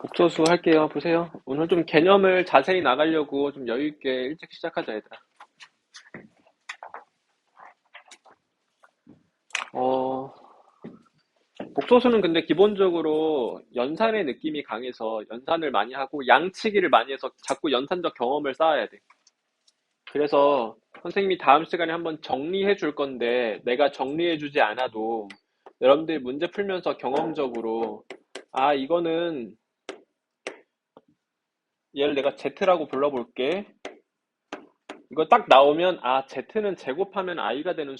복소수 할게요. 보세요. 오늘 좀 개념을 자세히 나가려고 좀 여유 있게 일찍 시작하자, 얘들아. 어, 복소수는 근데 기본적으로 연산의 느낌이 강해서 연산을 많이 하고 양치기를 많이 해서 자꾸 연산적 경험을 쌓아야 돼. 그래서 선생님이 다음 시간에 한번 정리해 줄 건데 내가 정리해 주지 않아도 여러분들이 문제 풀면서 경험적으로 이거는 얘를 내가 Z라고 불러볼게. 이거 딱 나오면 Z는 제곱하면 I가 되는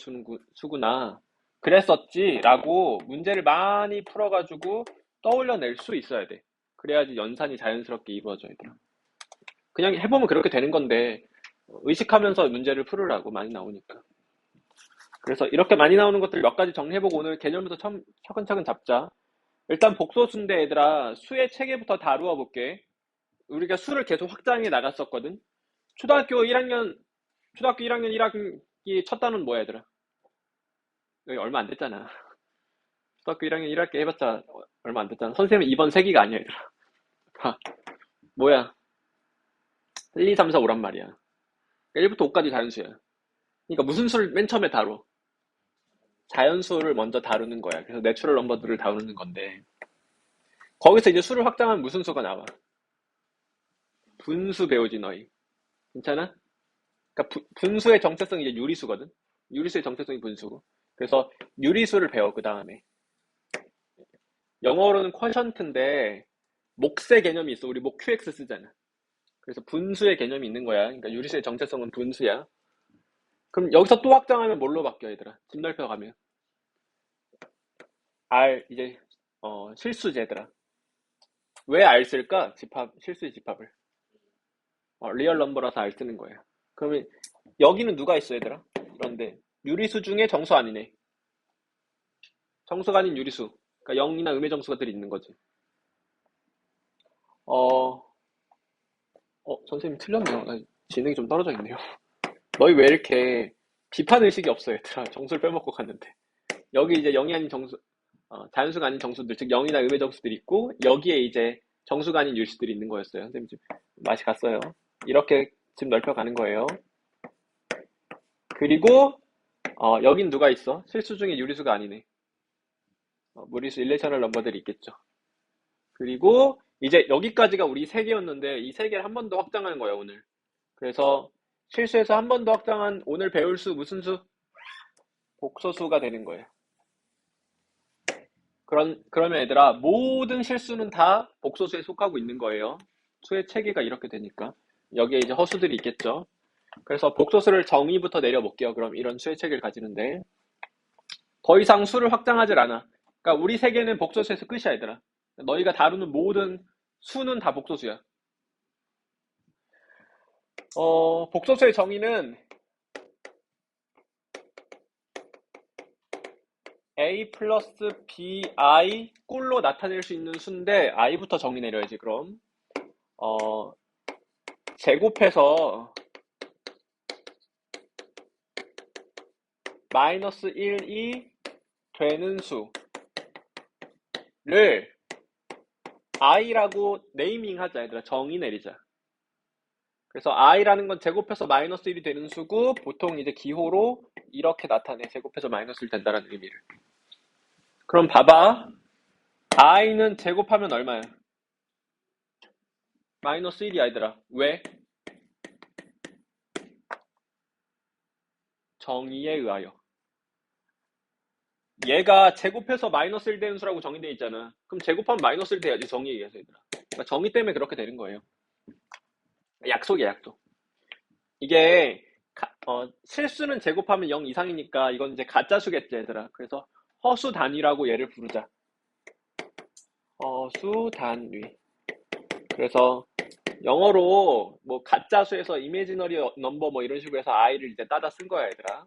수구나. 그랬었지 라고 문제를 많이 풀어가지고 떠올려낼 수 있어야 돼. 그래야지 연산이 자연스럽게 이루어져, 얘들아. 그냥 해보면 그렇게 되는 건데 의식하면서 문제를 풀으라고 많이 나오니까. 그래서 이렇게 많이 나오는 것들 몇 가지 정리해보고 오늘 개념부터 차근차근 잡자. 일단 복소수인데 얘들아, 수의 체계부터 다루어 볼게. 우리가 수를 계속 확장해 나갔었거든. 초등학교 1학년 초등학교 1학년 1학기 첫 단원 뭐야, 얘들아? 여기 얼마 안 됐잖아. 초등학교 1학년 1학기 해봤자 얼마 안 됐잖아. 선생님은 이번 세기가 아니야, 얘들아. 봐, 뭐야? 1, 2, 3, 4, 5란 말이야. 1부터 5까지 자연수야. 그러니까 무슨 수를 맨 처음에 다뤄? 자연수를 먼저 다루는 거야. 그래서 내추럴 넘버들을 다루는 건데 거기서 이제 수를 확장하면 무슨 수가 나와? 분수 배우지, 너희. 괜찮아? 그러니까 분수의 정체성이 이제 유리수거든. 유리수의 정체성이 분수고. 그래서 유리수를 배워, 그 다음에. 영어로는 쿼션트인데 몫의 개념이 있어. 우리 목 QX 쓰잖아. 그래서 분수의 개념이 있는 거야. 그러니까 유리수의 정체성은 분수야. 그럼 여기서 또 확장하면 뭘로 바뀌어, 얘들아? 집 넓혀가면. R, 이제, 실수제들아. 왜 R 쓸까? 실수의 집합을. 리얼 넘버라서 R 쓰는 거야. 그러면 여기는 누가 있어, 얘들아? 그런데 유리수 중에 정수 아니네. 정수가 아닌 유리수. 그러니까 0이나 음의 정수가들이 있는 거지. 어, 선생님 틀렸네요. 지능이 좀 떨어져 있네요. 너희 왜 이렇게 비판 의식이 없어, 얘들아? 정수를 빼먹고 갔는데. 여기 이제 0이 아닌 정수, 자연수가 아닌 정수들, 즉 0이나 음의 정수들이 있고, 여기에 이제 정수가 아닌 유리수들이 있는 거였어요. 선생님 지금 맛이 갔어요. 이렇게 지금 넓혀가는 거예요. 그리고, 여긴 누가 있어? 실수 중에 유리수가 아니네. 무리수 일레이셔널 넘버들이 있겠죠. 그리고 이제 여기까지가 우리 세 개였는데, 이 세 개를 한 번 더 확장하는 거예요, 오늘. 그래서 실수해서 한 번 더 확장한 오늘 배울 수 무슨 수? 복소수가 되는 거예요. 그러면 얘들아, 모든 실수는 다 복소수에 속하고 있는 거예요. 수의 체계가 이렇게 되니까. 여기에 이제 허수들이 있겠죠. 그래서 복소수를 정의부터 내려볼게요. 그럼 이런 수의 체계를 가지는데. 더 이상 수를 확장하질 않아. 그러니까 우리 세계는 복소수에서 끝이야, 얘들아. 너희가 다루는 모든 수는 다 복소수야. 복소수의 정의는 a 플러스 bi 꼴로 나타낼 수 있는 수인데 i부터 정의 내려야지, 그럼. 제곱해서 마이너스 1이 되는 수를 i라고 네이밍 하자, 얘들아. 정의 내리자. 그래서 i라는 건 제곱해서 마이너스 1이 되는 수고 보통 이제 기호로 이렇게 나타내. 제곱해서 마이너스 1 된다는 의미를. 그럼 봐봐. i는 제곱하면 얼마야? 마이너스 1이야, 얘들아. 왜? 정의에 의하여. 얘가 제곱해서 마이너스 1 되는 수라고 정의되어 있잖아. 그럼 제곱하면 마이너스 1 돼야지, 정의에 의해서, 얘들아. 그러니까 정의 때문에 그렇게 되는 거예요. 약속이야, 약속. 이게 실수는 제곱하면 0 이상이니까 이건 이제 가짜수겠지, 얘들아. 그래서 허수 단위라고 얘를 부르자. 허수 단위. 그래서 영어로 뭐 가짜수에서 이미지너리 넘버 뭐 이런 식으로 해서 i를 이제 따다 쓴 거야, 얘들아.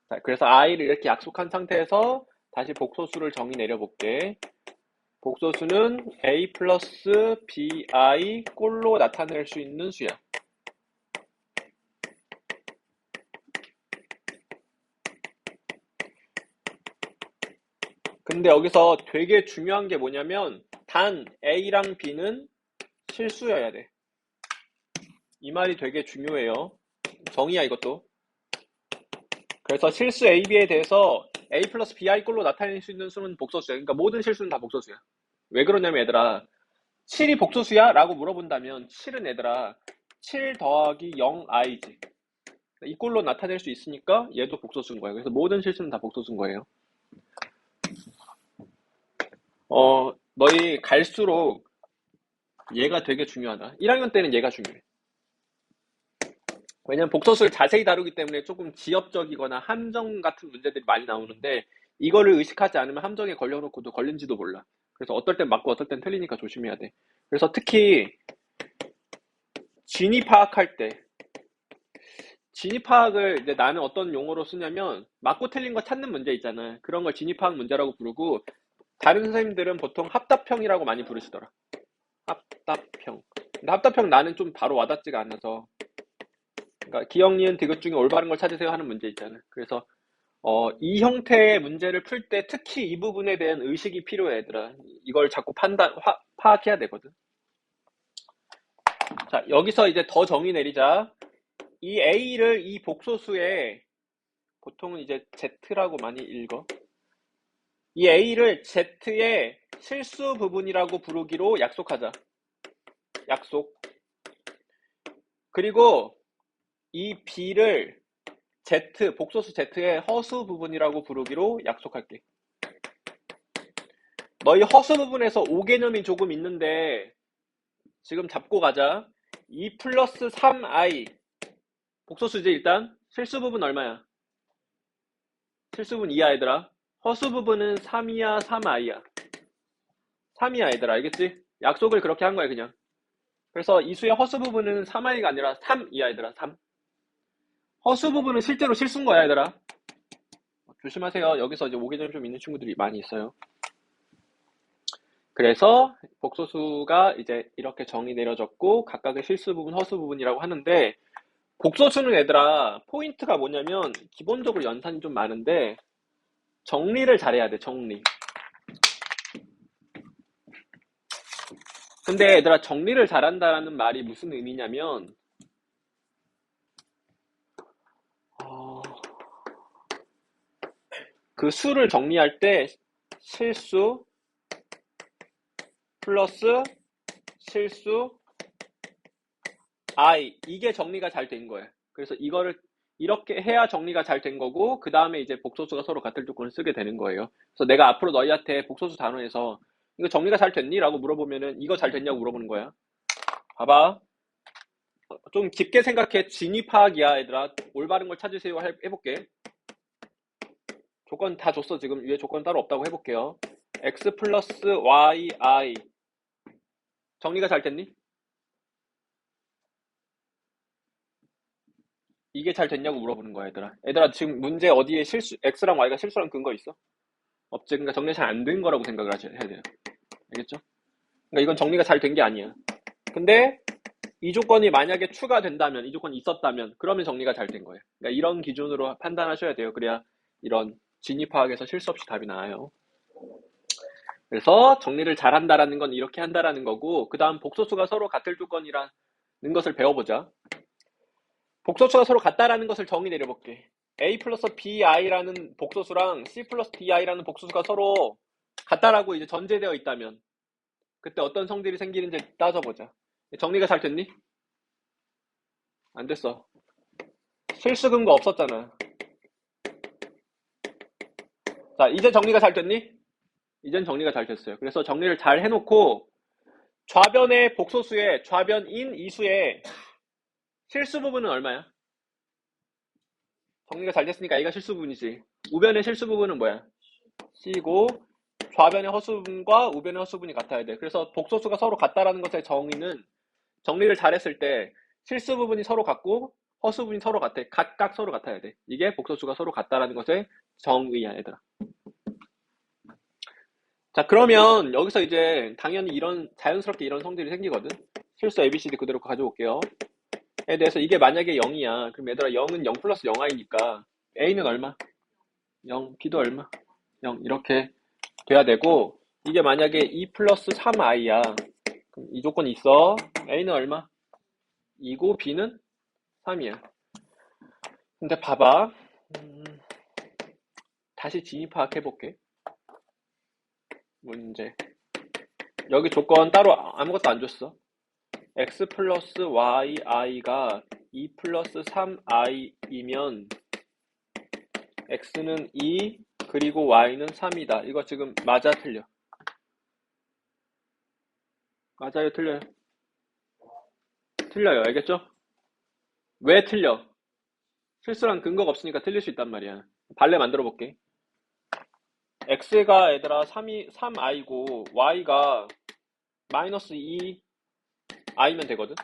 자, 그래서 i를 이렇게 약속한 상태에서 다시 복소수를 정의 내려볼게. 복소수는 a 플러스 bi 꼴로 나타낼 수 있는 수야. 근데 여기서 되게 중요한 게 뭐냐면 단 A랑 B는 실수여야 돼. 이 말이 되게 중요해요. 정의야 이것도. 그래서 실수 A, B에 대해서 A 플러스 BI 꼴로 나타낼 수 있는 수는 복소수야. 그러니까 모든 실수는 다 복소수야. 왜 그러냐면 얘들아 7이 복소수야? 라고 물어본다면 7은 얘들아 7 더하기 0i지. 이 꼴로 나타낼 수 있으니까 얘도 복소수인 거예요. 그래서 모든 실수는 다 복소수인 거예요. 너희 갈수록 얘가 되게 중요하다. 1학년 때는 얘가 중요해. 왜냐면 복소수를 자세히 다루기 때문에 조금 지엽적이거나 함정 같은 문제들이 많이 나오는데 이거를 의식하지 않으면 함정에 걸려놓고도 걸린지도 몰라. 그래서 어떨 땐 맞고 어떨 땐 틀리니까 조심해야 돼. 그래서 특히 진위 파악할 때 진위 파악을 이제 나는 어떤 용어로 쓰냐면 맞고 틀린 거 찾는 문제 있잖아. 그런 걸 진위 파악 문제라고 부르고 다른 선생님들은 보통 합답형이라고 많이 부르시더라. 합답형. 근데 합답형 나는 좀 바로 와닿지가 않아서 그러니까 기억, 니은, 디귿 중에 올바른 걸 찾으세요 하는 문제 있잖아요. 그래서 이 형태의 문제를 풀 때 특히 이 부분에 대한 의식이 필요해 얘들아. 이걸 자꾸 파악해야 되거든. 자, 여기서 이제 더 정의 내리자. 이 A를 이 복소수에 보통은 이제 Z라고 많이 읽어. 이 A를 Z의 실수 부분이라고 부르기로 약속하자. 약속. 그리고 이 B를 Z, 복소수 Z의 허수 부분이라고 부르기로 약속할게. 너희 허수 부분에서 O 개념이 조금 있는데 지금 잡고 가자. 2 플러스 3i 복소수지 일단. 실수 부분 얼마야? 실수 부분 2야 얘들아. 허수 부분은 3이야 3i야. 3이야 얘들아 알겠지? 약속을 그렇게 한 거야 그냥. 그래서 이 수의 허수 부분은 3i가 아니라 3이야 얘들아 3. 허수 부분은 실제로 실수인 거야 얘들아. 조심하세요. 여기서 이제 오개념이 좀 있는 친구들이 많이 있어요. 그래서 복소수가 이제 이렇게 정의 내려졌고 각각의 실수 부분, 허수 부분이라고 하는데 복소수는 얘들아 포인트가 뭐냐면 기본적으로 연산이 좀 많은데 정리를 잘해야 돼. 정리. 근데 얘들아 정리를 잘한다는 말이 무슨 의미냐면 그 수를 정리할 때 실수 플러스 실수 I 이게 정리가 잘 된 거예요. 그래서 이거를 이렇게 해야 정리가 잘 된 거고 그 다음에 이제 복소수가 서로 같을 조건을 쓰게 되는 거예요. 그래서 내가 앞으로 너희한테 복소수 단원에서 이거 정리가 잘 됐니? 라고 물어보면은 이거 잘 됐냐고 물어보는 거야. 봐봐. 좀 깊게 생각해. 진위 파악이야 얘들아. 올바른 걸 찾으세요 해볼게. 조건 다 줬어. 지금 위에 조건 따로 없다고 해볼게요. x 플러스 yi 정리가 잘 됐니? 이게 잘 됐냐고 물어보는 거야 얘들아. 얘들아 지금 문제 어디에 실수 x랑 y가 실수랑 근거 있어? 없지. 그러니까 정리 잘 안 된 거라고 생각을 해야 돼요. 알겠죠? 그러니까 이건 정리가 잘 된 게 아니야. 근데 이 조건이 만약에 추가된다면, 이 조건이 있었다면 그러면 정리가 잘 된 거예요. 그러니까 이런 기준으로 판단하셔야 돼요. 그래야 이런 진위 파악에서 실수 없이 답이 나와요. 그래서 정리를 잘한다라는 건 이렇게 한다라는 거고 그 다음 복소수가 서로 같을 조건이라는 것을 배워보자. 복소수가 서로 같다라는 것을 정의 내려볼게. A 플러스 BI라는 복소수랑 C 플러스 DI라는 복소수가 서로 같다라고 이제 전제되어 있다면 그때 어떤 성질이 생기는지 따져보자. 정리가 잘 됐니? 안 됐어. 실수 근거 없었잖아. 자, 이제 정리가 잘 됐니? 이젠 정리가 잘 됐어요. 그래서 정리를 잘 해놓고 좌변의 복소수의 좌변인 이수의 실수 부분은 얼마야? 정리가 잘 됐으니까 A가 실수 부분이지. 우변의 실수 부분은 뭐야? C고 좌변의 허수 부분과 우변의 허수 부분이 같아야 돼. 그래서 복소수가 서로 같다라는 것의 정의는 정리를 잘했을 때 실수 부분이 서로 같고 허수 부분이 서로 같아. 각각 서로 같아야 돼. 이게 복소수가 서로 같다라는 것의 정의야, 얘들아. 자, 그러면 여기서 이제 당연히 자연스럽게 이런 성질이 생기거든. 실수 ABCD 그대로 가져올게요. 에 대해서 이게 만약에 0이야. 그럼 얘들아 0은 0 플러스 0i니까 A는 얼마? 0, B도 얼마? 0 이렇게 돼야 되고, 이게 만약에 2 플러스 3i야. 그럼 이 조건이 있어. a는 얼마? 2고 b는 3이야. 근데 봐봐. 음, 다시 진입 파악해볼게. 문제. 여기 조건 따로 아무것도 안 줬어. x 플러스 y i가 2 플러스 3i이면 x는 2 그리고 y는 3이다. 이거 지금 맞아 틀려? 맞아요 틀려요? 틀려요. 알겠죠? 왜 틀려? 실수랑 근거가 없으니까 틀릴 수 있단 말이야. 발레 만들어 볼게. x가 얘들아 3i고 y가 마이너스 2i면 되거든?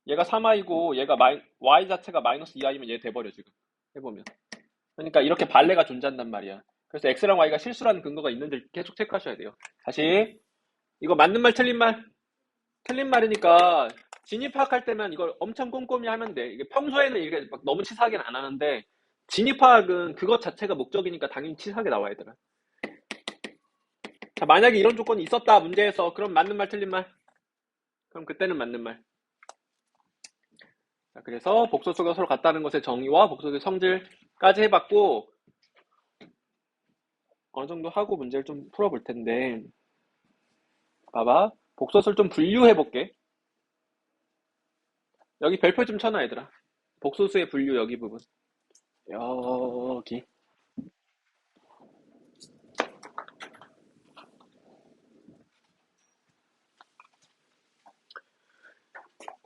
얘가 3i고 얘가 y 자체가 마이너스 2i면 얘 돼버려 지금. 해보면. 그러니까 이렇게 발레가 존재한단 말이야. 그래서 x랑 y가 실수라는 근거가 있는지 계속 체크하셔야 돼요. 다시 이거 맞는 말 틀린 말? 틀린 말이니까 진입 파악할 때면 이걸 엄청 꼼꼼히 하면 돼. 이게 평소에는 이게 막 너무 치사하게는 안 하는데 진입 파악은 그것 자체가 목적이니까 당연히 치사하게 나와야 되나. 자, 만약에 이런 조건이 있었다 문제에서 그럼 맞는 말 틀린 말? 그럼 그때는 맞는 말. 자, 그래서 복소수가 서로 같다는 것의 정의와 복소수의 성질까지 해봤고 어느 정도 하고 문제를 좀 풀어볼 텐데 봐봐. 복소수를 좀 분류해 볼게. 여기 별표 좀 쳐놔 얘들아. 복소수의 분류 여기 부분. 여기.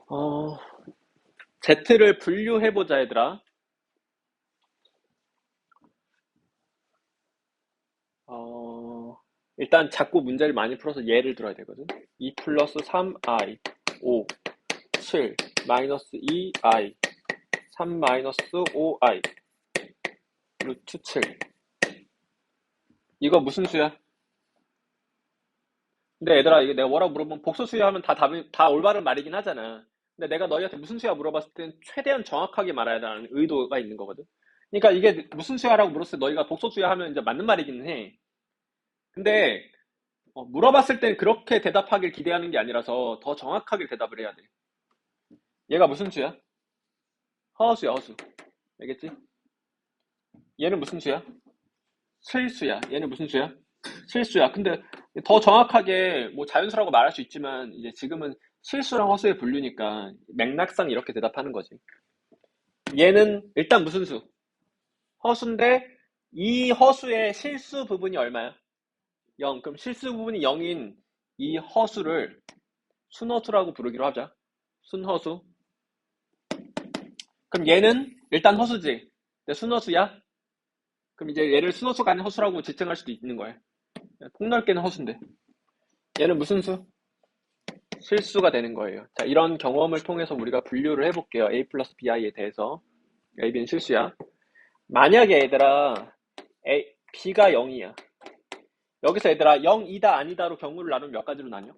어, Z를 분류해보자, 얘들아. 일단 자꾸 문제를 많이 풀어서 예를 들어야 되거든. 2 플러스 3i, 5, 7, 마이너스 2i, 3 마이너스 5i, 루트 7. 이거 무슨 수야? 근데 얘들아, 이거 내가 뭐라고 물어보면 복소수야 하면 다 올바른 말이긴 하잖아. 근데 내가 너희한테 무슨 수야 물어봤을 땐 최대한 정확하게 말해야 되는 의도가 있는 거거든. 그러니까 이게 무슨 수야라고 물었을 때 너희가 복소수야 하면 이제 맞는 말이긴 해. 근데 물어봤을 땐 그렇게 대답하길 기대하는 게 아니라서 더 정확하게 대답을 해야 돼. 얘가 무슨 수야? 허수야, 허수. 알겠지? 얘는 무슨 수야? 실수야. 얘는 무슨 수야? 실수야. 근데 더 정확하게 뭐 자연수라고 말할 수 있지만 이제 지금은 실수랑 허수의 분류니까 맥락상 이렇게 대답하는 거지. 얘는 일단 무슨 수? 허수인데 이 허수의 실수 부분이 얼마야? 0. 그럼 실수 부분이 0인 이 허수를 순허수라고 부르기로 하자. 순허수. 그럼 얘는 일단 허수지. 근데 순허수야? 그럼 이제 얘를 순허수가 아닌 허수라고 지칭할 수도 있는 거야. 폭넓게는 허수인데. 얘는 무슨 수? 실수가 되는 거예요. 자, 이런 경험을 통해서 우리가 분류를 해볼게요. A 플러스 BI에 대해서. A, B는 실수야. 만약에 얘들아, B가 0이야. 여기서 얘들아, 0이다, 아니다로 경우를 나누면 몇 가지로 나뉘어?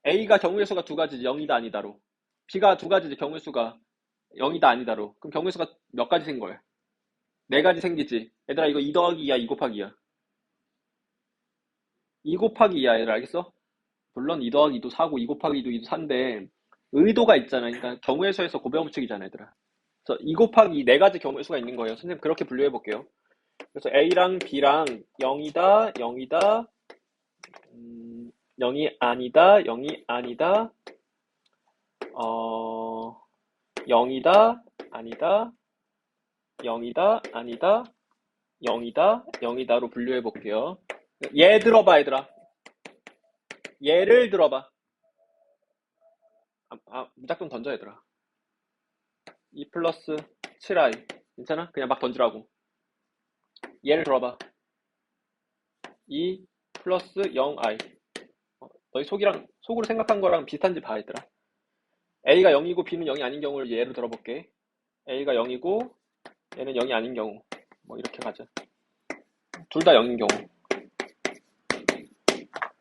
A가 경우의 수가 두 가지지, 0이다, 아니다로. B가 두 가지지, 경우의 수가 0이다, 아니다로. 그럼 경우의 수가 몇 가지 생긴 거야? 네 가지 생기지. 얘들아, 이거 2 더하기 2야, 2 곱하기 2야. 2 곱하기 2야, 얘들아, 알겠어? 물론 2 더하기 2도 4고 2 곱하기 2도 2도 4인데 의도가 있잖아. 그러니까 경우의 수에서 곱의 법칙이잖아, 얘들아. 그래서 2 곱하기 2 네 가지 경우의 수가 있는 거예요. 선생님 그렇게 분류해 볼게요. 그래서 A랑 B랑 0이다, 0이다, 0이 아니다, 0이 아니다, 0이다, 아니다, 0이다, 아니다, 0이다, 0이다로 분류해 볼게요. 얘 들어봐, 얘들아. 얘를 들어봐. 무작정 던져, 얘들아. 2 플러스 7i. 괜찮아? 그냥 막 던지라고. 얘를 들어봐. 2 플러스 0i. 너희 속으로 생각한 거랑 비슷한지 봐, 얘들아. A가 0이고 B는 0이 아닌 경우를 예로 들어볼게. A가 0이고 얘는 0이 아닌 경우. 뭐 이렇게 가자. 둘 다 0인 경우.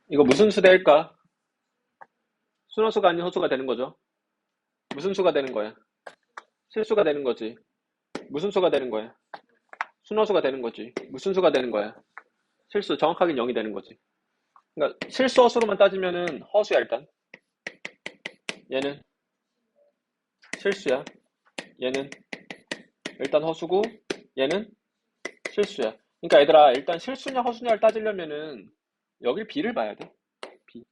이거 무슨 수 될까? 순허수가 아닌 허수가 되는 거죠. 무슨 수가 되는 거야? 실수가 되는 거지. 무슨 수가 되는 거야? 순허수가 되는 거지. 무슨 수가 되는 거야? 실수. 정확하게 0이 되는 거지. 그러니까 실수 허수로만 따지면은 허수야 일단. 얘는 실수야. 얘는 일단 허수고 얘는 실수야. 그러니까 얘들아 일단 실수냐 허수냐를 따지려면은 여길 B를 봐야 돼. B.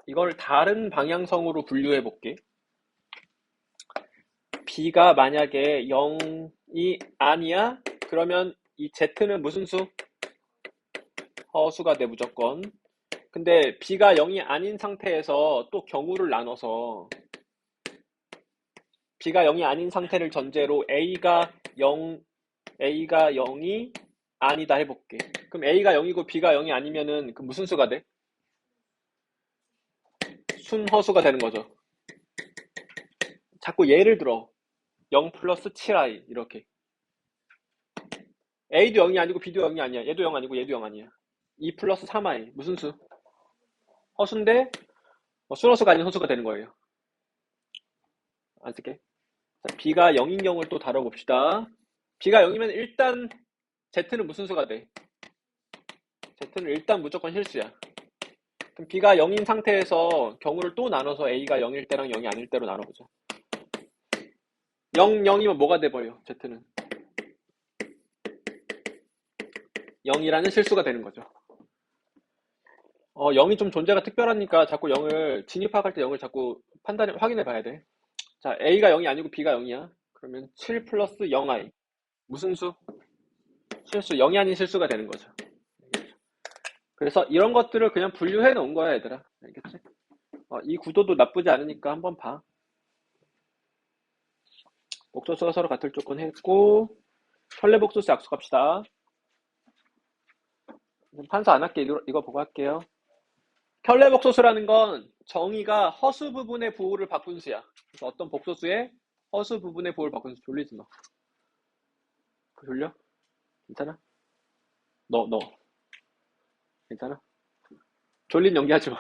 이걸 다른 방향성으로 분류해 볼게. B가 만약에 0이 아니야? 그러면 이 Z는 무슨 수? 허수가 돼 무조건. 근데 B가 0이 아닌 상태에서 또 경우를 나눠서 B가 0이 아닌 상태를 전제로 A가 0이 아니다 해볼게. 그럼 A가 0이고 B가 0이 아니면은 그 무슨 수가 돼? 순허수가 되는 거죠. 자꾸 예를 들어 0 플러스 7i 이렇게. A도 0이 아니고 B도 0이 아니야. 얘도 0 아니고 얘도 0 아니야. 2 플러스 3i 무슨 수? 허수인데 순허수가 아닌 허수가 되는 거예요. 안 쓸게. 자, B가 0인 경우를 또 다뤄봅시다. B가 0이면 일단 Z는 무슨 수가 돼? Z는 일단 무조건 실수야. 그럼 B가 0인 상태에서 경우를 또 나눠서 A가 0일 때랑 0이 아닐 때로 나눠보자. 0, 0이면 뭐가 돼버려? Z는 0이라는 실수가 되는 거죠. 0이 좀 존재가 특별하니까 자꾸 0을 진입학할 때 0을 자꾸 확인해 봐야 돼. 자, A가 0이 아니고 B가 0이야. 그러면 7 플러스 0i 무슨 수? 실수. 0이 아닌 실수가 되는 거죠. 그래서 이런 것들을 그냥 분류해 놓은 거야, 얘들아. 알겠지? 이 구도도 나쁘지 않으니까 한번 봐. 복소수가 서로 같을 조건 했고, 혈례복소수 약속합시다. 판서 안 할게. 이거 보고 할게요. 혈례복소수라는 건 정의가 허수 부분의 부호를 바꾼 수야. 그래서 어떤 복소수의 허수 부분의 부호를 바꾼 수. 졸리지 마. 졸려? 괜찮아? 너. 괜찮아? 졸린 연기하지 마.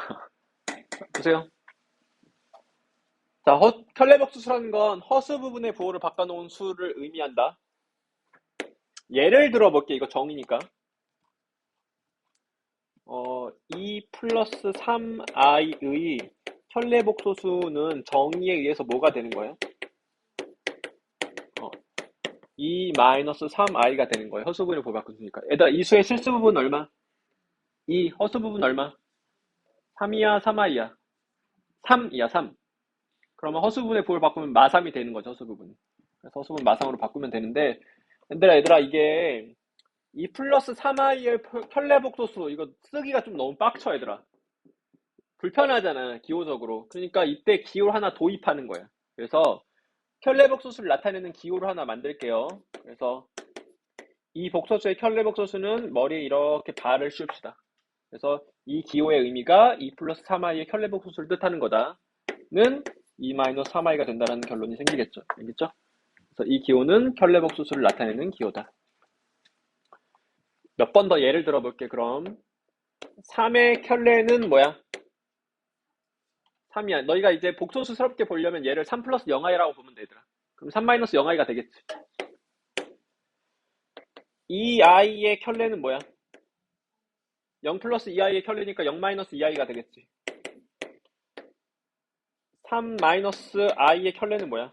보세요. 자, 혈례복소수라는 건 허수 부분의 부호를 바꿔놓은 수를 의미한다. 예를 들어볼게. 이거 정의니까. 2 플러스 3i의 혈례복소수는 정의에 의해서 뭐가 되는 거예요? 2 마이너스 3i가 되는 거예요. 허수 부분의 부호 바꾼수니까. 얘들아, 이 수의 실수 부분 얼마? 2, 허수 부분 얼마? 3이야, 3i야? 3이야, 3. 그러면 허수 부분의 부호를 바꾸면 마3이 되는 거죠, 허수 부분. 그래서 허수 부분 마3으로 바꾸면 되는데, 얘들아, 이게 2 플러스 3i의 혈례복소수, 이거 쓰기가 좀 너무 빡쳐, 얘들아. 불편하잖아, 기호적으로. 그러니까 이때 기호를 하나 도입하는 거야. 그래서 혈례복소수를 나타내는 기호를 하나 만들게요. 그래서 이 복소수의 혈례복소수는 머리에 이렇게 발을 씌웁시다. 그래서 이 기호의 의미가 2 플러스 3i의 혈례복소수를 뜻하는 거다는 2 마이너스 3i가 된다는 결론이 생기겠죠. 알겠죠? 그래서 이 기호는 혈례복소수를 나타내는 기호다. 몇 번 더 예를 들어볼게. 그럼 3의 혈례는 뭐야? 3이야. 너희가 이제 복소수스럽게 보려면 얘를 3 플러스 0i라고 보면 되더라. 그럼 3 마이너스 0i가 되겠지. 2i의 켤레는 뭐야? 0 플러스 2i의 켤레니까 0 마이너스 2i가 되겠지. 3 마이너스 i의 켤레는 뭐야?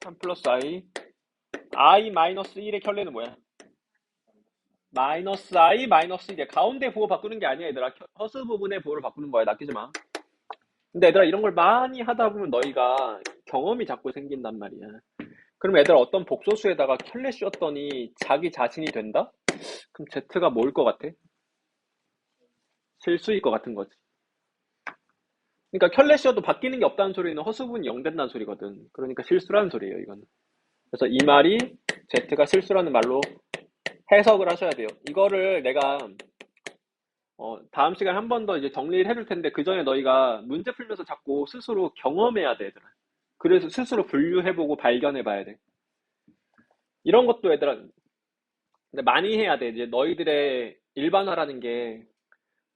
3 플러스 i 마이너스 1의 켤레는 뭐야? 마이너스 i 마이너스 1이야. 가운데 부호 바꾸는 게 아니야, 얘들아. 허수 부분의 부호를 바꾸는 거야. 낚이지 마. 근데 얘들아, 이런 걸 많이 하다 보면 너희가 경험이 자꾸 생긴단 말이야. 그럼 얘들아, 어떤 복소수에다가 켤레 씌웠더니 자기 자신이 된다? 그럼 Z가 뭘 것 같아? 실수일 것 같은 거지. 그러니까 켤레 씌워도 바뀌는 게 없다는 소리는 허수분이 0 된다는 소리거든. 그러니까 실수라는 소리예요, 이거는. 그래서 이 말이 Z가 실수라는 말로 해석을 하셔야 돼요. 이거를 내가 다음 시간에 한 번 더 이제 정리를 해줄 텐데, 그 전에 너희가 문제 풀면서 자꾸 스스로 경험해야 돼, 얘들아. 그래서 스스로 분류해보고 발견해봐야 돼. 이런 것도 얘들아, 근데 많이 해야 돼. 이제 너희들의 일반화라는 게,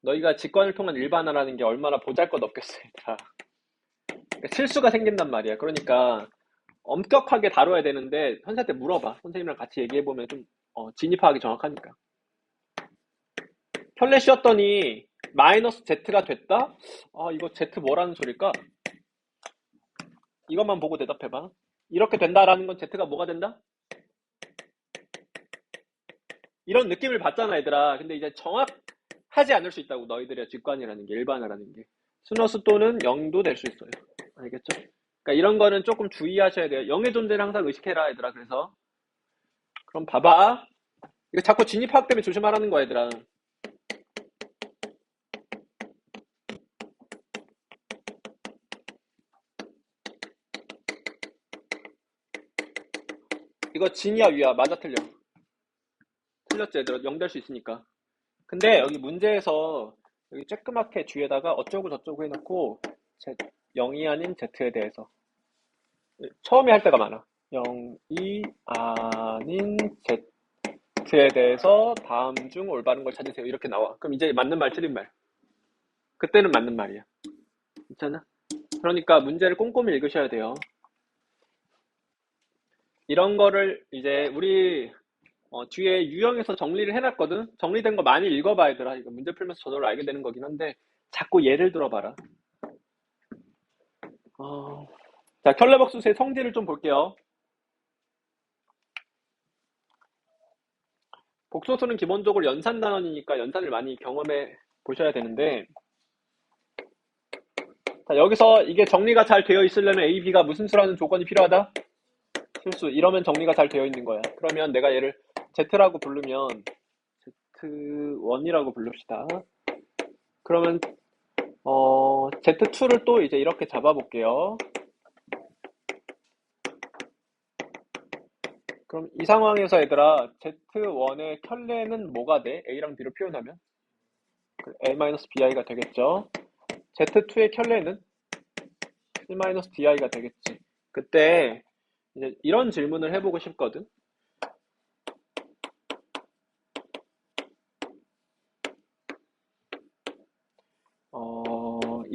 너희가 직관을 통한 일반화라는 게 얼마나 보잘것없겠어, 얘들아. 그러니까 실수가 생긴단 말이야. 그러니까 엄격하게 다뤄야 되는데 선생님한테 물어봐. 선생님이랑 같이 얘기해보면 좀 진입하기 정확하니까. 켤레 씌웠더니 마이너스 Z가 됐다? 아, 이거 Z 뭐라는 소릴까? 이것만 보고 대답해봐. 이렇게 된다라는 건 Z가 뭐가 된다? 이런 느낌을 받잖아, 얘들아. 근데 이제 정확하지 않을 수 있다고, 너희들의 직관이라는 게, 일반화라는 게. 순허수 또는 0도 될 수 있어요. 알겠죠? 그러니까 이런 거는 조금 주의하셔야 돼요. 0의 존재를 항상 의식해라, 얘들아. 그래서. 그럼 봐봐. 이거 자꾸 진입학 때문에 조심하라는 거야, 얘들아. 이거 진이야, 위야? 맞아, 틀려? 틀렸지, 얘들아. 0 될 수 있으니까. 근데 여기 문제에서 여기 쬐끄맣게 뒤에다가 어쩌고 저쩌고 해놓고 0이 아닌 Z에 대해서 처음에 할 때가 많아. 0이 아닌 Z에 대해서 다음 중 올바른 걸 찾으세요. 이렇게 나와. 그럼 이제 맞는 말, 틀린 말. 그때는 맞는 말이야. 괜찮아? 그러니까 문제를 꼼꼼히 읽으셔야 돼요. 이런 거를 이제 우리 뒤에 유형에서 정리를 해놨거든? 정리된 거 많이 읽어봐, 얘들아. 이거 문제 풀면서 저절로 알게 되는 거긴 한데, 자꾸 예를 들어봐라. 자, 켤레벅수의 성질을 좀 볼게요. 복소수는 기본적으로 연산 단원이니까 연산을 많이 경험해 보셔야 되는데, 자, 여기서 이게 정리가 잘 되어 있으려면 A, B가 무슨 수라는 조건이 필요하다? 실수. 이러면 정리가 잘 되어 있는 거야. 그러면 내가 얘를 Z라고 부르면 Z1이라고 부릅시다. 그러면 Z2를 또 이제 이렇게 잡아볼게요. 그럼 이 상황에서 얘들아, Z1의 켤레는 뭐가 돼? A랑 B로 표현하면? A-BI가 되겠죠. Z2의 켤레는 C-DI가 되겠지. 그때 이제 이런 질문을 해보고 싶거든.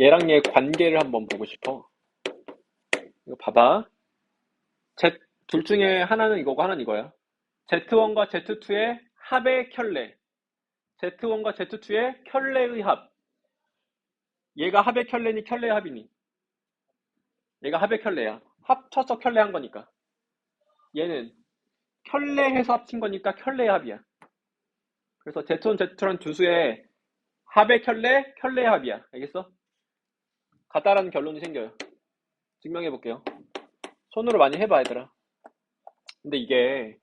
얘랑 얘 관계를 한번 보고 싶어. 이거 봐봐. 둘 중에 하나는 이거고 하나는 이거야. Z1과 Z2의 합의 켤레. Z1과 Z2의 켤레의 합. 얘가 합의 켤레니 켤레의 합이니? 얘가 합의 켤레야. 합쳐서 켤레 한 거니까. 얘는 켤레해서 합친 거니까 켤레의 합이야. 그래서 Z1, Z2란 두 수의 합의 켤레, 켤레의 합이야. 알겠어? 같다라는 결론이 생겨요. 증명해 볼게요. 손으로 많이 해봐, 얘들아. 근데 이게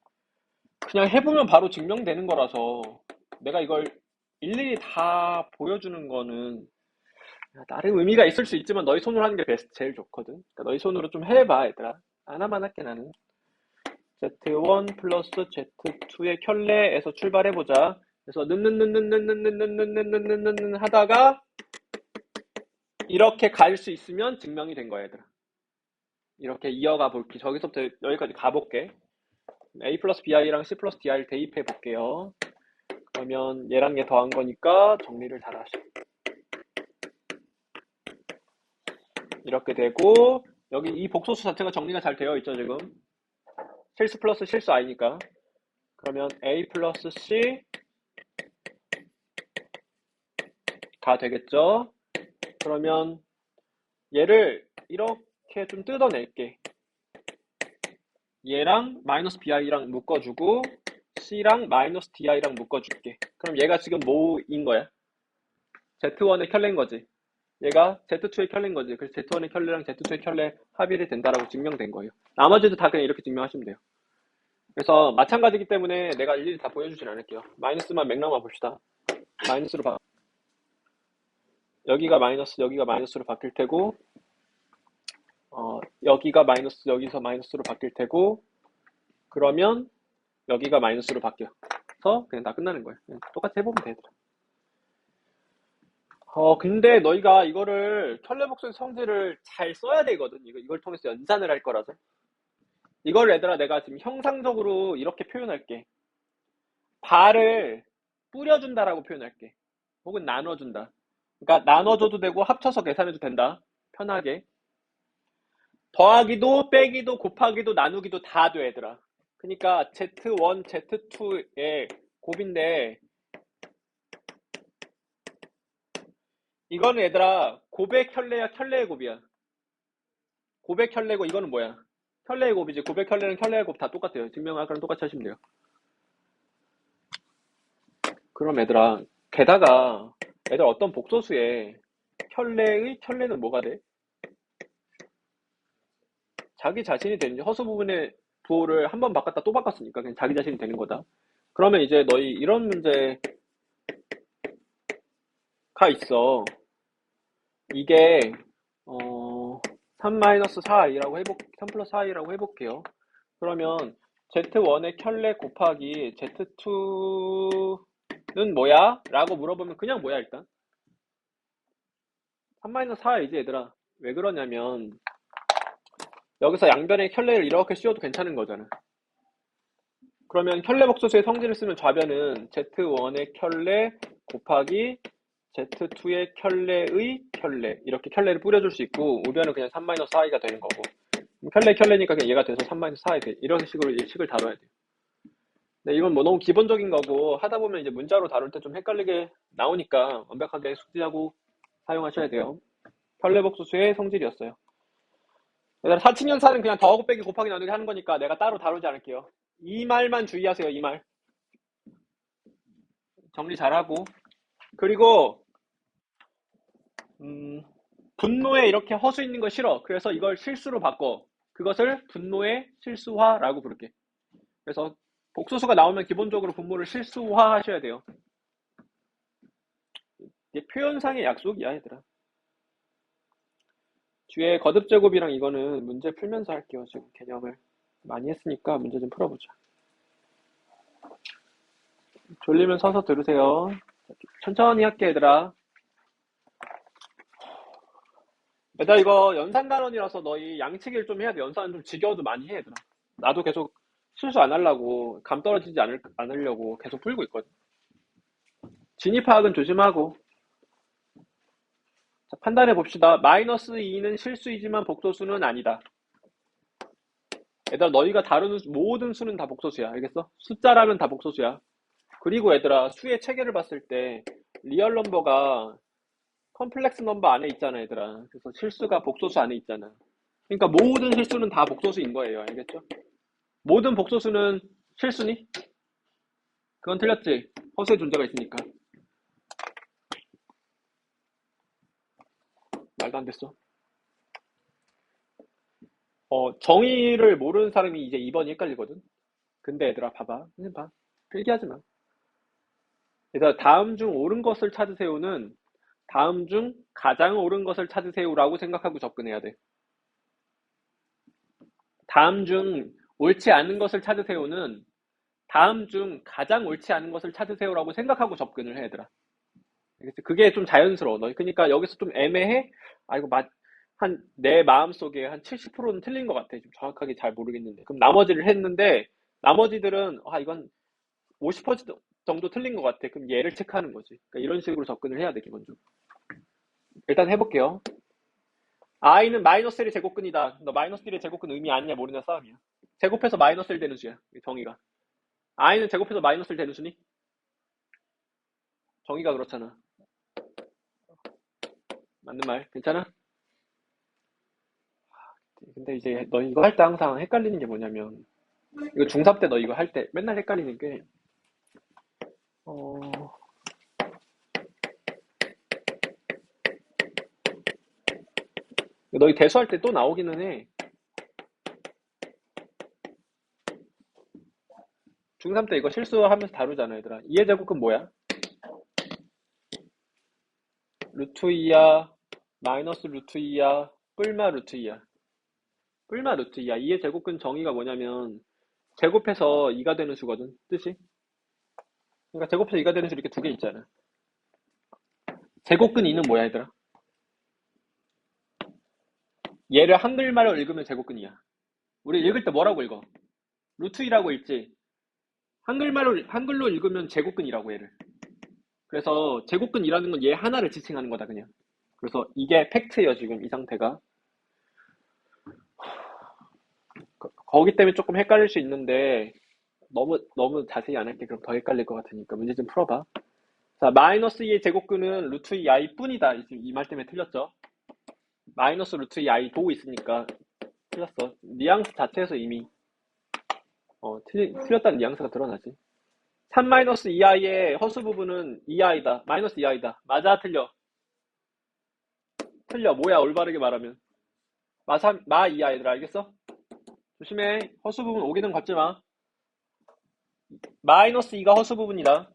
그냥 해보면 바로 증명되는 거라서 내가 이걸 일일이 다 보여주는 거는 나름 의미가 있을 수 있지만 너희 손으로 하는 게 제일 좋거든. 그러니까 너희 손으로 좀 해봐, 얘들아. 하나만 할게, 나는. Z1 플러스 Z2의 켤레에서 출발해보자. 그래서 는는는는는는는는는는는는 하다가 이렇게 갈 수 있으면 증명이 된 거야, 얘들아. 이렇게 이어가 볼게. 저기서부터 여기까지 가볼게. A 플러스 BI랑 C 플러스 DI를 대입해 볼게요. 그러면 얘랑 얘 더한 거니까 정리를 잘 하셔. 이렇게 되고 여기 이 복소수 자체가 정리가 잘 되어 있죠, 지금. 실수 플러스 실수 I니까. 그러면 A 플러스 C가 되겠죠. 그러면 얘를 이렇게 좀 뜯어낼게. 얘랑 마이너스 BI랑 묶어주고 C랑 마이너스 DI랑 묶어줄게. 그럼 얘가 지금 뭐인 거야? Z1의 켤레인 거지. 얘가 Z2의 켤레인 거지. 그래서 Z1의 켤레랑 Z2의 켤레 합일이 된다라고 증명된 거예요. 나머지도 다 그냥 이렇게 증명하시면 돼요. 그래서 마찬가지이기 때문에 내가 일일이 다 보여주진 않을게요. 마이너스만 맥락만 봅시다. 마이너스로 여기가 마이너스, 여기가 마이너스로 바뀔 테고, 여기가 마이너스, 여기서 마이너스로 바뀔 테고, 그러면 여기가 마이너스로 바뀌어서 그냥 다 끝나는 거예요. 그냥 똑같이 해보면 되더라. 근데 너희가 이거를 켤레복수의 성질을 잘 써야 되거든. 이걸 통해서 연산을 할 거라서. 이걸 얘들아 내가 지금 형상적으로 이렇게 표현할게. 발을 뿌려준다라고 표현할게. 혹은 나눠준다. 그러니까 나눠줘도 되고 합쳐서 계산해도 된다. 편하게. 더하기도 빼기도 곱하기도 나누기도 다 돼, 얘들아. 그러니까 Z1, Z2의 곱인데 이거는 얘들아 고백 켤레야 켤레의 곱이야. 고백 켤레고 이거는 뭐야? 켤레의 곱이지. 고백 켤레는 켤레의 곱 다 똑같아요. 증명 아까랑 똑같이 하시면 돼요. 그럼 얘들아 게다가 얘들 어떤 복소수에 켤레는 뭐가 돼? 자기 자신이 되는지 허수 부분의 부호를 한 번 바꿨다 또 바꿨으니까 그냥 자기 자신이 되는 거다. 그러면 이제 너희 이런 문제가 있어. 이게 3 플러스 4i라고 해볼게요. 그러면 Z1의 켤레 곱하기 Z2는 뭐야? 라고 물어보면 그냥 뭐야 일단 3-4이지 얘들아. 왜 그러냐면 여기서 양변에 켤레를 이렇게 씌워도 괜찮은 거잖아. 그러면 켤레 복소수의 성질을 쓰면 좌변은 Z1의 켤레 곱하기 Z2의 켤레의 켤레 이렇게 켤레를 뿌려줄 수 있고 우변은 그냥 3-4i가 되는 거고 켤레니까 그냥 얘가 돼서 3-4i 돼. 이런 식으로 이제 식을 다뤄야 돼요. 네, 이건 뭐 너무 기본적인 거고 하다 보면 이제 문자로 다룰 때 좀 헷갈리게 나오니까 완벽하게 숙지하고 사용하셔야 돼요. 켤레 복소수의 성질이었어요. 얘들아 사칙연산은 그냥 더하고 빼기 곱하기 나누기 하는 거니까 내가 따로 다루지 않을게요. 이 말만 주의하세요. 이 말. 정리 잘하고. 그리고 분모에 이렇게 허수 있는 거 싫어. 그래서 이걸 실수로 바꿔. 그것을 분모의 실수화라고 부를게. 그래서 복소수가 나오면 기본적으로 분모를 실수화 하셔야 돼요. 이게 표현상의 약속이야, 얘들아. 뒤에 거듭제곱이랑 이거는 문제 풀면서 할게요. 지금 개념을 많이 했으니까 문제 좀 풀어보자. 졸리면 서서 들으세요. 천천히 할게, 얘들아. 얘들아, 이거 연산단원이라서 너희 양치기를 좀 해야 돼. 연산 좀 지겨워도 많이 해, 얘들아. 나도 계속 실수 안 하려고, 감 떨어지지 않으려고 계속 풀고 있거든. 진입파악은 조심하고. 자, 판단해 봅시다. 마이너스 2는 실수이지만 복소수는 아니다. 얘들아, 너희가 다루는 모든 수는 다 복소수야. 알겠어? 숫자라면 다 복소수야. 그리고 얘들아, 수의 체계를 봤을 때 리얼 넘버가 컴플렉스 넘버 안에 있잖아, 얘들아. 그래서 실수가 복소수 안에 있잖아. 그러니까 모든 실수는 다 복소수인 거예요. 알겠죠? 모든 복소수는 실수니? 그건 틀렸지. 허수의 존재가 있으니까. 말도 안 됐어. 정의를 모르는 사람이 이제 2번이 헷갈리거든. 근데 얘들아, 봐봐. 그냥 봐. 필기하지 마. 얘들아, 다음 중 옳은 것을 찾으세요는 다음 중 가장 옳은 것을 찾으세요라고 생각하고 접근해야 돼. 다음 중 옳지 않은 것을 찾으세요는 다음 중 가장 옳지 않은 것을 찾으세요라고 생각하고 접근을 해, 얘들아. 알겠지? 그게 좀 자연스러워. 너 그러니까 여기서 좀 애매해? 아, 이거 내 마음속에 한 70%는 틀린 것 같아. 좀 정확하게 잘 모르겠는데. 그럼 나머지를 했는데, 나머지들은, 이건 50% 정도 틀린 것 같아. 그럼 얘를 체크하는 거지. 그러니까 이런 식으로 접근을 해야 돼, 기본적으로. 일단 해볼게요. i는 마이너스 1의 제곱근이다. 너 마이너스 1의 제곱근 의미 아니냐, 모르냐 싸움이야. 제곱해서 마이너스 1 되는 수야. 정의가. i는 제곱해서 마이너스 1 되는 수니? 정의가 그렇잖아. 맞는 말. 괜찮아? 근데 이제 너 이거 할 때 항상 헷갈리는 게 뭐냐면 이거 중3 때 너 이거 할 때 맨날 헷갈리는 게 너희 대수할 때 또 나오기는 해. 중3 때 이거 실수하면서 다루잖아, 얘들아. 2의 제곱은 뭐야? 루트 2야, 마이너스 루트 2야, 뿔마 루트 2야. 뿔마 루트 2야. 2의 제곱근 정의가 뭐냐면 제곱해서 2가 되는 수거든, 뜻이. 그러니까 제곱해서 2가 되는 수 이렇게 두 개 있잖아. 제곱근 2는 뭐야, 얘들아? 얘를 한글말로 읽으면 제곱근이야. 우리 읽을 때 뭐라고 읽어? 루트 2라고 읽지. 한글로 읽으면 제곱근이라고 얘를. 그래서 제곱근이라는 건 얘 하나를 지칭하는 거다 그냥. 그래서 이게 팩트예요 지금 이 상태가. 거기 때문에 조금 헷갈릴 수 있는데 너무 자세히 안 할게. 그럼 더 헷갈릴 것 같으니까 문제 좀 풀어봐. 자, 마이너스 2의 제곱근은 루트 2i 뿐이다. 이 말 때문에 틀렸죠? 마이너스 루트 2i 보고 있으니까 틀렸어. 뉘앙스 자체에서 이미 틀렸다는 뉘앙스가 드러나지. 3 마이너스 2i의 허수 부분은 2i다. 마이너스 2i다. 맞아, 틀려. 틀려. 뭐야, 올바르게 말하면. 마 2i들 알겠어? 조심해. 허수 부분 오기는 걷지 마. 마이너스 2가 허수 부분이다.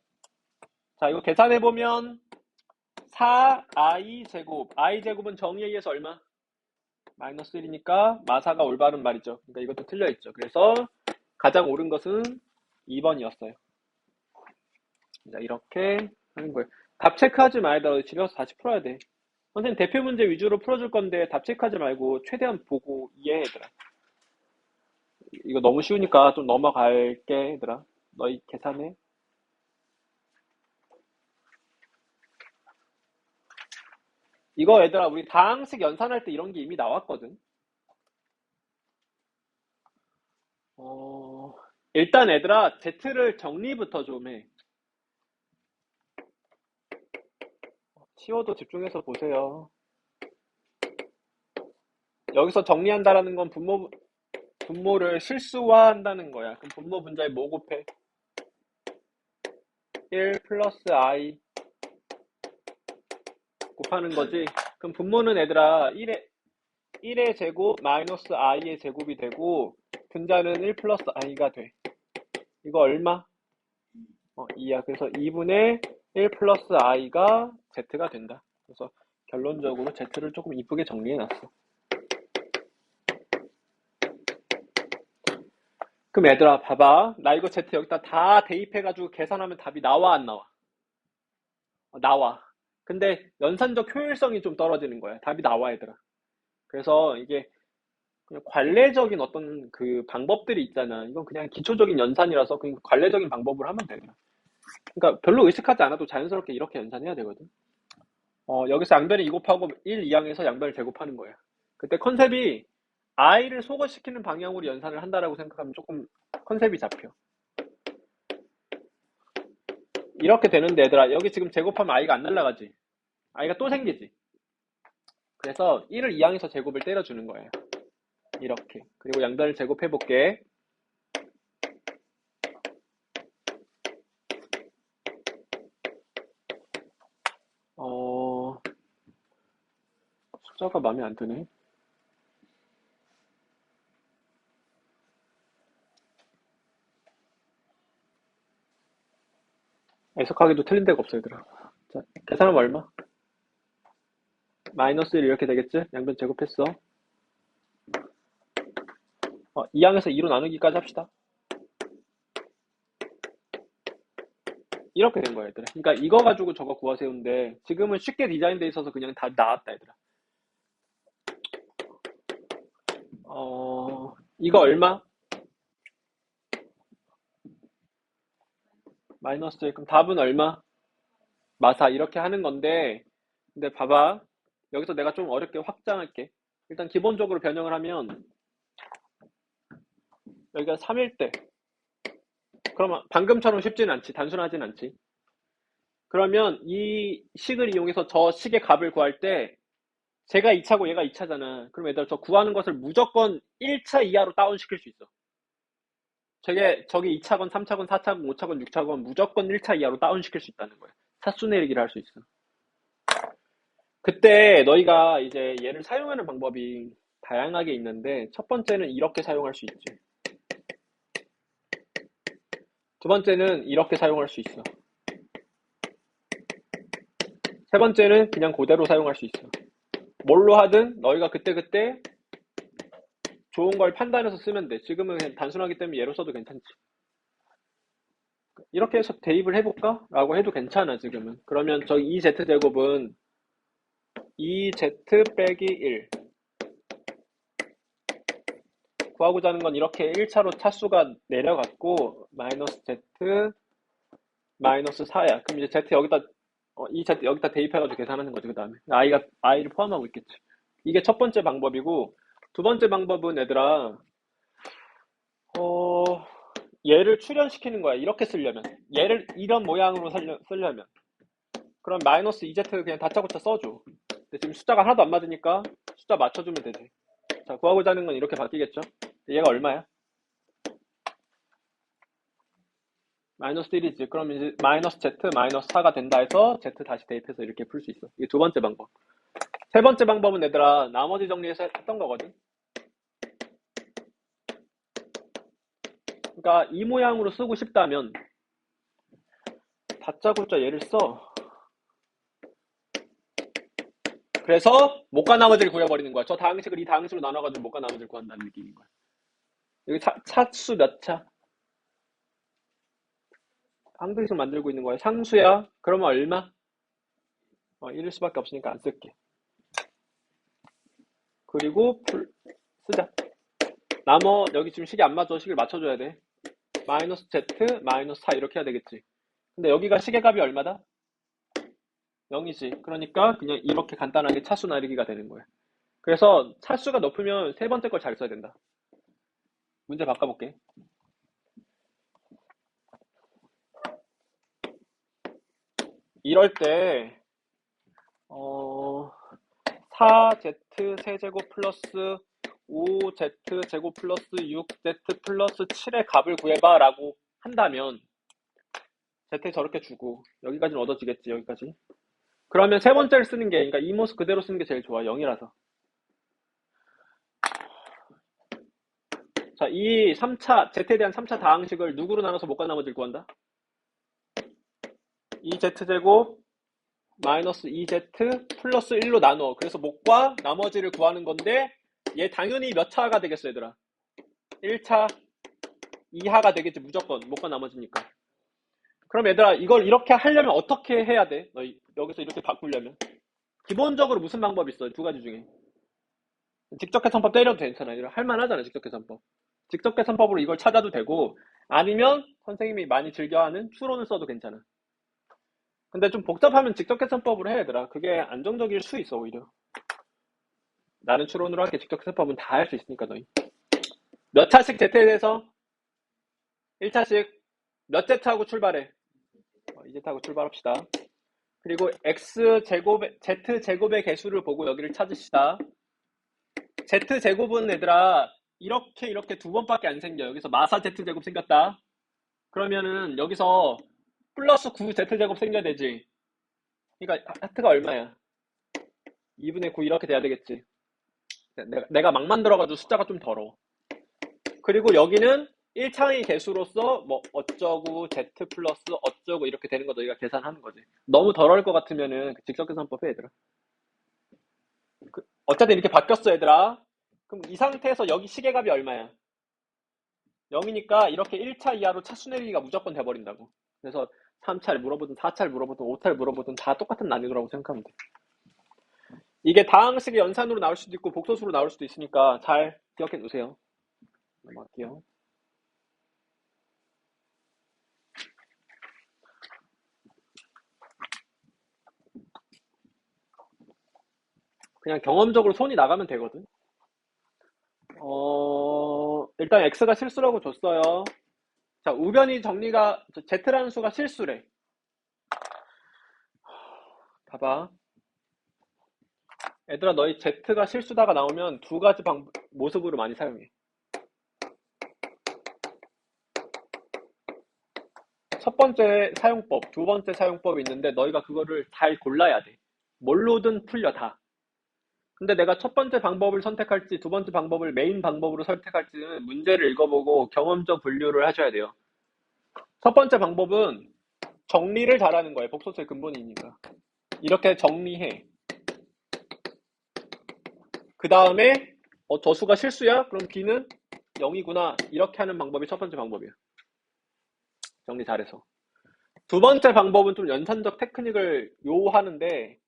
자, 이거 계산해보면 4i 제곱. i 제곱은 정의에 의해서 얼마? 마이너스 1이니까 마사가 올바른 말이죠. 그러니까 이것도 틀려있죠. 그래서 가장 옳은 것은 2번이었어요. 자, 이렇게 하는 거예요. 답 체크하지 말고 집에 가서 다시 풀어야 돼. 선생님 대표 문제 위주로 풀어줄 건데 답 체크하지 말고 최대한 보고 이해해, 얘들아. 이거 너무 쉬우니까 좀 넘어갈게, 얘들아. 너희 계산해. 이거 얘들아, 우리 다항식 연산할 때 이런 게 이미 나왔거든. 일단 얘들아, Z를 정리부터 좀 해. 치워도 집중해서 보세요. 여기서 정리한다라는 건 분모를 실수화한다는 거야. 그럼 분모 분자에 뭐 곱해? 1 플러스 i 곱하는 거지. 그럼 분모는 얘들아 1의 제곱 마이너스 i의 제곱이 되고 분자는 1 플러스 i가 돼. 이거 얼마? 2야. 그래서 2분의 1 플러스 i가 z가 된다. 그래서 결론적으로 z를 조금 이쁘게 정리해놨어. 그럼 얘들아 봐봐. 나 이거 z 여기다 다 대입해가지고 계산하면 답이 나와 안 나와? 나와. 근데 연산적 효율성이 좀 떨어지는 거야. 답이 나와 얘들아. 그래서 이게 그냥 관례적인 어떤 그 방법들이 있잖아. 이건 그냥 기초적인 연산이라서 그냥 관례적인 방법으로 하면 돼. 그러니까 별로 의식하지 않아도 자연스럽게 이렇게 연산해야 되거든. 여기서 양변을 2 곱하고 1 이항해서 양변을 제곱하는 거야. 그때 컨셉이 i를 소거시키는 방향으로 연산을 한다라고 생각하면 조금 컨셉이 잡혀. 이렇게 되는데 얘들아, 여기 지금 제곱하면 i가 안 날라가지. i가 또 생기지. 그래서 1을 이항해서 제곱을 때려주는 거예요. 이렇게. 그리고 양변을 제곱해볼게. 숫자가 마음에 안 드네. 애석하게도 틀린 데가 없어, 얘들아. 자, 계산하면 얼마? 마이너스 1 이렇게 되겠지? 양변 제곱했어. 2항에서 2로 나누기까지 합시다. 이렇게 된 거야, 얘들아. 그러니까 이거 가지고 저거 구하 세우는데 지금은 쉽게 디자인돼 있어서 그냥 다 나왔다, 얘들아. 이거 얼마? 마이너스 1. 그럼 답은 얼마? 마사. 이렇게 하는 건데, 근데 봐봐. 여기서 내가 좀 어렵게 확장할게. 일단 기본적으로 변형을 하면 여기가 3일 때. 그러면 방금처럼 쉽지는 않지. 단순하진 않지. 그러면 이 식을 이용해서 저 식의 값을 구할 때 제가 2차고 얘가 2차잖아. 그럼 얘들아 저 구하는 것을 무조건 1차 이하로 다운시킬 수 있어. 저게 2차건 3차건 4차건 5차건 6차건 무조건 1차 이하로 다운시킬 수 있다는 거야. 차수 내리기를 할 수 있어. 그때 너희가 이제 얘를 사용하는 방법이 다양하게 있는데 첫 번째는 이렇게 사용할 수 있지. 두 번째는 이렇게 사용할 수 있어. 세 번째는 그냥 그대로 사용할 수 있어. 뭘로 하든 너희가 그때그때 좋은 걸 판단해서 쓰면 돼. 지금은 그냥 단순하기 때문에 얘로 써도 괜찮지. 이렇게 해서 대입을 해볼까? 라고 해도 괜찮아, 지금은. 그러면 저 2z제곱은 2z 빼기 1. 구하고자 하는 건 이렇게 1차로 차수가 내려갔고, 마이너스 z, 마이너스 4야. 그럼 이제 z 여기다, 이 z 여기다 대입해가지고 계산하는 거지, 그 다음에. i를 포함하고 있겠지. 이게 첫 번째 방법이고, 두 번째 방법은 얘들아, 어, 얘를 출현시키는 거야. 이렇게 쓰려면. 얘를 이런 모양으로 쓰려면. 그럼 마이너스 2z 그냥 다짜고짜 써줘. 근데 지금 숫자가 하나도 안 맞으니까 숫자 맞춰주면 되지. 자, 구하고자 하는 건 이렇게 바뀌겠죠? 얘가 얼마야? 마이너스 1이지. 그럼 이제 마이너스 z 마이너스 4가 된다 해서 z 다시 대입해서 이렇게 풀 수 있어. 이게 두 번째 방법. 세 번째 방법은 얘들아 나머지 정리해서 했던 거거든. 그러니까 이 모양으로 쓰고 싶다면 다짜고짜 얘를 써. 그래서 못가 나머지를 구해버리는 거야. 저 다항식을 이 다항식으로 나눠가지고 못가 나머지를 구한다는 느낌인 거야. 여기 차수 몇 차? 항등식 만들고 있는 거야. 상수야? 그러면 얼마? 1일 수밖에 없으니까 안 쓸게. 그리고 쓰자. 여기 지금 식이 안 맞아. 식을 맞춰줘야 돼. 마이너스 z 마이너스 4 이렇게 해야 되겠지. 근데 여기가 식의 값이 얼마다? 0이지. 그러니까 그냥 이렇게 간단하게 차수 나르기가 되는 거야. 그래서 차수가 높으면 세 번째 걸 잘 써야 된다. 문제 바꿔볼게. 이럴 때 4z 세제곱 플러스 5z 제곱 플러스 6z 플러스 7의 값을 구해봐 라고 한다면 z 저렇게 주고 여기까지는 얻어지겠지. 여기까지. 그러면 세 번째를 쓰는 게, 그러니까 이 모습 그대로 쓰는 게 제일 좋아. 0이라서. 자, 이 3차 z에 대한 3차 다항식을 누구로 나눠서 못가 나머지를 구한다? 2z제곱 마이너스 2z 플러스 1로 나눠. 그래서 못과 나머지를 구하는 건데 얘 당연히 몇 차가 되겠어 얘들아? 1차 2하가 되겠지. 무조건 못과 나머지니까. 그럼 얘들아 이걸 이렇게 하려면 어떻게 해야 돼? 너 여기서 이렇게 바꾸려면 기본적으로 무슨 방법이 있어? 두 가지 중에 직접계산법 때려도 괜찮아. 할만하잖아. 직접계산법. 직접계산법으로 이걸 찾아도 되고 아니면 선생님이 많이 즐겨하는 추론을 써도 괜찮아. 근데 좀 복잡하면 직접계산법으로 해 얘들아. 그게 안정적일 수 있어 오히려. 나는 추론으로 할게. 직접계산법은 다 할 수 있으니까 너희. 몇 차씩 Z에 대해서 1차씩 몇 Z하고 출발해. Z하고 출발합시다. 그리고 Z제곱의 개수를 보고 여기를 찾으시다. Z제곱은 얘들아 이렇게 두 번밖에 안 생겨. 여기서 마사 Z제곱 생겼다. 그러면은 여기서 플러스 9Z제곱 생겨야 되지. 그러니까 하트가 얼마야? 2분의 9 이렇게 돼야 되겠지. 내가 막 만들어가지고 숫자가 좀 더러워. 그리고 여기는 1차의 개수로서 뭐 어쩌고 Z 플러스 어쩌고 이렇게 되는 거 너희가 계산하는 거지. 너무 더러울 것 같으면은 직접계산법 해 얘들아. 어쨌든 이렇게 바뀌었어 얘들아. 그럼 이 상태에서 여기 시계값이 얼마야? 0이니까 이렇게 1차 이하로 차수 내리기가 무조건 돼버린다고. 그래서 3차를 물어보든 4차를 물어보든 5차를 물어보든 다 똑같은 난이도라고 생각하면 돼. 이게 다항식의 연산으로 나올 수도 있고 복소수로 나올 수도 있으니까 잘 기억해 놓으세요. 넘어갈게요. 그냥 경험적으로 손이 나가면 되거든. 일단 x가 실수라고 줬어요. 자, 우변이 정리가 z라는 수가 실수래. 봐봐. 얘들아 너희 z가 실수다가 나오면 두 가지 모습으로 많이 사용해. 첫 번째 사용법, 두 번째 사용법이 있는데 너희가 그거를 잘 골라야 돼. 뭘로든 풀려 다. 근데 내가 첫 번째 방법을 선택할지 두 번째 방법을 메인 방법으로 선택할지는 문제를 읽어보고 경험적 분류를 하셔야 돼요. 첫 번째 방법은 정리를 잘하는 거예요. 복소수의 근본이니까. 이렇게 정리해. 그 다음에 저 수가 실수야? 그럼 b는 0이구나. 이렇게 하는 방법이 첫 번째 방법이야. 정리 잘해서. 두 번째 방법은 좀 연산적 테크닉을 요하는데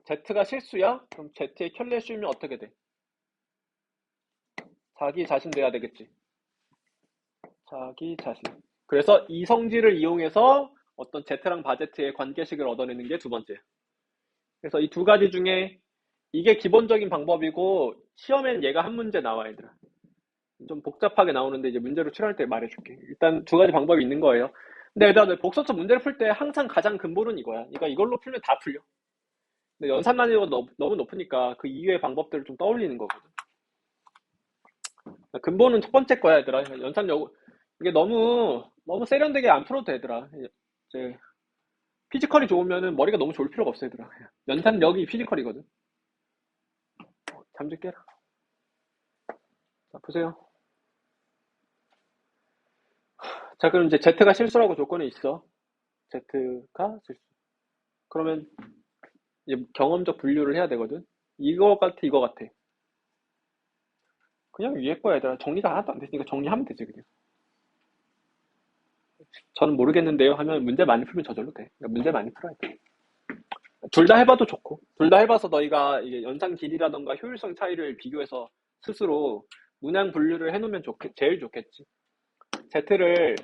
z가 실수야? 그럼 z의 켤레 씌우면 어떻게 돼? 자기 자신 돼야 되겠지. 자기 자신. 그래서 이 성질을 이용해서 어떤 z랑 바제트의 관계식을 얻어내는 게 두 번째. 그래서 이 두 가지 중에 이게 기본적인 방법이고 시험엔 얘가 한 문제 나와 얘들아. 좀 복잡하게 나오는데 이제 문제로 출할 때 말해줄게. 일단 두 가지 방법이 있는 거예요. 근데 일단 복서처 문제를 풀 때 항상 가장 근본은 이거야. 그러니까 이걸로 풀면 다 풀려. 근데 연산 난이도가 너무 높으니까 그 이외의 방법들을 좀 떠올리는 거거든. 근본은 첫 번째 거야, 얘들아. 이게 너무 세련되게 안 풀어도 되더라. 이제 피지컬이 좋으면은 머리가 너무 좋을 필요가 없어, 얘들아. 연산력이 피지컬이거든. 잠 좀 깨라. 자, 보세요. 자, 그럼 이제 Z가 실수라고 조건이 있어. Z가 실수. 그러면 이제 경험적 분류를 해야 되거든. 이거 같아, 이거 같아. 그냥 위에 거야, 얘들아. 정리가 하나도 안 됐으니까 정리하면 되지, 그냥. 저는 모르겠는데요 하면 문제 많이 풀면 저절로 돼. 그러니까 문제 많이 풀어야 돼. 둘 다 해봐도 좋고. 둘 다 해봐서 너희가 이게 연산 길이라던가 효율성 차이를 비교해서 스스로 문항 분류를 해놓으면 제일 좋겠지. Z를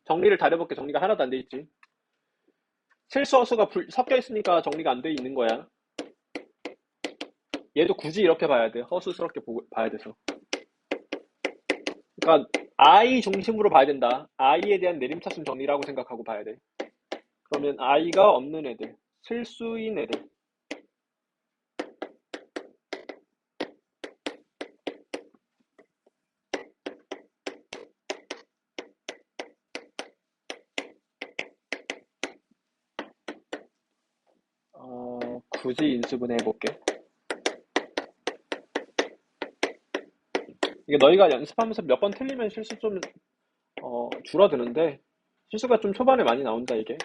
정리를 잘해볼게. 정리가 하나도 안 돼 있지. 실수 허수가 섞여 있으니까 정리가 안 돼 있는 거야. 얘도 굳이 이렇게 봐야 돼. 허수스럽게 봐야 돼서. 그러니까 I 중심으로 봐야 된다. I에 대한 내림차순 정리라고 생각하고 봐야 돼. 그러면 I가 없는 애들, 실수인 애들. 굳이 인수분 해볼게. 이게 너희가 연습하면서 몇 번 틀리면 실수 좀 줄어드는데 실수가 좀 초반에 많이 나온다 이게.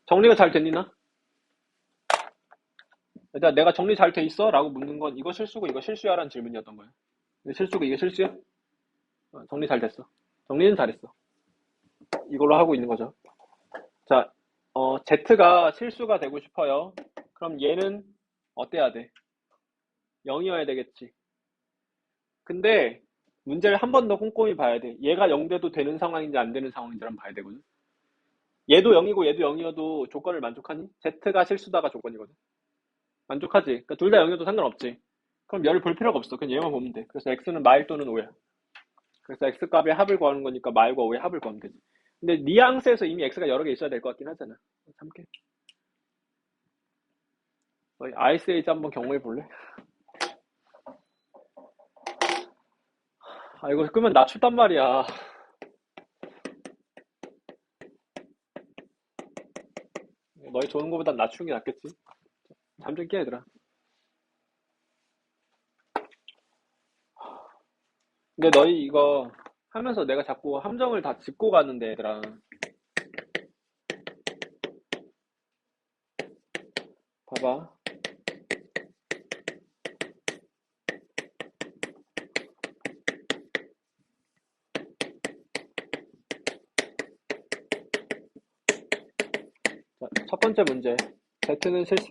정리가 잘 됐니나? 일단 내가 정리 잘 돼 있어? 라고 묻는 건 이거 실수고 이거 실수야 라는 질문이었던 거야. 이게 실수고 이게 실수야? 정리 잘 됐어. 정리는 잘했어. 이걸로 하고 있는 거죠. 자, Z가 실수가 되고 싶어요. 그럼 얘는 어때야 돼? 0이어야 되겠지. 근데 문제를 한 번 더 꼼꼼히 봐야 돼. 얘가 0 돼도 되는 상황인지 안 되는 상황인지 한번 봐야 되거든. 얘도 0이고 얘도 0이어도 조건을 만족하니? Z가 실수다가 조건이거든. 만족하지? 그러니까 둘 다 0이어도 상관없지. 그럼 열을 볼 필요가 없어. 그냥 얘만 보면 돼. 그래서 X는 마일 또는 O야. 그래서 X값의 합을 구하는 거니까 마일과 O의 합을 구하면 되지. 근데 뉘앙스에서 이미 X가 여러 개 있어야 될 것 같긴 하잖아. 참게. 아이스 에이지 한번 경험해 볼래? 아, 이거 끄면 낮출단 말이야. 너희 좋은 거보단 낮추는 게 낫겠지? 잠 좀 깨, 얘들아. 근데 너희 이거 하면서 내가 자꾸 함정을 다 짚고 가는데, 얘들아. 봐봐. 자, 첫 번째 문제. Z는 실수.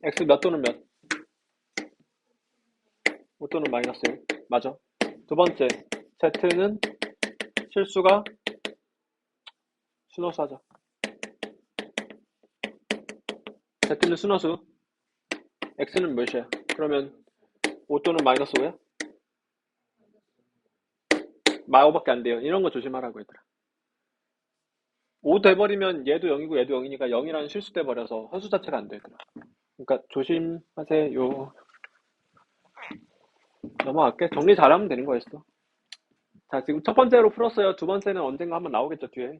X 몇 또는 몇? 5 또는 마이너스 1. 맞아. 두 번째. Z는 실수가 순허수 하자. Z는 순허수. X는 몇이야? 그러면 5 또는 마이너스 5야? 마오밖에 안 돼요. 이런 거 조심하라고 얘들아. 5 돼버리면 얘도 0이고 얘도 0이니까 0이라는 실수 돼버려서 허수 자체가 안 되더라. 그러니까 조심하세요. 넘어갈게. 정리 잘하면 되는 거였어. 자, 지금 첫 번째로 풀었어요. 두 번째는 언젠가 한번 나오겠죠, 뒤에.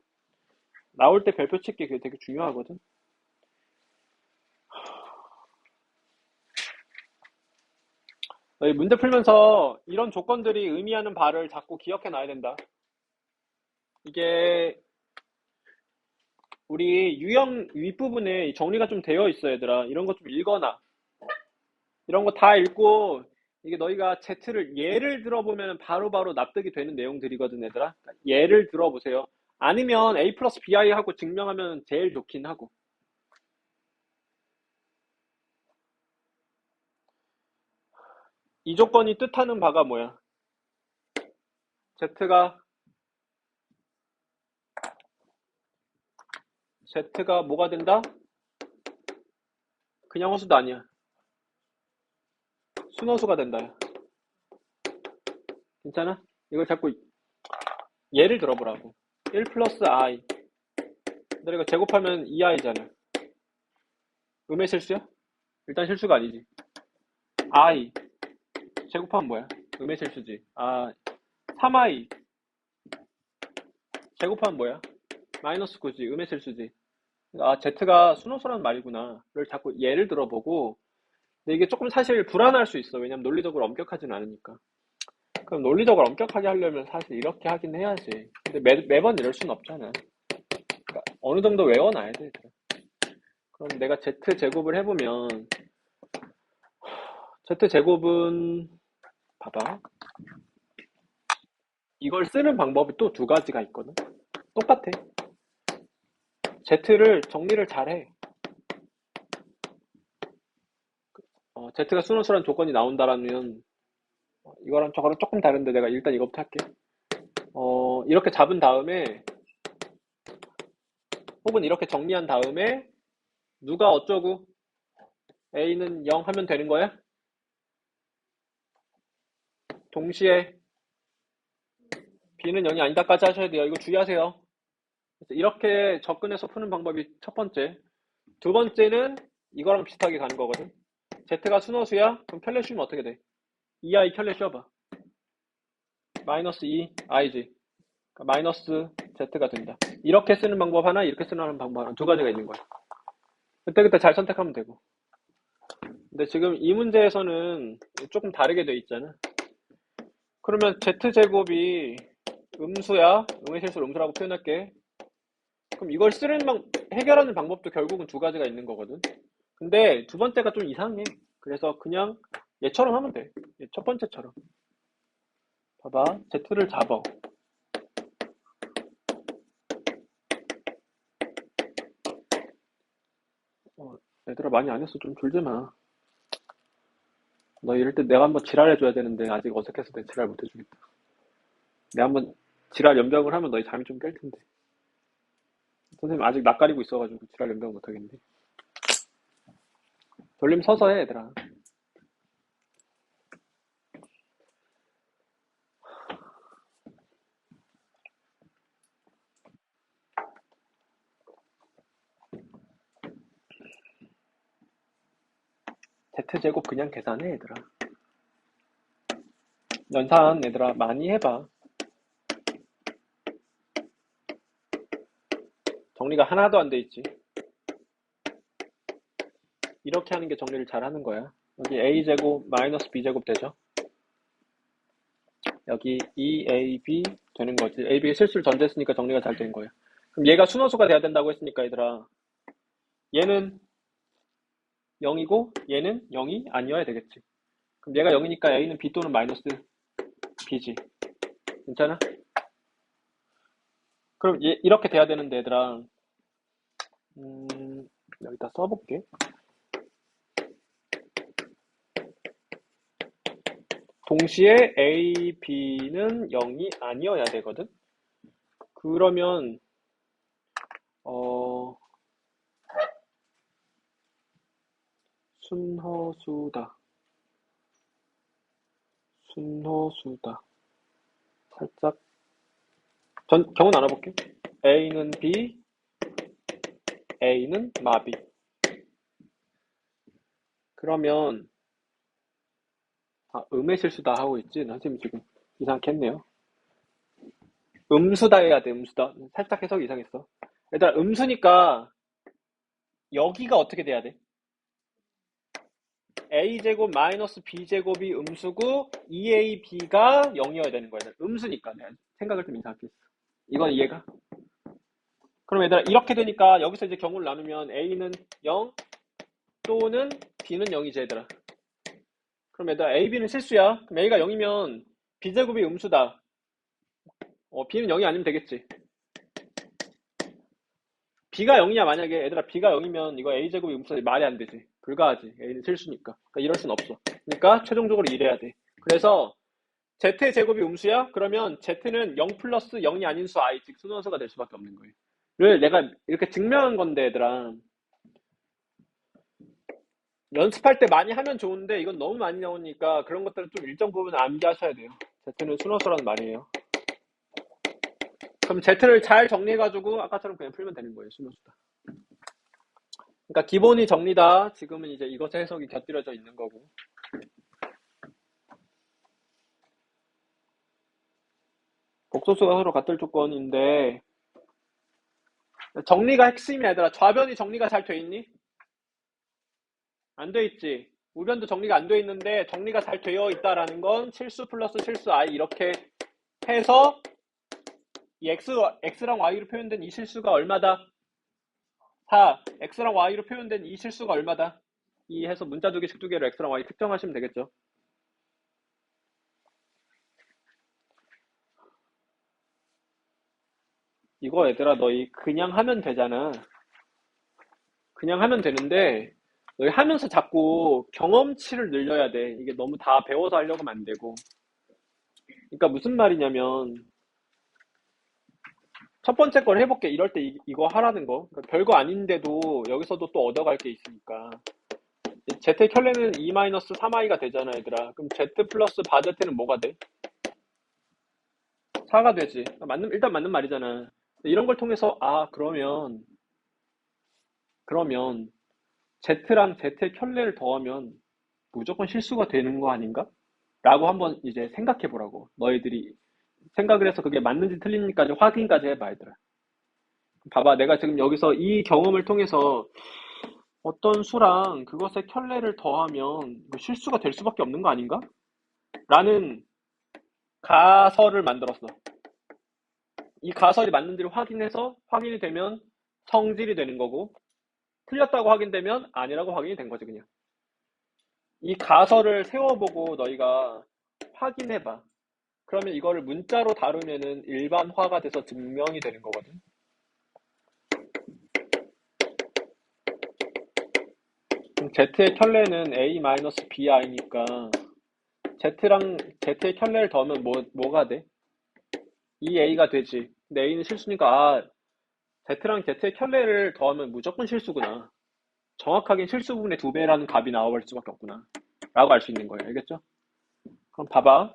나올 때 별표 찍기 그게 되게 중요하거든. 너희 문제 풀면서 이런 조건들이 의미하는 바를 자꾸 기억해 놔야 된다. 이게 우리 유형 윗부분에 정리가 좀 되어 있어, 얘들아. 이런 거 좀 읽어놔. 이런 거 다 읽고 이게 너희가 Z를 예를 들어보면 바로바로 납득이 되는 내용들이거든, 얘들아. 예를 들어보세요. 아니면 A 플러스 BI 하고 증명하면 제일 좋긴 하고. 이 조건이 뜻하는 바가 뭐야? Z가 Z가 뭐가 된다? 그냥 허수도 아니야. 순호수가 된다. 괜찮아? 이걸 자꾸 예를 들어보라고. 1 플러스 i. 근데 이거 제곱하면 2i잖아. 음의 실수야? 일단 실수가 아니지. i. 제곱하면 뭐야? 음의 실수지. 3i. 제곱하면 뭐야? 마이너스 9지. 음의 실수지. z가 순호수라는 말이구나. 를 자꾸 예를 들어보고. 근데 이게 조금 사실 불안할 수 있어. 왜냐면 논리적으로 엄격하진 않으니까. 그럼 논리적으로 엄격하게 하려면 사실 이렇게 하긴 해야지. 근데 매번 이럴 순 없잖아. 그러니까 어느 정도 외워놔야 돼. 그럼 내가 z제곱을 해보면 z제곱은 봐봐. 이걸 쓰는 방법이 또 두 가지가 있거든. 똑같아. z를 정리를 잘해. z가 순호수란 조건이 나온다라면 이거랑 저거랑 조금 다른데 내가 일단 이거부터 할게. 이렇게 잡은 다음에 혹은 이렇게 정리한 다음에 누가 어쩌고 a는 0 하면 되는 거야? 동시에 b는 0이 아니다까지 하셔야 돼요. 이거 주의하세요. 그래서 이렇게 접근해서 푸는 방법이 첫 번째. 두 번째는 이거랑 비슷하게 가는 거거든. z가 순호수야? 그럼 켤레 씌우면 어떻게 돼? 2i 켤레 씌워봐. 마이너스 2i지. 그러니까 마이너스 z가 된다. 이렇게 쓰는 방법 하나, 이렇게 쓰는 방법 하나, 두 가지가 있는 거야. 그때그때 잘 선택하면 되고. 근데 지금 이 문제에서는 조금 다르게 돼 있잖아. 그러면 z제곱이 음수야? 음의 실수를 음수라고 표현할게. 그럼 이걸 해결하는 방법도 결국은 두 가지가 있는 거거든. 근데 두 번째가 좀 이상해. 그래서 그냥 얘처럼 하면 돼. 첫 번째처럼. 봐봐. z를 잡아. 얘들아 많이 안 했어. 좀 줄지 마. 너 이럴 때 내가 한번 지랄해줘야 되는데 아직 어색해서 내가 지랄 못 해주겠다. 내가 한번 지랄 연병을 하면 너희 잠이 좀 깰 텐데. 선생님 아직 낯가리고 있어가지고 지랄 연병 못 하겠는데. 돌림 서서 해 얘들아. z제곱 그냥 계산해 얘들아. 연산 얘들아 많이 해봐. 정리가 하나도 안 돼 있지. 이렇게 하는 게 정리를 잘 하는 거야. 여기 a제곱 마이너스 b제곱 되죠? 여기 2ab 되는 거지. ab가 실수를 전제했으니까 정리가 잘 된 거야. 그럼 얘가 순호수가 돼야 된다고 했으니까 얘들아 얘는 0이고 얘는 0이 아니어야 되겠지. 그럼 얘가 0이니까 a는 b 또는 마이너스 b지. 괜찮아? 그럼 이렇게 돼야 되는데 얘들아 여기다 써볼게. 동시에 a, b는 0이 아니어야 되거든. 그러면 순허수다. 순허수다. 살짝 경우 나눠볼게. a는 b, a는 마비. 그러면 음의 실수다 하고 있지? 선생님 지금 이상하게 했네요. 음수다 해야 돼. 음수다. 살짝 해석이 이상했어. 얘들아 음수니까 여기가 어떻게 돼야 돼? a제곱 마이너스 b제곱이 음수고 2ab가 0이어야 되는 거야. 음수니까 내가 생각을 좀 이상하게 했어. 이건 이해가? 그럼 얘들아 이렇게 되니까 여기서 이제 경우를 나누면 a는 0 또는 b는 0이지 얘들아. 그럼 얘들아 a, b는 실수야. 그럼 a가 0이면 b제곱이 음수다. b는 0이 아니면 되겠지. b가 0이야 만약에 얘들아 b가 0이면 이거 a제곱이 음수다 말이 안 되지. 불가하지. a는 실수니까. 그러니까 이럴 순 없어. 그러니까 최종적으로 이래야 돼. 그래서 z제곱이 음수야? 그러면 z는 0 플러스 0이 아닌 수 i, 즉 순원수가 될 수밖에 없는 거예요. 를 내가 이렇게 증명한 건데 얘들아 연습할 때 많이 하면 좋은데 이건 너무 많이 나오니까 그런 것들은 좀 일정 부분 암기하셔야 돼요. Z는 순호수라는 말이에요. 그럼 Z를 잘 정리해가지고 아까처럼 그냥 풀면 되는 거예요. 순호수다. 그러니까 기본이 정리다. 지금은 이제 이것의 해석이 곁들여져 있는 거고. 복소수가 서로 같을 조건인데 정리가 핵심이야 얘들아. 좌변이 정리가 잘 돼 있니? 안 돼 있지. 우변도 정리가 안 돼 있는데 정리가 잘 되어 있다라는 건 실수 플러스 실수 i 이렇게 해서 이 x랑 y로 표현된 이 실수가 얼마다? 4. x랑 y로 표현된 이 실수가 얼마다? 이 해서 문자 두 개씩 두 개로 x랑 y 특정하시면 되겠죠. 이거 얘들아 너희 그냥 하면 되잖아. 그냥 하면 되는데 너희 하면서 자꾸 경험치를 늘려야 돼. 이게 너무 다 배워서 하려고 하면 안 되고. 그러니까 무슨 말이냐면 첫 번째 걸 해볼게. 이럴 때 이거 하라는 거. 그러니까 별거 아닌데도 여기서도 또 얻어갈 게 있으니까. Z의 켤레는 2-3i가 되잖아, 얘들아. 그럼 Z 플러스 바제트는 뭐가 돼? 4가 되지. 일단 맞는 말이잖아. 이런 걸 통해서, 그러면 Z랑 Z의 켤레를 더하면 무조건 실수가 되는 거 아닌가? 라고 한번 이제 생각해 보라고. 너희들이 생각을 해서 그게 맞는지 틀린지까지 확인까지 해봐, 얘들아. 봐봐, 내가 지금 여기서 이 경험을 통해서 어떤 수랑 그것의 켤레를 더하면 실수가 될 수밖에 없는 거 아닌가? 라는 가설을 만들었어. 이 가설이 맞는지를 확인해서 확인이 되면 성질이 되는 거고 틀렸다고 확인되면 아니라고 확인이 된 거지 그냥. 이 가설을 세워보고 너희가 확인해봐. 그러면 이거를 문자로 다루면은 일반화가 돼서 증명이 되는 거거든. 그럼 Z의 켤레는 A-BI니까 Z랑 Z의 켤레를 더하면 뭐가 돼? 2A가 되지. 근데 A는 실수니까 Z랑 Z의 켤레를 더하면 무조건 실수구나. 정확하게 실수 부분의 2배라는 값이 나와버릴 수밖에 없구나. 라고 알 수 있는 거예요. 알겠죠? 그럼 봐봐.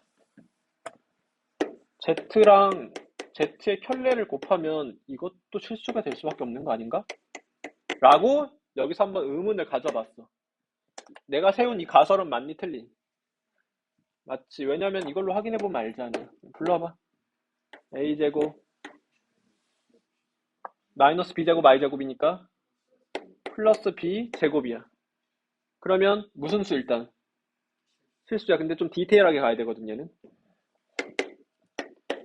Z랑 Z의 켤레를 곱하면 이것도 실수가 될 수밖에 없는 거 아닌가? 라고 여기서 한번 의문을 가져봤어. 내가 세운 이 가설은 맞니 틀린? 맞지. 왜냐면 이걸로 확인해보면 알잖아. 불러봐. a제곱 마이너스 b제곱 i제곱이니까 플러스 b제곱이야. 그러면 무슨 수 일단? 실수야. 근데 좀 디테일하게 가야 되거든 얘는.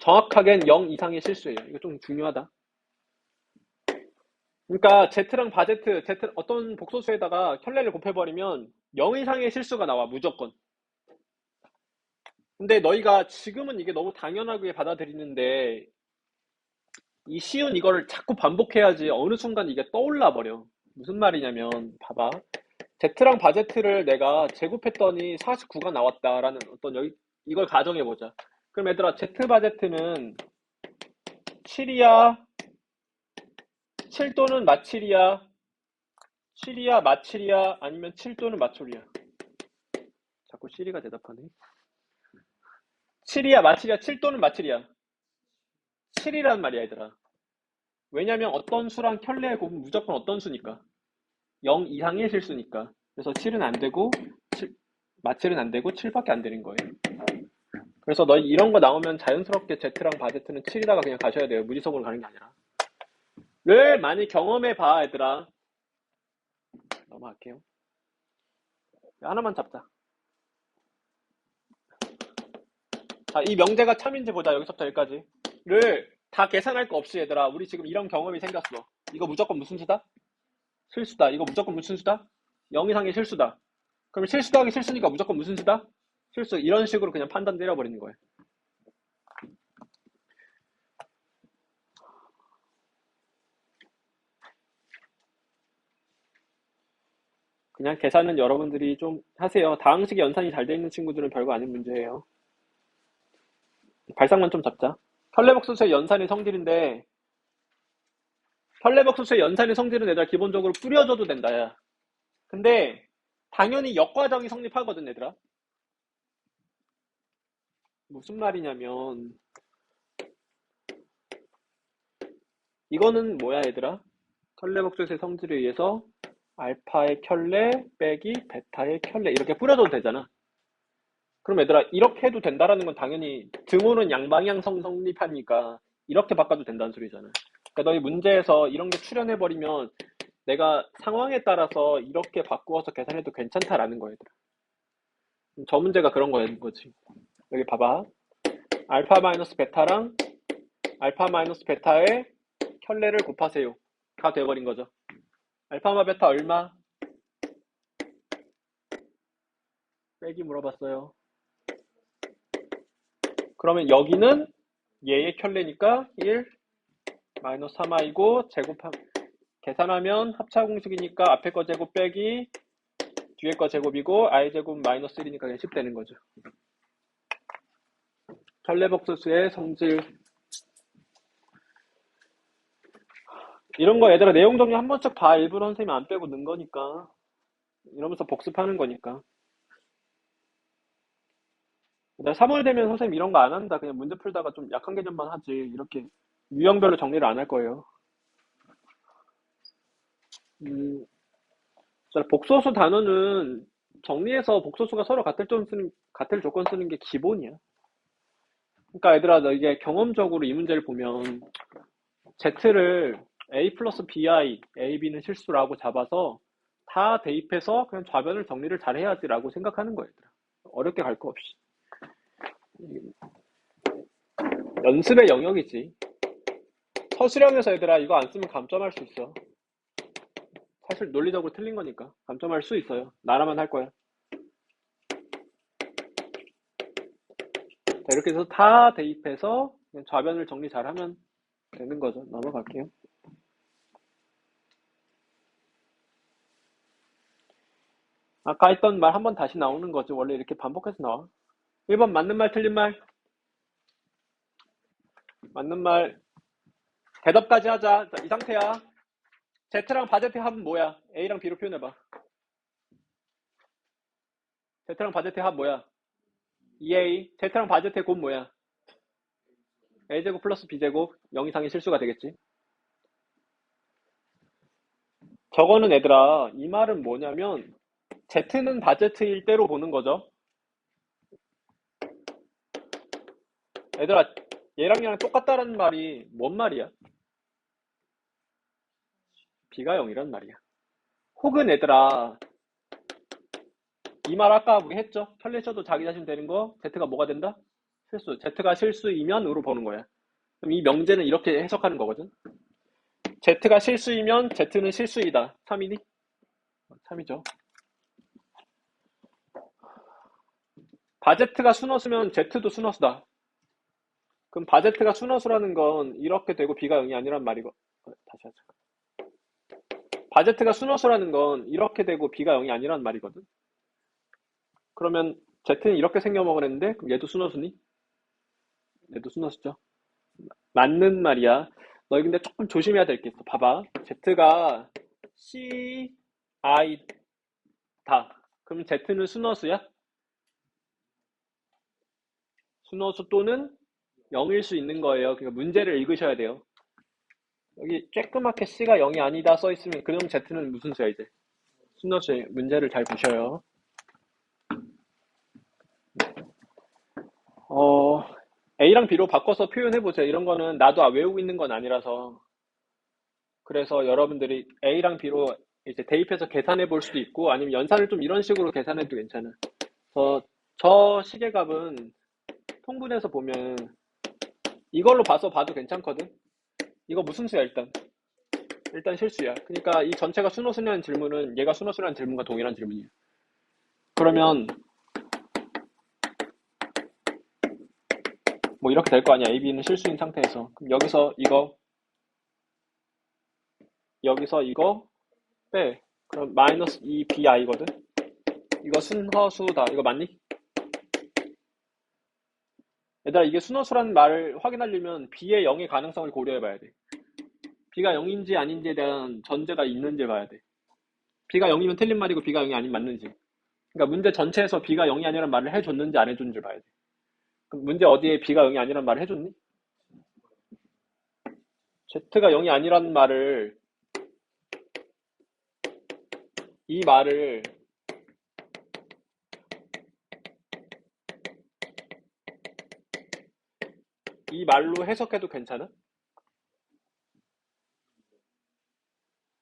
정확하게는 0 이상의 실수예요. 이거 좀 중요하다. 그러니까 Z랑 바제트, Z 어떤 복소수에다가 켤레를 곱해버리면 0 이상의 실수가 나와 무조건. 근데 너희가 지금은 이게 너무 당연하게 받아들이는데 이 쉬운 이거를 자꾸 반복해야지 어느 순간 이게 떠올라 버려. 무슨 말이냐면 봐봐. Z랑 바제트를 내가 제곱했더니 49가 나왔다라는 어떤 이걸 가정해보자. 그럼 얘들아 Z 바제트는 7이야? 7 또는 마7이야? 7이야 마7이야? 아니면 7 또는 마9이야? 자꾸 시리가 대답하네. 7이야 마7이야? 7 또는 마7이야? 7이란 말이야 얘들아. 왜냐면 어떤 수랑 켤레 곱은 무조건 어떤 수니까 0 이상의 실수니까. 그래서 7은 안 되고 마7은 안 되고 7밖에 안 되는 거예요. 그래서 너희 이런 거 나오면 자연스럽게 Z랑 바제트는 7이다가 그냥 가셔야 돼요. 무지성으로 가는 게 아니라. 를 많이 경험해 봐 얘들아. 넘어갈게요. 하나만 잡자. 자, 이 명제가 참인지 보자. 여기서부터 여기까지. 를 다 계산할 거 없이 얘들아. 우리 지금 이런 경험이 생겼어. 이거 무조건 무슨 수다? 실수다. 이거 무조건 무슨 수다? 0 이상의 실수다. 그럼 실수 더하기 실수니까 무조건 무슨 수다? 실수. 이런 식으로 그냥 판단 때려버리는 거예요. 그냥 계산은 여러분들이 좀 하세요. 다항식의 연산이 잘 돼 있는 친구들은 별거 아닌 문제예요. 발상만 좀 잡자. 켤레복소수의 연산의 성질인데 켤레복소수의 연산의 성질은 얘들아 기본적으로 뿌려줘도 된다 야. 근데 당연히 역과정이 성립하거든, 얘들아. 무슨 말이냐면, 이거는 뭐야, 얘들아? 켤레복수의 성질에 의해서 알파의 켤레 빼기 베타의 켤레 이렇게 뿌려줘도 되잖아. 그럼 얘들아, 이렇게 해도 된다라는 건 당연히 등호는 양방향성 성립하니까 이렇게 바꿔도 된다는 소리잖아. 그러니까 너희 문제에서 이런 게 출현해버리면 내가 상황에 따라서 이렇게 바꾸어서 계산해도 괜찮다라는 거야, 얘들아. 저 문제가 그런 거지. 여기 봐봐. 알파 마이너스 베타랑 알파 마이너스 베타의 켤레를 곱하세요. 다 돼버린 거죠. 알파마 베타 얼마? 빼기 물어봤어요. 그러면 여기는 얘의 켤레니까 1 마이너스 3i고 계산하면 합차 공식이니까 앞에 거 제곱 빼기 뒤에 거 제곱이고 i 제곱 마이너스 1이니까 그냥 10 되는 거죠. 켤레복소수의 성질. 이런 거 얘들아 내용 정리 한 번씩 봐. 일부러 선생님이 안 빼고 넣은 거니까. 이러면서 복습하는 거니까. 3월 되면 선생님 이런 거 안 한다. 그냥 문제 풀다가 좀 약한 개념만 하지. 이렇게 유형별로 정리를 안 할 거예요. 복소수 단어는 정리해서 복소수가 서로 같을 조건 쓰는 게 기본이야. 그러니까 얘들아, 너 이게 경험적으로 이 문제를 보면 Z를 A 플러스 BI, A, B는 실수라고 잡아서 다 대입해서 그냥 좌변을 정리를 잘 해야지라고 생각하는 거야, 얘들아. 어렵게 갈 거 없이. 연습의 영역이지. 서술형에서 얘들아, 이거 안 쓰면 감점할 수 있어. 사실 논리적으로 틀린 거니까 감점할 수 있어요. 나라만 할 거야. 자, 이렇게 해서 다 대입해서 그냥 좌변을 정리 잘하면 되는 거죠. 넘어갈게요. 아까 했던 말 한번 다시 나오는 거죠. 원래 이렇게 반복해서 나와. 1번 맞는 말 틀린 말. 맞는 말 대답까지 하자. 자, 이 상태야. Z랑 바제트의 합은 뭐야? A랑 B로 표현해봐. Z랑 바제트의 합 뭐야? 2A. Z랑 바제트의 곱 뭐야? A제곱 플러스 B제곱 0 이상의 실수가 되겠지. 저거는 얘들아, 이 말은 뭐냐면 Z는 바제트일 때로 보는 거죠. 얘들아, 얘랑 얘랑 똑같다라는 말이 뭔 말이야? B가 0이란 말이야. 혹은 얘들아, 이 말 아까 우리 했죠? 켤레 쳐도 자기 자신 되는 거 Z가 뭐가 된다? 실수. Z가 실수이면 으로 보는 거야. 그럼 이 명제는 이렇게 해석하는 거거든. Z가 실수이면 Z는 실수이다. 3이니? 3이죠. 바제트가 순허수면 Z도 순허수다. 그럼 바제트가 순허수라는 건 이렇게 되고 B가 0이 아니란 말이고. 다시 하자. 바제트가 순허수라는 건 이렇게 되고 B가 0이 아니란 말이거든. 그러면 Z는 이렇게 생겨먹었는데 그럼 얘도 순허수니? 얘도 순허수죠. 맞는 말이야. 너희 근데 조금 조심해야 될 게 있어. 봐봐. Z가 C, I 다. 그럼 Z는 순허수야? 순허수 또는 0일 수 있는 거예요. 그러니까 문제를 읽으셔야 돼요. 여기 쬐끄맣게 C가 0이 아니다 써있으면 그럼 Z는 무슨 수야 이제? 순허수의 문제를 잘 보셔요. A랑 B로 바꿔서 표현해보세요. 이런 거는 나도 외우고 있는 건 아니라서. 그래서 여러분들이 A랑 B로 이제 대입해서 계산해 볼 수도 있고 아니면 연산을 좀 이런 식으로 계산해도 괜찮아. 저 시계값은 통분해서 보면 이걸로 봐도 괜찮거든. 이거 무슨 수야 일단 실수야. 그러니까 이 전체가 순호수냐는 질문은 얘가 순호수라는 질문과 동일한 질문이야. 그러면 뭐 이렇게 될 거 아니야. A, B는 실수인 상태에서. 그럼 여기서 이거 빼. 그럼 마이너스 2BI거든. 이거 순허수다. 이거 맞니? 얘들아, 이게 순허수라는 말을 확인하려면 B의 0의 가능성을 고려해봐야 돼. B가 0인지 아닌지에 대한 전제가 있는지 봐야 돼. B가 0이면 틀린 말이고 B가 0이 아니면 맞는지. 그러니까 문제 전체에서 B가 0이 아니란 말을 해줬는지 안 해줬는지 봐야 돼. 그럼 문제 어디에 B가 0이 아니란 말을 해줬니? Z가 0이 아니란 말을, 이 말을 이 말로 해석해도 괜찮아?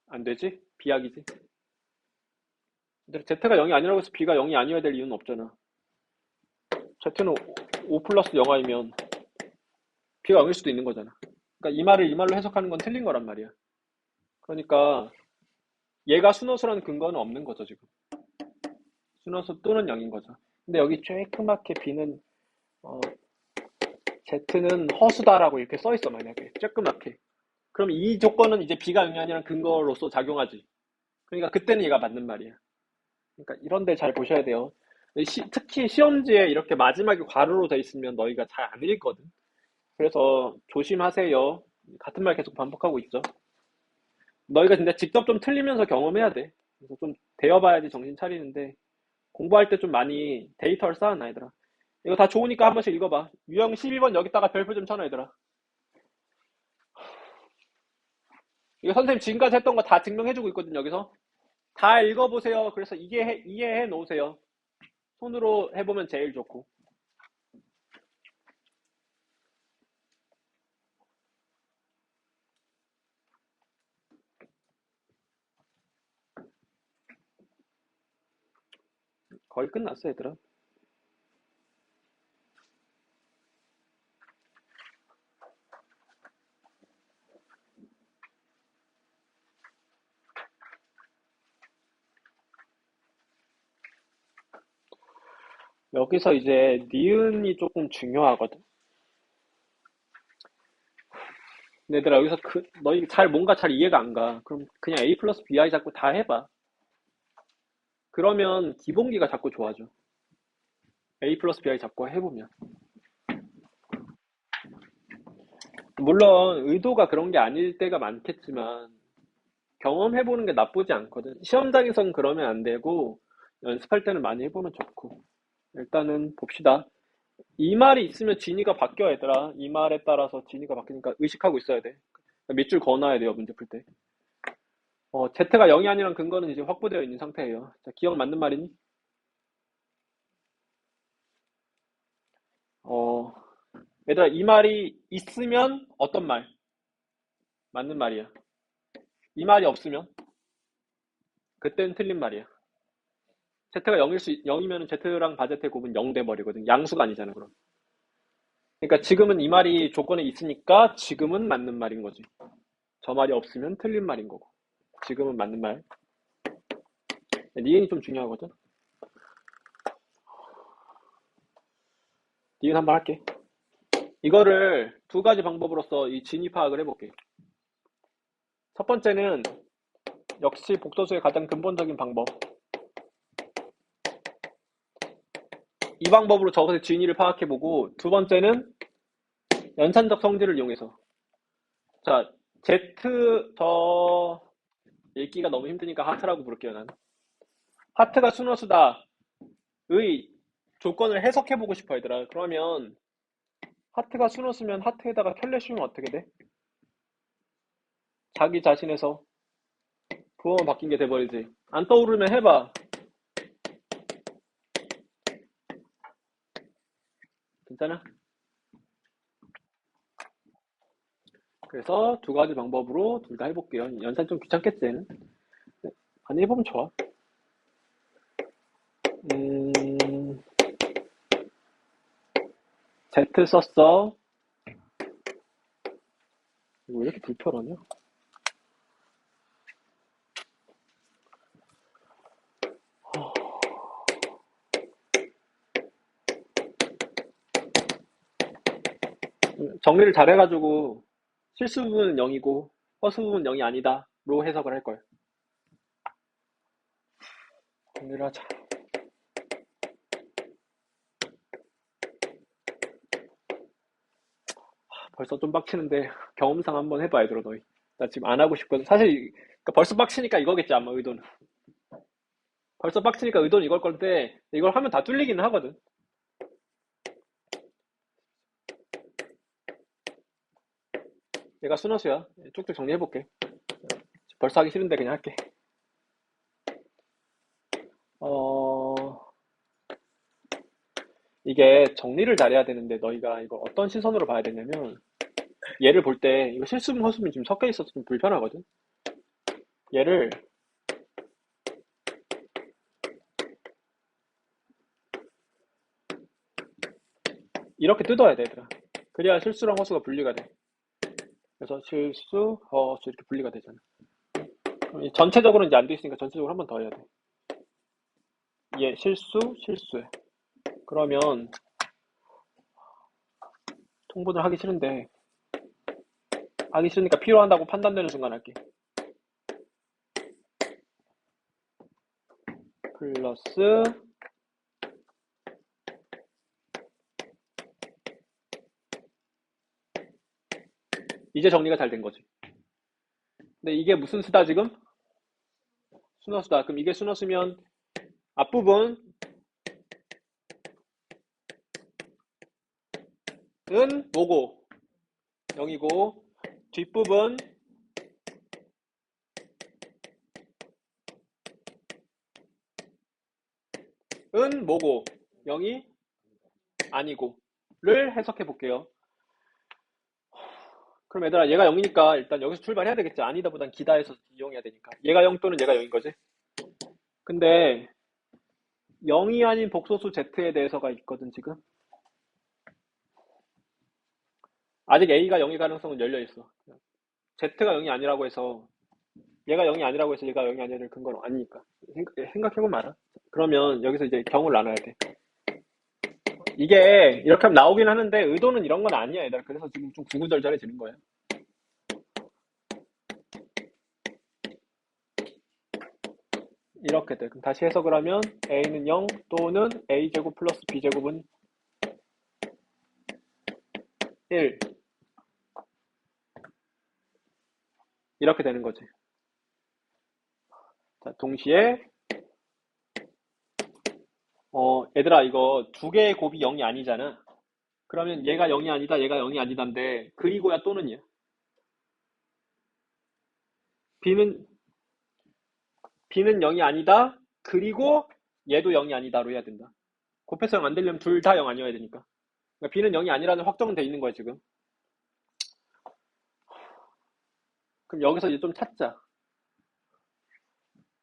안 되지? 비약이지. 근데 Z가 0이 아니라고 해서 B가 0이 아니어야 될 이유는 없잖아. Z는 5 플러스 영하이면 B가 0일 수도 있는 거잖아. 그러니까 이 말을 이 말로 해석하는 건 틀린 거란 말이야. 그러니까 얘가 순호수라는 근거는 없는 거죠, 지금. 순호수 또는 0인 거죠. 근데 여기 쬐끄맣게 B는 어, Z는 허수다라고 이렇게 써 있어, 만약에. 쬐끄맣게. 그럼 이 조건은 이제 B가 0이 아니란 근거로서 작용하지. 그러니까 그때는 얘가 맞는 말이야. 그러니까 이런 데 잘 보셔야 돼요. 특히 시험지에 이렇게 마지막에 괄호로 돼 있으면 너희가 잘 안 읽거든. 그래서 조심하세요. 같은 말 계속 반복하고 있죠. 너희가 진짜 직접 좀 틀리면서 경험해야 돼. 그래서 좀 되어봐야지 정신 차리는데 공부할 때 좀 많이 데이터를 쌓아놔, 얘들아. 이거 다 좋으니까 한 번씩 읽어봐. 유형 12번 여기다가 별표 좀 쳐놔, 얘들아. 이거 선생님 지금까지 했던 거 다 증명해주고 있거든, 여기서. 다 읽어보세요. 그래서 이해해 놓으세요. 손으로 해보면 제일 좋고. 거의 끝났어, 얘들아. 여기서 이제 니은이 조금 중요하거든. 근데 얘들아, 여기서 너희 뭔가 잘 이해가 안 가. 그럼 그냥 A 플러스 BI 자꾸 다 해봐. 그러면 기본기가 자꾸 좋아져. A 플러스 BI 자꾸 해보면. 물론 의도가 그런 게 아닐 때가 많겠지만 경험해보는 게 나쁘지 않거든. 시험장에선 그러면 안 되고 연습할 때는 많이 해보면 좋고. 일단은 봅시다. 이 말이 있으면 진위가 바뀌어, 얘들아. 이 말에 따라서 진위가 바뀌니까 의식하고 있어야 돼. 밑줄 그어놔야 돼요, 문제 풀 때. Z가 0이 아니란 근거는 이제 확보되어 있는 상태예요. 자, 기억 맞는 말이니? 어, 얘들아, 이 말이 있으면 어떤 말? 맞는 말이야. 이 말이 없으면? 그때는 틀린 말이야. Z가 0이면 Z랑 바제트의 곱은 0 돼버리거든. 양수가 아니잖아, 그럼. 그러니까 지금은 이 말이 조건에 있으니까 지금은 맞는 말인 거지. 저 말이 없으면 틀린 말인 거고. 지금은 맞는 말. 니은이 좀 중요하거든. 니은 한번 할게. 이거를 두 가지 방법으로서 이 진위 파악을 해볼게. 첫 번째는 역시 복소수의 가장 근본적인 방법. 이 방법으로 저것의 진위를 파악해보고, 두 번째는 연산적 성질을 이용해서. 자, Z 읽기가 너무 힘드니까 하트라고 부를게요, 난. 하트가 순호수다의 조건을 해석해보고 싶어, 얘들아. 그러면 하트가 순호수면 하트에다가 켤레 씌우면 어떻게 돼? 자기 자신에서 부호만 바뀐 게 돼버리지. 안 떠오르면 해봐. 괜찮아? 그래서 두 가지 방법으로 둘 다 해볼게요. 연산 좀 귀찮겠지? 많이 해보면 좋아. 음, Z 썼어. 이거 왜 이렇게 불편하냐? 정리를 잘 해가지고 실수 부분은 0이고 허수 부분은 0이 아니다로 해석을 할 거야. 정리를 하자. 벌써 좀 빡치는데 경험상 한번 해봐, 얘들아, 너희. 나 지금 안 하고 싶거든. 사실 그러니까 벌써 빡치니까 이거겠지, 아마 의도는. 벌써 빡치니까 의도는 이걸 건데 이걸 하면 다 뚫리기는 하거든. 얘가 순허수야. 쭉쭉 정리해볼게. 벌써 하기 싫은데 그냥 할게. 어, 이게 정리를 잘해야 되는데 너희가 이거 어떤 시선으로 봐야 되냐면 얘를 볼 때 이거 실수분 허수분 지금 섞여 있어서 좀 불편하거든. 얘를 이렇게 뜯어야 돼, 얘들아. 그래야 실수랑 허수가 분리가 돼. 그래서 실수, 허수 이렇게 분리가 되잖아. 전체적으로 이제 안 돼 있으니까 전체적으로 한 번 더 해야 돼. 얘 실수, 실수해. 그러면 통분을 하기 싫은데 하기 싫으니까 필요한다고 판단되는 순간 할게. 플러스 이제 정리가 잘 된 거지. 근데 이게 무슨 수다 지금? 순허수다. 그럼 이게 순허수면 앞부분은 뭐고? 0이고 뒷부분 은 뭐고? 0이 아니고 를 해석해 볼게요. 그럼 얘들아 얘가 0이니까 일단 여기서 출발해야 되겠지. 아니다 보단 기다 해서 이용해야 되니까. 얘가 0 또는 얘가 0인 거지. 근데 0이 아닌 복소수 Z에 대해서가 있거든 지금. 아직 A가 0일 가능성은 열려 있어. Z가 0이 아니라고 해서 얘가 0이 아니라고 해서 얘가 0이 아니라는 근거는 아니니까. 생각해보면 알아. 그러면 여기서 이제 경을 나눠야 돼. 이게 이렇게 하면 나오긴 하는데 의도는 이런 건 아니야 얘들아. 그래서 지금 좀 구구절절해지는 거야. 이렇게 돼. 그럼 다시 해석을 하면 A는 0 또는 A제곱 플러스 B제곱은 1 이렇게 되는 거지. 자, 동시에 얘들아 이거 두 개의 곱이 0이 아니잖아. 그러면 얘가 0이 아니다 얘가 0이 아니다인데 그리고야 또는이야. B는 0이 아니다 그리고 얘도 0이 아니다로 해야 된다. 곱해서 0 안 되려면 둘 다 0 아니어야 되니까. 그러니까 B는 0이 아니라는 확정은 돼 있는 거야 지금. 그럼 여기서 이제 좀 찾자.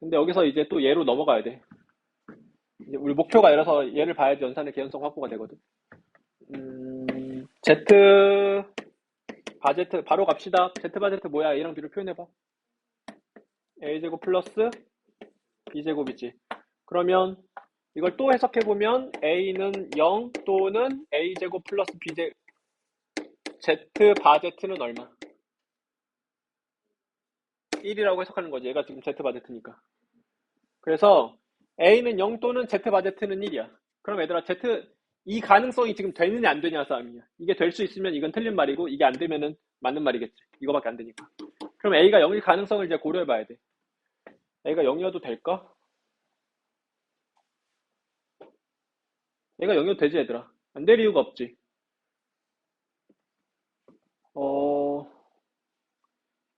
근데 여기서 이제 또 얘로 넘어가야 돼. 이제 우리 목표가 이래서 얘를 봐야지 연산의 개연성 확보가 되거든. Z 바제트 바로 갑시다. Z 바제트 뭐야? A랑 B를 표현해봐. A제곱 플러스 B제곱이지. 그러면 이걸 또 해석해보면 A는 0 또는 A제곱 플러스 B제곱 Z 바제트는 얼마? 1이라고 해석하는 거지. 얘가 지금 Z 바제트니까. 그래서 A는 0 또는 Z 바제트는 1이야. 그럼 얘들아 Z 이 가능성이 지금 되느냐 안 되냐 싸움이야. 이게 될 수 있으면 이건 틀린 말이고 이게 안 되면은 맞는 말이겠지. 이거밖에 안 되니까. 그럼 A가 0일 가능성을 이제 고려해 봐야 돼. A가 0이어도 될까? A가 0이어도 되지 얘들아. 안 될 이유가 없지.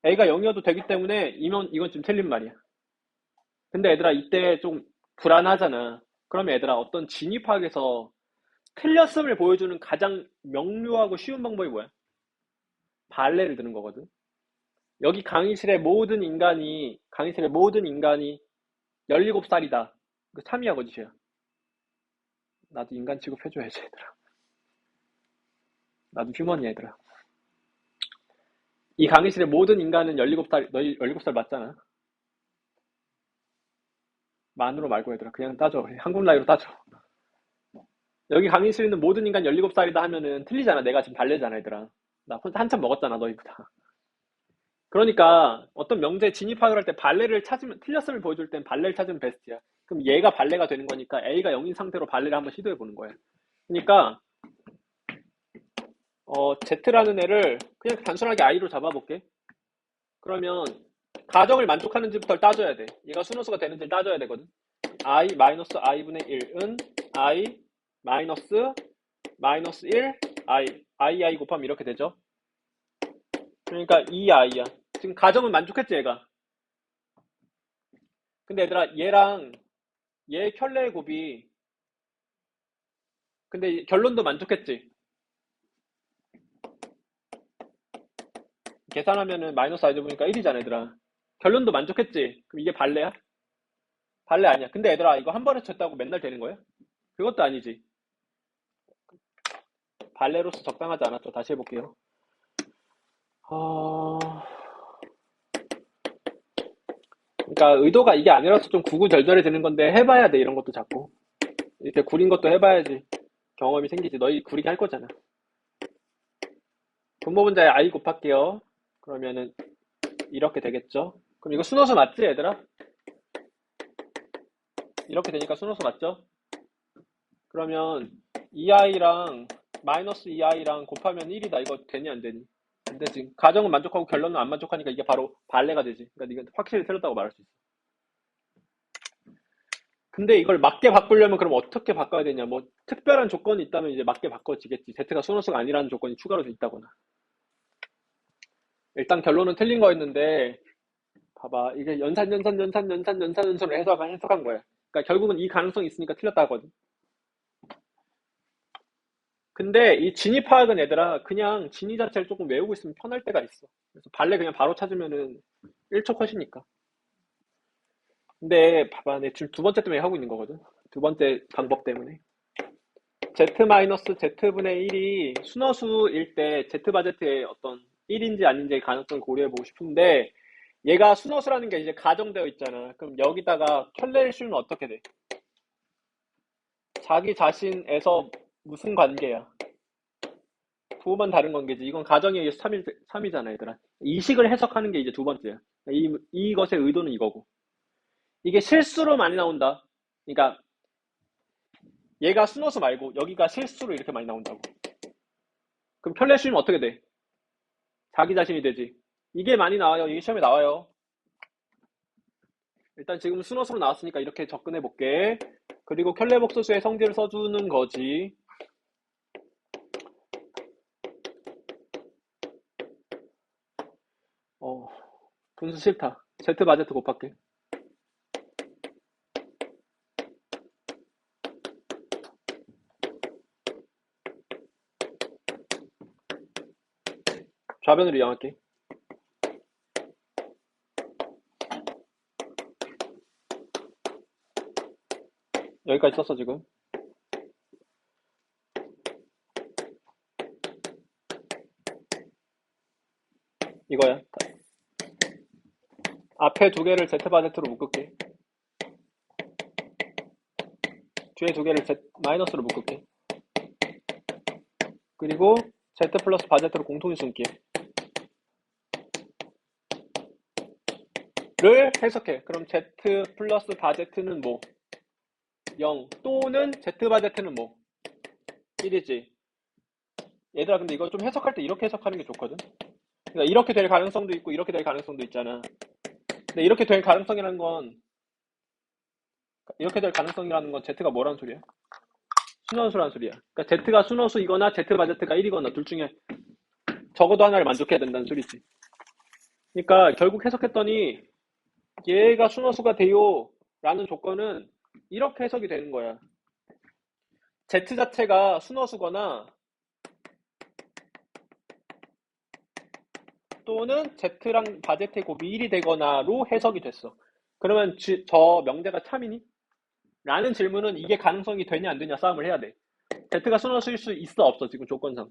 A가 0이어도 되기 때문에 이건 좀 틀린 말이야. 근데 얘들아 이때 좀 불안하잖아. 그러면 얘들아 어떤 진입학에서 틀렸음을 보여주는 가장 명료하고 쉬운 방법이 뭐야? 발레를 드는 거거든. 여기 강의실의 모든 인간이 17살이다. 그 3이야, 거짓이야. 나도 인간 취급해줘야지, 얘들아. 나도 휴먼이야, 얘들아. 이 강의실의 모든 인간은 17살, 너희 17살 맞잖아. 만으로 말고 얘들아. 그냥 따져. 한국 나이로 따져. 여기 강의실에 있는 모든 인간 17살이다 하면은 틀리잖아. 내가 지금 발레잖아, 얘들아. 나 한참 먹었잖아, 너희보다. 그러니까 어떤 명제에 진입학을 할 때 발레를 찾으면 틀렸음을 보여줄 땐 발레를 찾으면 베스트야. 그럼 얘가 발레가 되는 거니까 A가 0인 상태로 발레를 한번 시도해 보는 거야. 그러니까 Z라는 애를 그냥 단순하게 I로 잡아볼게. 그러면 가정을 만족하는지부터 따져야 돼. 얘가 순호수가 되는지를 따져야 되거든. i 마이너스 i분의 1은 i 마이너스 1 i 곱하면 이렇게 되죠. 그러니까 2i야. 지금 가정은 만족했지 얘가. 근데 얘들아 얘랑 얘 켤레의 곱이 근데 결론도 만족했지. 계산하면은 마이너스 i 보니까 1이잖아 얘들아. 결론도 만족했지. 그럼 이게 발레야? 발레 아니야. 근데 얘들아 이거 한 번에 쳤다고 맨날 되는 거야? 그것도 아니지. 발레로서 적당하지 않았죠. 다시 해볼게요. 그러니까 의도가 이게 아니라서 좀 구구절절이 되는 건데 해봐야 돼. 이런 것도 자꾸. 이렇게 구린 것도 해봐야지 경험이 생기지. 너희 구리게 할 거잖아. 분모 분자에 i 곱할게요. 그러면은 이렇게 되겠죠. 그럼 이거 순호수 맞지 얘들아? 이렇게 되니까 순호수 맞죠? 그러면 2i랑 마이너스 2i랑 곱하면 1이다. 이거 되니 안 되니? 안 되지. 가정은 만족하고 결론은 안 만족하니까 이게 바로 발레가 되지. 그러니까 이건 확실히 틀렸다고 말할 수 있어. 근데 이걸 맞게 바꾸려면 그럼 어떻게 바꿔야 되냐? 뭐 특별한 조건이 있다면 이제 맞게 바꿔지겠지. z가 순호수가 아니라는 조건이 추가로 돼 있다거나. 일단 결론은 틀린 거였는데 봐봐. 이게 연산으로 해석한 거야. 그러니까 결국은 이 가능성이 있으니까 틀렸다 하거든. 근데 이 진위 파악은 얘들아 그냥 진위 자체를 조금 외우고 있으면 편할 때가 있어. 그래서 발레 그냥 바로 찾으면은 1초 컷이니까. 근데 봐봐, 내 지금 두 번째 때문에 하고 있는 거거든. 두 번째 방법 때문에. z-z분의 1이 순허수일 때 z바제트의 어떤 1인지 아닌지의 가능성을 고려해보고 싶은데 얘가 순허수라는 게 이제 가정되어 있잖아. 그럼 여기다가 켤레를 씌우면 어떻게 돼? 자기 자신에서 무슨 관계야? 부호만 다른 관계지. 이건 가정에 의해서 3이잖아, 얘들아. 이식을 해석하는 게 이제 두 번째야. 이것의 의도는 이거고. 이게 실수로 많이 나온다. 그러니까 얘가 순호수 말고 여기가 실수로 이렇게 많이 나온다고. 그럼 켤레 씌우면 어떻게 돼? 자기 자신이 되지. 이게 많이 나와요. 이게 시험에 나와요. 일단 지금 순호수로 나왔으니까 이렇게 접근해 볼게. 그리고 켤레 복소수의 성질을 써주는 거지. 분수 싫다. Z 바제트 곱할게. 좌변으로 이용할게. 여기까지 썼어 지금. 이거야. 앞에 두 개를 Z 바제트로 묶을게. 뒤에 두 개를 Z 마이너스로 묶을게. 그리고 Z 플러스 바제트로 공통인 숨기. 를 해석해. 그럼 Z 플러스 바제트는 뭐? 0 또는 Z 바제트는 뭐? 1이지. 얘들아 근데 이거 좀 해석할 때 이렇게 해석하는 게 좋거든. 그러니까 이렇게 될 가능성도 있고 이렇게 될 가능성도 있잖아. 근데 이렇게 될 가능성이라는 건 이렇게 될 가능성이라는 건 Z가 뭐라는 소리야? 순원수라는 소리야. 그러니까 Z가 순원수이거나 Z 바제트가 1이거나 둘 중에 적어도 하나를 만족해야 된다는 소리지. 그러니까 결국 해석했더니 얘가 순원수가 돼요 라는 조건은 이렇게 해석이 되는 거야. Z 자체가 순허수거나 또는 Z랑 바제트의 곱이 1이 되거나로 해석이 됐어. 그러면 저 명제가 참이니? 라는 질문은 이게 가능성이 되냐 안 되냐 싸움을 해야 돼. Z가 순허수일 수 있어 없어 지금 조건상?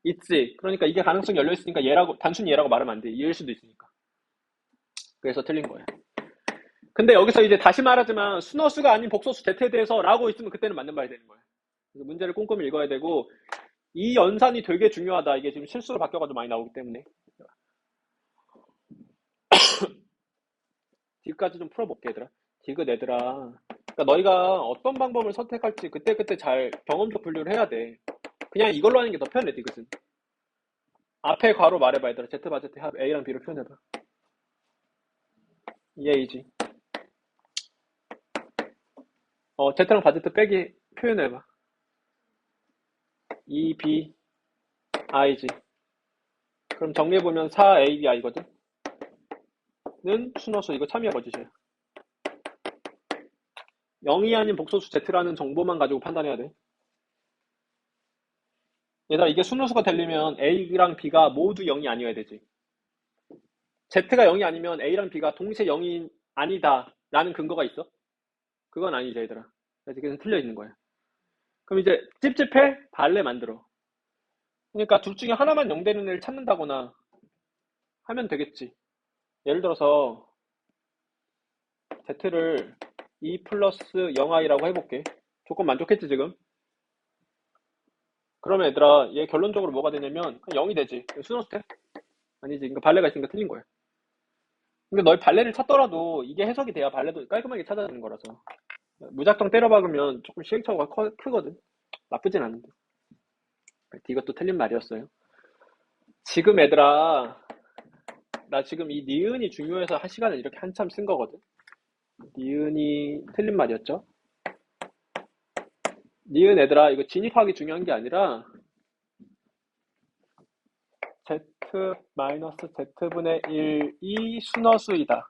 있지. 그러니까 이게 가능성이 열려있으니까 얘라고 단순히 얘라고 말하면 안 돼. 얘일 수도 있으니까. 그래서 틀린 거야. 근데 여기서 이제 다시 말하지만 순허수가 아닌 복소수 Z에 대해서 라고 있으면 그때는 맞는 말이 되는 거야. 그래서 문제를 꼼꼼히 읽어야 되고 이 연산이 되게 중요하다. 이게 지금 실수로 바뀌어가지고 많이 나오기 때문에. 디귿까지 좀 풀어볼게, 얘들아. 디귿 얘들아. 그러니까 너희가 어떤 방법을 선택할지 그때그때 잘 경험적 분류를 해야 돼. 그냥 이걸로 하는 게 더 편해, 디귿은. 앞에 괄호 말해봐, 얘들아. Z 바제트 합 A랑 B로 표현해봐. EA지. Z랑 바제트 빼기 표현해봐. E, B, I지. 그럼 정리해보면 4A, B, I거든? 는 순호수, 이거 참여 거짓이야. 0이 아닌 복소수 Z라는 정보만 가지고 판단해야 돼. 얘들아, 이게 순호수가 되려면 A랑 B가 모두 0이 아니어야 되지. Z가 0이 아니면 A랑 B가 동시에 0이 아니다 라는 근거가 있어? 그건 아니지, 얘들아. 그래서 이게 틀려 있는 거야. 그럼 이제 찝찝해? 발레 만들어. 그러니까 둘 중에 하나만 0 되는 애를 찾는다거나 하면 되겠지. 예를 들어서 Z를 2 플러스 0i라고 해볼게. 조건 만족했지, 지금? 그러면 얘들아, 얘 결론적으로 뭐가 되냐면 그냥 0이 되지. 순호수 돼? 아니지. 그러니까 발레가 있으니까 틀린 거야. 근데 너희 발레를 찾더라도 이게 해석이 돼야 발레도 깔끔하게 찾아지는 거라서. 무작정 때려박으면 조금 시행착오가 크거든. 나쁘진 않은데. 이것도 틀린 말이었어요. 지금 얘들아, 나 지금 이 니은이 중요해서 한 시간을 이렇게 한참 쓴 거거든. 니은이 틀린 말이었죠. 니은 얘들아, 이거 진입하기 중요한 게 아니라 z-z분의 1이 순허수이다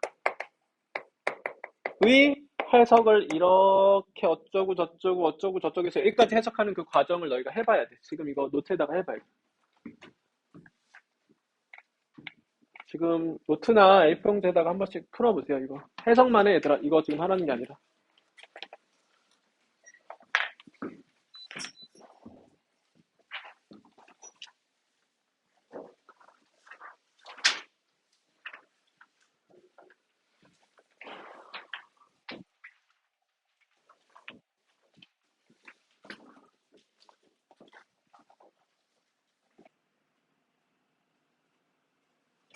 의 해석을 이렇게 어쩌고 저쩌고 어쩌고 저쩌고 해서 여기까지 해석하는 그 과정을 너희가 해봐야 돼. 지금 이거 노트에다가 해봐야 돼. 지금 노트나 A4용지에다가 한 번씩 풀어보세요. 이거 해석만 해 얘들아. 이거 지금 하라는 게 아니라.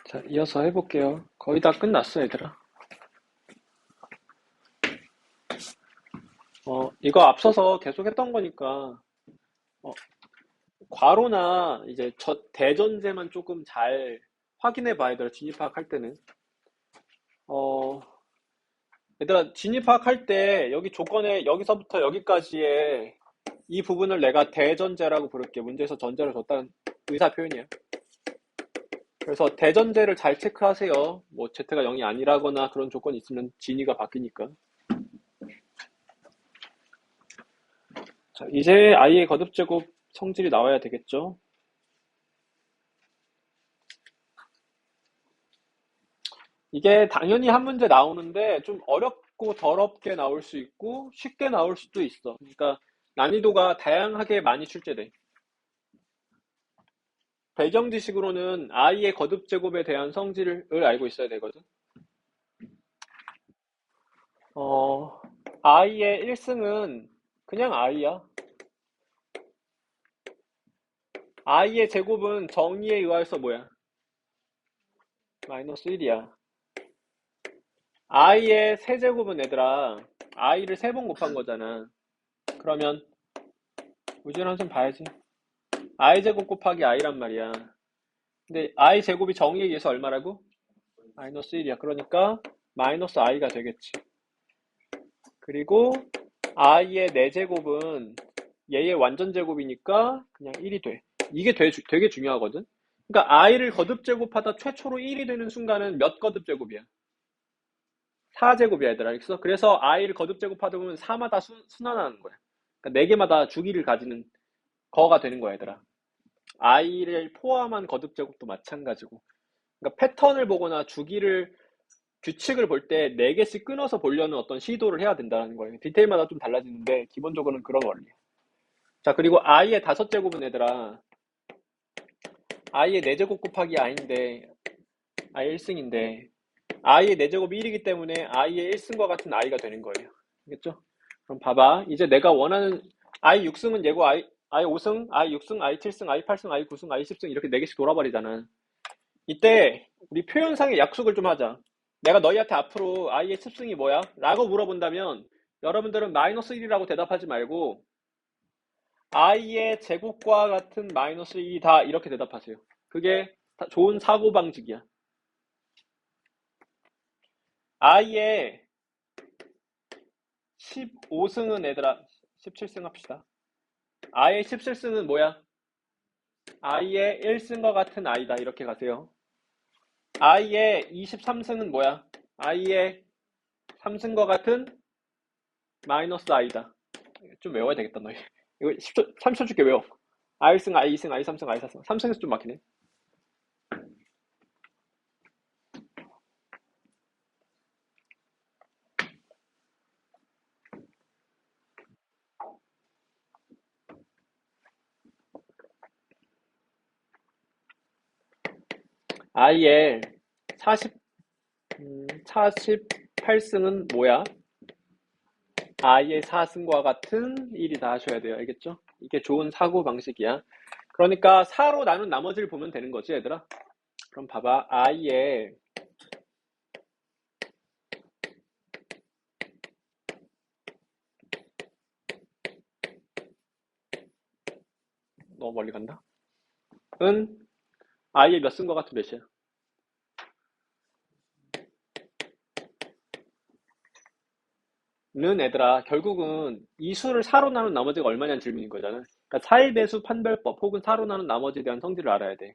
자, 이어서 해볼게요. 거의 다 끝났어 얘들아. 이거 앞서서 계속 했던 거니까 괄호나 이제 대전제만 조금 잘 확인해 봐야 돼. 진입학할 때는. 어, 얘들아, 진입학할 때 여기 조건에 여기서부터 여기까지의 이 부분을 내가 대전제라고 부를게. 문제에서 전제를 줬다는 의사 표현이야. 그래서 대전제를 잘 체크하세요. 뭐 Z가 0이 아니라거나 그런 조건이 있으면 진위가 바뀌니까. 자, 이제 i의 거듭제곱 성질이 나와야 되겠죠. 이게 당연히 한 문제 나오는데 좀 어렵고 더럽게 나올 수 있고 쉽게 나올 수도 있어. 그러니까 난이도가 다양하게 많이 출제돼. 배경 지식으로는 i의 거듭 제곱에 대한 성질을 알고 있어야 되거든. i의 1승은 그냥 i야. i의 제곱은 정의에 의해서 뭐야? 마이너스 1이야. i의 세제곱은 얘들아 i를 3번 곱한 거잖아. 그러면 우주는 한숨 봐야지. i 제곱 곱하기 i란 말이야. 근데 i 제곱이 정의에 의해서 얼마라고? 마이너스 1이야. 그러니까 마이너스 i가 되겠지. 그리고 i의 4제곱은 얘의 완전 제곱이니까 그냥 1이 돼. 이게 되게 중요하거든. 그러니까 i를 거듭 제곱하다 최초로 1이 되는 순간은 몇 거듭 제곱이야? 4제곱이야 얘들아. 그래서 i를 거듭 제곱하다 보면 4마다 순환하는 거야. 그러니까 4개마다 주기를 가지는 거가 되는 거야 얘들아. i를 포함한 거듭 제곱도 마찬가지고. 그러니까 패턴을 보거나 주기를 규칙을 볼 때 4개씩 끊어서 보려는 어떤 시도를 해야 된다는 거예요. 디테일마다 좀 달라지는데 기본적으로는 그런 원리예요. 자, 그리고 i의 5제곱은 얘들아 i의 4제곱 곱하기 i인데 i 1승인데 i의 4제곱이 1이기 때문에 i의 1승과 같은 i가 되는 거예요. 알겠죠? 그럼 봐봐. 이제 내가 원하는 i 6승은 얘고 i 5승, i 6승, i 7승, i 8승, i 9승, i 10승 이렇게 4개씩 돌아버리잖아. 이때 우리 표현상의 약속을 좀 하자. 내가 너희한테 앞으로 i의 습승이 뭐야? 라고 물어본다면 여러분들은 마이너스 1이라고 대답하지 말고 i의 제곱과 같은 마이너스 1이다 이렇게 대답하세요. 그게 좋은 사고방식이야. i의 15승은 얘들아 17승 합시다. i의 17승은 뭐야? i의 1승과 같은 i다. 이렇게 가세요. i의 23승은 뭐야? i의 3승과 같은 마이너스 i다. 좀 외워야 되겠다, 너희. 이거 10초, 30초 줄게 외워. i승, i2승, i3승, i4승. 3승에서 좀 막히네. i의 48승은 뭐야? i의 4승과 같은 1이다 하셔야 돼요. 알겠죠? 이게 좋은 사고 방식이야. 그러니까 4로 나눈 나머지를 보면 되는 거지, 얘들아. 그럼 봐봐. i의 너무 멀리 간다. 은 i의 몇 승과 같은 몇이야? 는 얘들아 결국은 이 수를 4로 나눈 나머지가 얼마냐는 질문인 거잖아. 그러니까 4의 배수 판별법 혹은 4로 나눈 나머지에 대한 성질을 알아야 돼.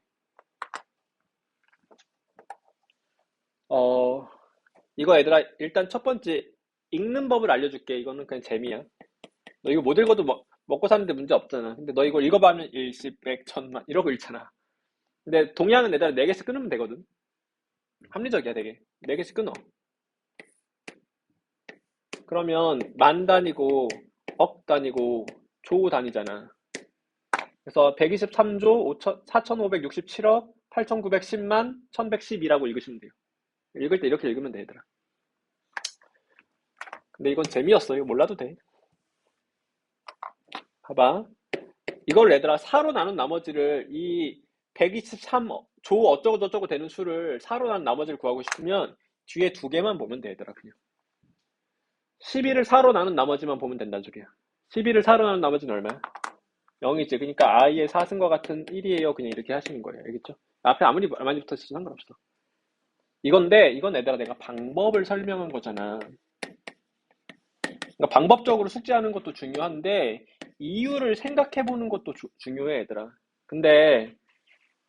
어, 이거 얘들아 일단 첫 번째 읽는 법을 알려줄게. 이거는 그냥 재미야. 너 이거 못 읽어도 먹고 사는데 문제 없잖아. 근데 너 이거 읽어봐면 일십, 백, 천만 이러고 읽잖아. 근데 동양은 얘들아 4개씩 끊으면 되거든. 합리적이야 되게. 4개씩 끊어. 그러면 만 단위고 억 단위고 조 단위잖아. 그래서 123조 4,567억 8,910만 1,112라고 읽으시면 돼요. 읽을 때 이렇게 읽으면 돼, 얘들아. 근데 이건 재미였어. 이거 몰라도 돼. 봐봐. 이걸 얘들아 4로 나눈 나머지를 이 123조 어쩌고저쩌고 되는 수를 4로 나눈 나머지를 구하고 싶으면 뒤에 2개만 보면 돼, 얘들아. 그냥 12를 4로 나눈 나머지만 보면 된다는 소리야. 12를 4로 나눈 나머지는 얼마야? 0이지. 그러니까 i의 4승과 같은 1이에요. 그냥 이렇게 하시는 거예요. 알겠죠? 앞에 아무리 많이 붙었지 상관없어. 이건 얘들아 내가 방법을 설명한 거잖아. 그러니까 방법적으로 숙지하는 것도 중요한데 이유를 생각해 보는 것도 중요해, 얘들아. 근데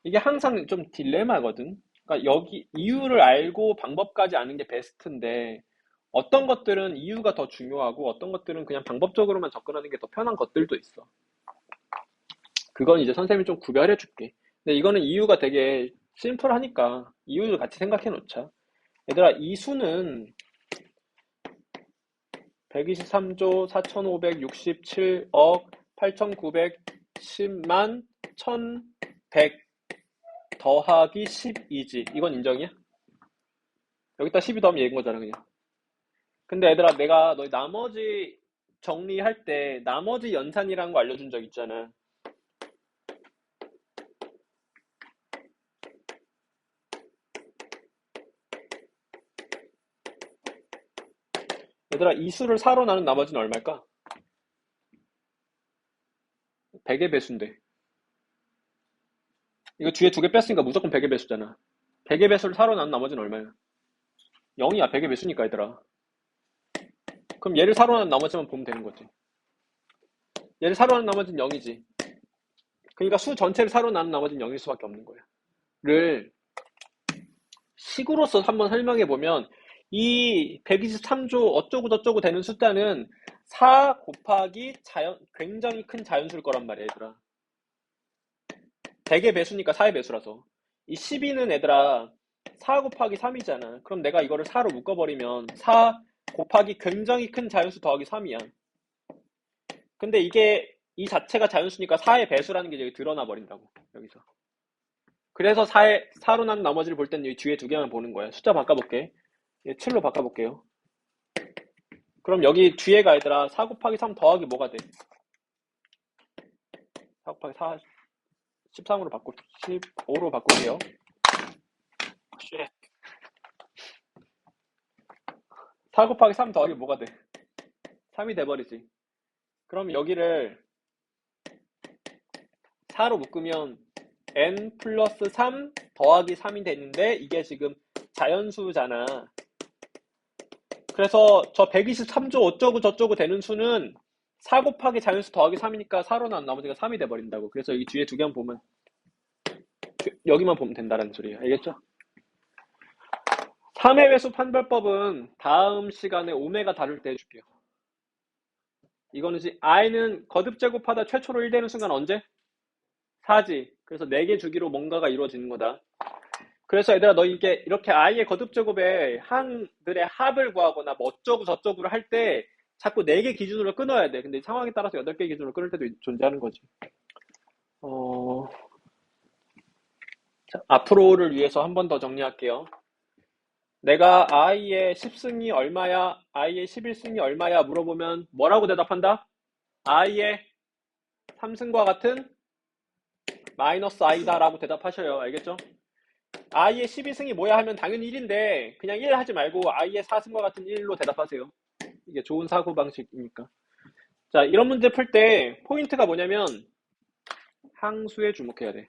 이게 항상 좀 딜레마거든. 그러니까 여기 이유를 알고 방법까지 아는 게 베스트인데 어떤 것들은 이유가 더 중요하고 어떤 것들은 그냥 방법적으로만 접근하는 게 더 편한 것들도 있어. 그건 이제 선생님이 좀 구별해 줄게. 근데 이거는 이유가 되게 심플하니까 이유를 같이 생각해 놓자. 얘들아, 이 수는 123조 4,567억 8,910만 1,100 더하기 12지. 이건 인정이야? 여기다 12 더하면 얘인 거잖아, 그냥. 근데 얘들아, 내가 너 나머지 정리할 때 나머지 연산이라는 거 알려준 적 있잖아. 얘들아, 이 수를 4로 나눈 나머지는 얼마일까? 100의 배수인데. 이거 뒤에 2개 뺐으니까 무조건 100의 배수잖아. 100의 배수를 4로 나눈 나머지는 얼마야? 0이야. 100의 배수니까 얘들아. 그럼 얘를 4로 나눈 나머지만 보면 되는 거지. 얘를 4로 나눈 나머지는 0이지. 그러니까 수 전체를 4로 나눈 나머지는 0일 수밖에 없는 거야. 를 식으로서 한번 설명해 보면 이 123조 어쩌고 저쩌고 되는 숫자는 4 곱하기 굉장히 큰 자연수일 거란 말이야, 얘들아. 100의 배수니까 4의 배수라서. 이 12는 얘들아 4 곱하기 3이잖아. 그럼 내가 이거를 4로 묶어버리면 4 곱하기 굉장히 큰 자연수 더하기 3이야. 근데 이게 이 자체가 자연수니까 4의 배수라는 게 여기 드러나 버린다고, 여기서. 그래서 4로 난 나머지를 볼 때는 이 뒤에 2개만 보는 거야. 숫자 바꿔볼게. 7로 바꿔볼게요. 그럼 여기 뒤에가 얘들아 4 곱하기 3 더하기 뭐가 돼? 4 곱하기 4 13으로 15로 바꿀게요. 4 곱하기 3 더하기 뭐가 돼? 3이 돼버리지. 그럼 여기를 4로 묶으면 n 플러스 3 더하기 3이 되는데 이게 지금 자연수잖아. 그래서 저 123조 어쩌고 저쩌고 되는 수는 4 곱하기 자연수 더하기 3이니까 4로 나온 나머지가 3이 돼버린다고. 그래서 여기 뒤에 두 개만 보면, 여기만 보면 된다는 소리예요. 알겠죠? 3의 회수 판별법은 다음 시간에 오메가 다룰 때 해줄게요. 이거는 i는 거듭 제곱하다 최초로 1 되는 순간 언제? 4지. 그래서 4개 주기로 뭔가가 이루어지는 거다. 그래서 얘들아, 너 이게 이렇게 i의 거듭 제곱에 항들의 합을 구하거나 뭐 어쩌고 저쩌고를 할 때 자꾸 4개 기준으로 끊어야 돼. 근데 상황에 따라서 8개 기준으로 끊을 때도 존재하는 거지. 자, 앞으로를 위해서 한 번 더 정리할게요. 내가 i의 10승이 얼마야, i의 11승이 얼마야 물어보면 뭐라고 대답한다? i의 3승과 같은 마이너스 i다 라고 대답하셔요. 알겠죠? i의 12승이 뭐야 하면 당연히 1인데 그냥 1 하지 말고 i의 4승과 같은 1로 대답하세요. 이게 좋은 사고방식이니까. 자, 이런 문제 풀 때 포인트가 뭐냐면 항수에 주목해야 돼.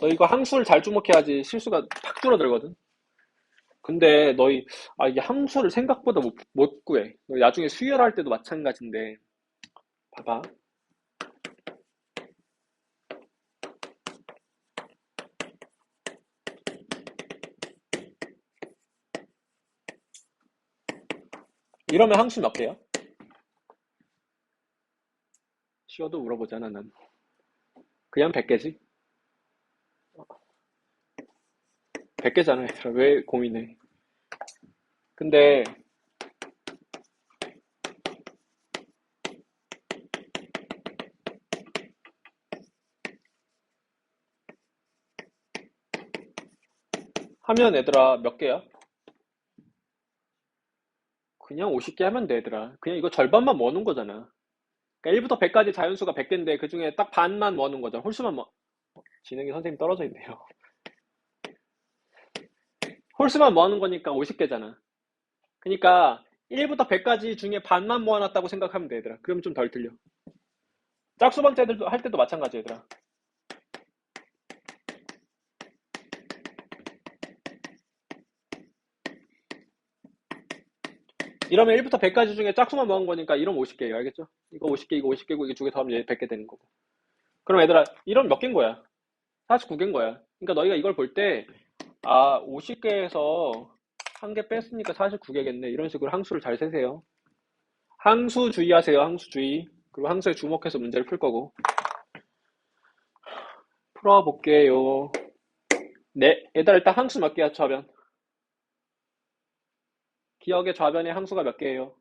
너 이거 항수를 잘 주목해야지 실수가 탁 줄어들거든. 근데 너희 이게 함수를 생각보다 못 구해. 너 나중에 수열할 때도 마찬가지인데 봐봐. 이러면 함수 몇 개야? 쉬어도 물어보잖아 난. 그냥 100개지? 100개잖아 얘들아. 왜 고민해? 근데 하면 얘들아 몇 개야? 그냥 50개 하면 돼 얘들아. 그냥 이거 절반만 모아놓은 거잖아. 그러니까 1부터 100까지 자연수가 100개인데 그 중에 딱 반만 모아놓은 거잖아. 홀수만 진행이 선생님 떨어져 있네요. 홀수만 모아놓은 거니까 50개잖아. 그러니까 1부터 100까지 중에 반만 모아놨다고 생각하면 돼 얘들아. 그러면 좀 덜 틀려. 짝수번째들도 할 때도 마찬가지 얘들아. 이러면 1부터 100까지 중에 짝수만 모은 거니까 이러면 50개예요. 알겠죠? 이거 50개, 이거 50개고 이게 두 개 더하면 얘 100개 되는 거고. 그럼 얘들아, 이러면 몇 개인 거야? 49개인 거야. 그러니까 너희가 이걸 볼 때, 50개에서 한 개 뺐으니까 49개겠네. 이런 식으로 항수를 잘 세세요. 항수 주의하세요. 항수 주의. 그리고 항수에 주목해서 문제를 풀 거고. 풀어볼게요. 네, 얘들아 일단 항수 몇 개야, 좌변? 기억의 좌변의 항수가 몇 개예요?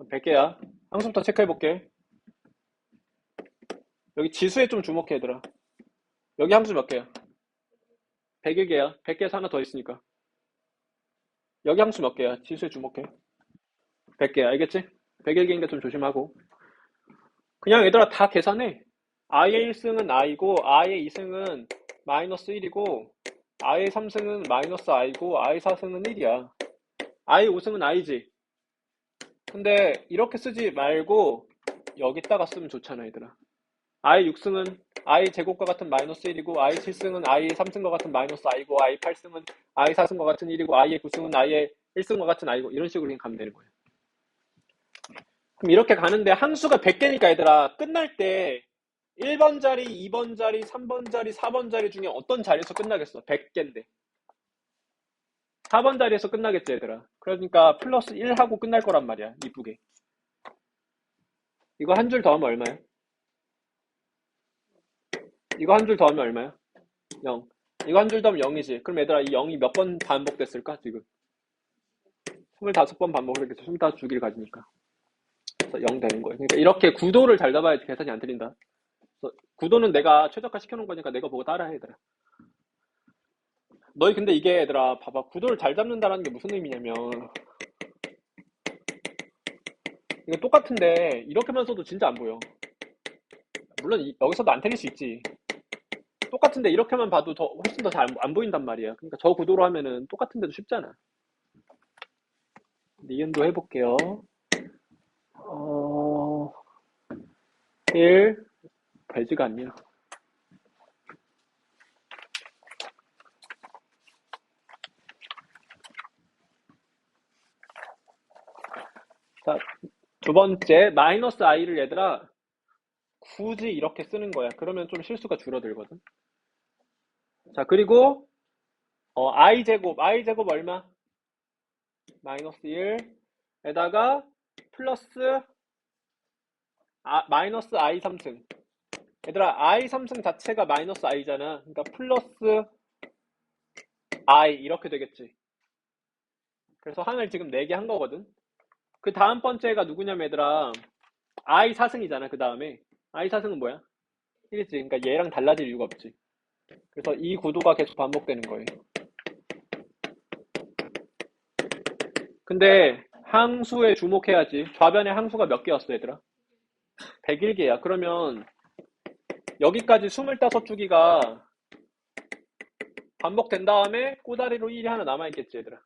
100개야. 항수부터 체크해볼게. 여기 지수에 좀 주목해, 얘들아. 여기 함수 몇 개야? 100개야. 100개에서 하나 더 있으니까. 여기 함수 몇 개야? 지수에 주목해. 100개야. 알겠지? 100개인가 좀 조심하고. 그냥 얘들아 다 계산해. i의 1승은 i고, i의 2승은 마이너스 1이고, i의 3승은 마이너스 i고, i의 4승은 1이야. i의 5승은 i지. 근데 이렇게 쓰지 말고 여기다가 쓰면 좋잖아, 얘들아. i 6승은 i 제곱과 같은 마이너스 1이고 i 7승은 i 3승과 같은 마이너스 i고 i 8승은 i 4승과 같은 1이고 i의 9승은 i의 1승과 같은 i고 이런 식으로 그냥 가면 되는 거예요. 그럼 이렇게 가는데 항수가 100개니까 얘들아 끝날 때 1번 자리, 2번 자리, 3번 자리, 4번 자리 중에 어떤 자리에서 끝나겠어? 100개인데 4번 자리에서 끝나겠지 얘들아. 그러니까 플러스 1 하고 끝날 거란 말이야. 이쁘게. 이거 한 줄 더하면 얼마야? 이거 한 줄 더하면 얼마야? 0. 이거 한 줄 더하면 0이지. 그럼 얘들아 이 0이 몇 번 반복됐을까 지금? 25번 반복을 했겠죠. 25주기를 가지니까. 그래서 0 되는 거예요. 그러니까 이렇게 구도를 잘 잡아야 계산이 안 틀린다. 그래서 구도는 내가 최적화 시켜놓은 거니까 내가 보고 따라해 얘들아. 너희 근데 이게 얘들아 봐봐. 구도를 잘 잡는다는 게 무슨 의미냐면 이게 똑같은데 이렇게만 써도 진짜 안 보여. 물론 여기서도 안 틀릴 수 있지. 똑같은데 이렇게만 봐도 훨씬 더 잘 안 보인단 말이야. 그러니까 저 구도로 하면은 똑같은데도 쉽잖아. 니은도 해볼게요. 1 되지가 않냐. 자, 두 번째, 마이너스 i를 얘들아, 굳이 이렇게 쓰는 거야. 그러면 좀 실수가 줄어들거든. 자, 그리고, i제곱 얼마? 마이너스 1에다가 플러스 마이너스 i 3승. 얘들아, i 3승 자체가 마이너스 i잖아. 그러니까 플러스 i 이렇게 되겠지. 그래서 항을 지금 4개 한 거거든. 그 다음 번째가 누구냐면 얘들아, i 4승이잖아. 그 다음에 i 4승은 뭐야? 1이지. 그러니까 얘랑 달라질 이유가 없지. 그래서 이 구도가 계속 반복되는 거예요. 근데 항수에 주목해야지. 좌변에 항수가 몇 개였어, 얘들아? 101개야. 그러면 여기까지 25주기가 반복된 다음에 꼬다리로 1이 하나 남아있겠지, 얘들아.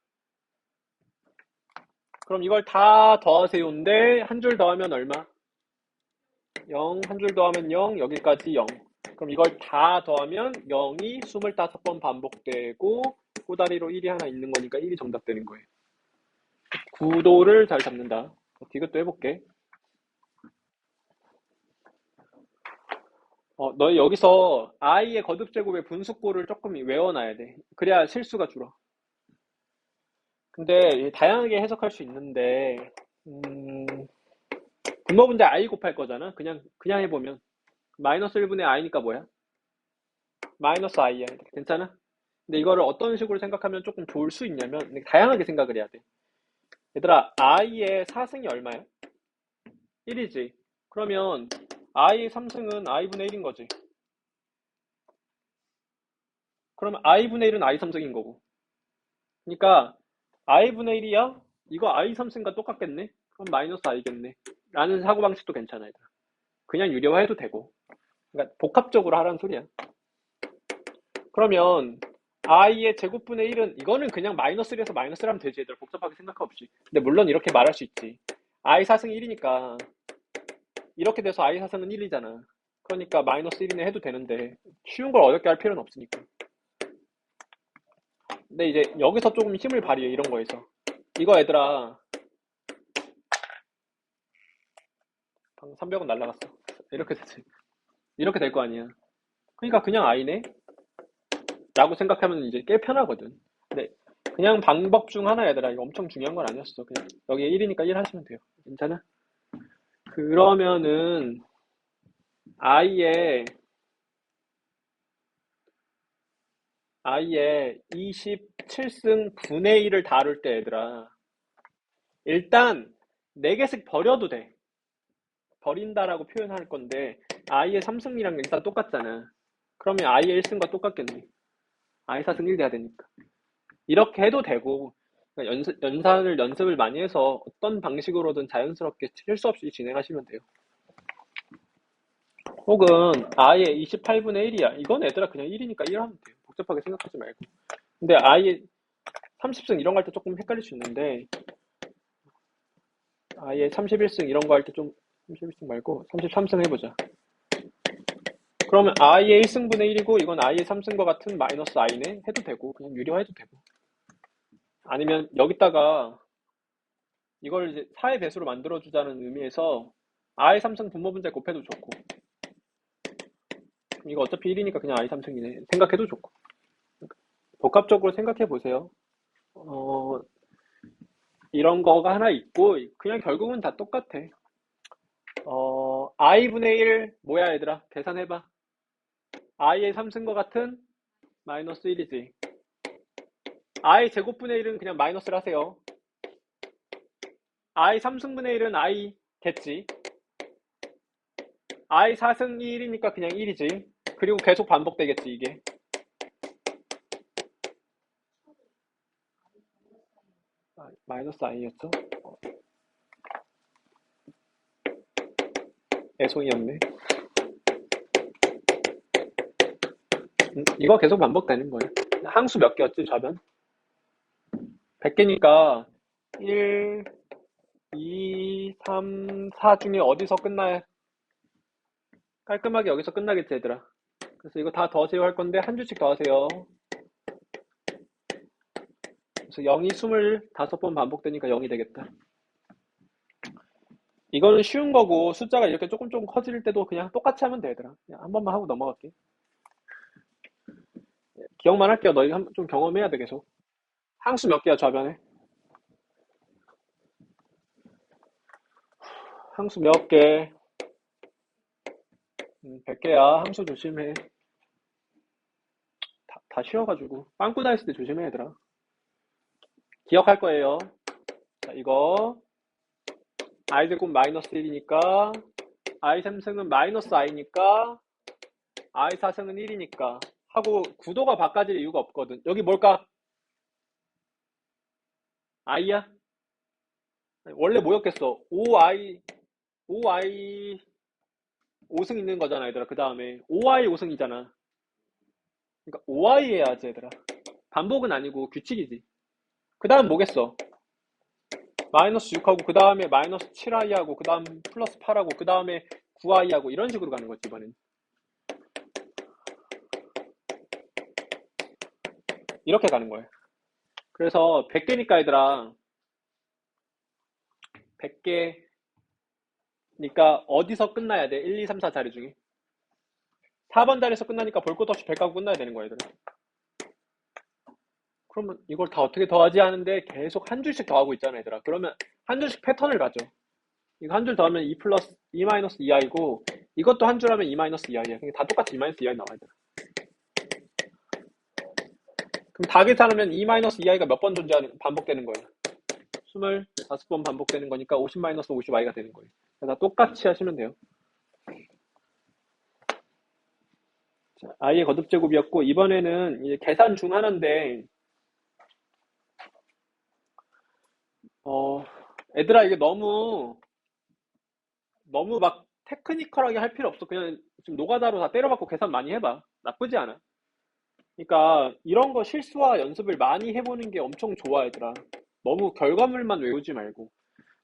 그럼 이걸 다 더하세요인데 한 줄 더하면 얼마? 0, 한 줄 더하면 0, 여기까지 0. 그럼 이걸 다 더하면 0이 25번 반복되고 꼬다리로 1이 하나 있는 거니까 1이 정답 되는 거예요. 구도를 잘 잡는다. 이것도 해볼게. 너 여기서 i의 거듭제곱의 분수꼴을 조금 외워놔야 돼. 그래야 실수가 줄어. 근데 다양하게 해석할 수 있는데 분모분자 i 곱할 거잖아. 그냥 해보면 마이너스 1분의 i니까 뭐야? 마이너스 i야. 괜찮아? 근데 이거를 어떤 식으로 생각하면 조금 좋을 수 있냐면 다양하게 생각을 해야 돼. 얘들아, i의 4승이 얼마야? 1이지. 그러면 i의 3승은 i분의 1인 거지. 그러면 i분의 1은 i 3승인 거고. 그러니까 i분의 1이야? 이거 i 3승과 똑같겠네? 그럼 마이너스 i겠네. 라는 사고방식도 괜찮아, 얘들아. 그냥 유료화해도 되고. 그러니까 복합적으로 하라는 소리야. 그러면 i의 제곱분의 1은 이거는 그냥 마이너스 1에서 마이너스 1 하면 되지, 얘들. 복잡하게 생각 없이. 근데 물론 이렇게 말할 수 있지. i 4승 1이니까 이렇게 돼서 i 4승은 1이잖아. 그러니까 마이너스 1이네 해도 되는데 쉬운 걸 어렵게 할 필요는 없으니까. 근데 이제 여기서 조금 힘을 발휘해, 이런 거에서. 이거 얘들아, 방금 300원 날라갔어. 이렇게 되지. 이렇게 될 거 아니야. 그러니까 그냥 i네? 라고 생각하면 이제 꽤 편하거든. 근데 그냥 방법 중 하나, 얘들아. 이거 엄청 중요한 건 아니었어. 그냥 여기 1이니까 1 하시면 돼요. 괜찮아? 그러면은 i의 27승 분의 1을 다룰 때, 얘들아, 일단 4개씩 버려도 돼. 버린다라고 표현할 건데 i의 3승이랑 일단 똑같잖아. 그러면 i의 1승과 똑같겠네. i 4승 1 돼야 되니까. 이렇게 해도 되고, 그러니까 연습을 많이 해서 어떤 방식으로든 자연스럽게 실수 없이 진행하시면 돼요. 혹은 i의 28분의 1이야. 이건 얘들아 그냥 1이니까 1 하면 돼요. 복잡하게 생각하지 말고. 근데 i의 30승 이런 거 할 때 조금 헷갈릴 수 있는데 i의 31승 이런 거 할 때 좀 31승 말고 33승 해보자. 그러면 i의 1승분의 1이고 이건 i의 3승과 같은 마이너스 i네 해도 되고 그냥 유료해도 되고, 아니면 여기다가 이걸 이제 4의 배수로 만들어주자는 의미에서 i 3승 분모분자 곱해도 좋고, 이거 어차피 1이니까 그냥 i 3승이네 생각해도 좋고. 복합적으로 생각해 보세요. 이런 거가 하나 있고 그냥 결국은 다 똑같아. i분의 1 뭐야 얘들아? 계산해봐. i의 3승과 같은 마이너스 1이지. i 제곱분의 1은 그냥 마이너스를 하세요. i 3승분의 1은 i 겠지. i 4승 1이니까 그냥 1이지. 그리고 계속 반복되겠지, 이게. 마이너스 i였어? 애송이었네. 이거 계속 반복되는 거야. 항수 몇 개였지, 좌변? 100개니까 1, 2, 3, 4 중에 어디서 끝나야 깔끔하게 여기서 끝나겠지, 얘들아. 그래서 이거 다 더하세요 할 건데 한 줄씩 더하세요. 그래서 0이 25번 반복되니까 0이 되겠다. 이거는 쉬운 거고 숫자가 이렇게 조금 조금 커질 때도 그냥 똑같이 하면 돼, 얘들아. 그냥 한 번만 하고 넘어갈게. 기억만 할게요. 너희 좀 경험해야 돼, 계속. 항수 몇 개야, 좌변에? 항수 몇 개? 100개야. 항수 조심해. 다 쉬워가지고. 빵꾸 다 있을 때 조심해, 얘들아. 기억할 거예요. 자, 이거. i제곱 마이너스 1이니까, i3승은 마이너스 i니까, i4승은 1이니까. 하고, 구도가 바꿔질 이유가 없거든. 여기 뭘까? i야? 원래 뭐였겠어? 5i 5승 있는 거잖아, 얘들아. 그 다음에 5i 5승이잖아. 그러니까 5i 해야지, 얘들아. 반복은 아니고 규칙이지. 그 다음 뭐겠어? 마이너스 6하고 그 다음에 마이너스 7i 하고 그 다음 플러스 8하고 그 다음에 9i 하고 이런 식으로 가는 거지, 이번엔. 이렇게 가는 거야. 그래서 100개니까 얘들아, 100개니까 어디서 끝나야 돼? 1, 2, 3, 4 자리 중에. 4번 자리에서 끝나니까 볼 것도 없이 100 하고 끝나야 되는 거야, 얘들아. 그러면 이걸 다 어떻게 더하지 하는데 계속 한 줄씩 더하고 있잖아, 얘들아. 그러면 한 줄씩 패턴을 가져. 이거 한 줄 더하면 2 플러스 2 마이너스 2i고 이것도 한 줄 하면 2 마이너스 2i야. 다 똑같이 2 마이너스 2i 나와야 돼. 그럼 다 계산하면 2 마이너스 2i가 몇 번 반복되는 거야? 25번 반복되는 거니까 50 마이너스 50i가 되는 거예요. 그래서 똑같이 하시면 돼요. 자, i의 거듭제곱이었고 이번에는 이제 계산 중 하나인데 얘들아 이게 너무 막 테크니컬하게 할 필요 없어. 그냥 지금 노가다로 다 때려박고 계산 많이 해봐. 나쁘지 않아. 그러니까 이런 거 실수와 연습을 많이 해보는 게 엄청 좋아, 얘들아. 너무 결과물만 외우지 말고.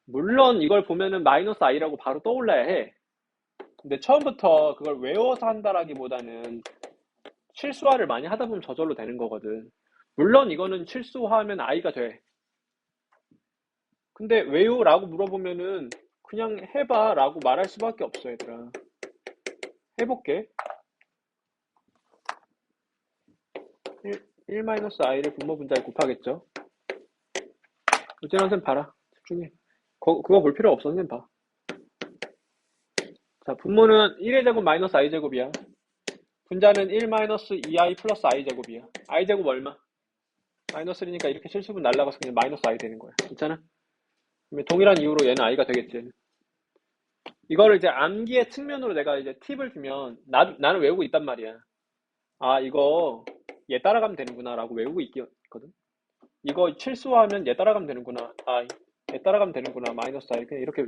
물론 이걸 보면은 마이너스 i라고 바로 떠올라야 해. 근데 처음부터 그걸 외워서 한다라기보다는 실수화를 많이 하다 보면 저절로 되는 거거든. 물론 이거는 실수화하면 i가 돼. 근데 왜요? 라고 물어보면은 그냥 해봐 라고 말할 수밖에 없어, 얘들아. 해볼게. 1-i를 분모 분자에 곱하겠죠. 이제 선생님 봐라. 집중해. 그거 볼 필요 없어, 선생님 봐. 자, 분모는 1의 제곱 마이너스 i 제곱이야. 분자는 1 마이너스 2i 플러스 i 제곱이야. i 제곱 얼마? 마이너스 1이니까 이렇게 실수분 날라가서 그냥 마이너스 i 되는 거야. 괜찮아? 그러면 동일한 이유로 얘는 i가 되겠지. 이거를 이제 암기의 측면으로 내가 이제 팁을 주면 나는 외우고 있단 말이야. 아, 이거 얘 따라가면 되는구나 라고 외우고 있거든. 이거 실수하면 얘 따라가면 되는구나. i. 얘 따라가면 되는구나. 마이너스 i. 그냥 이렇게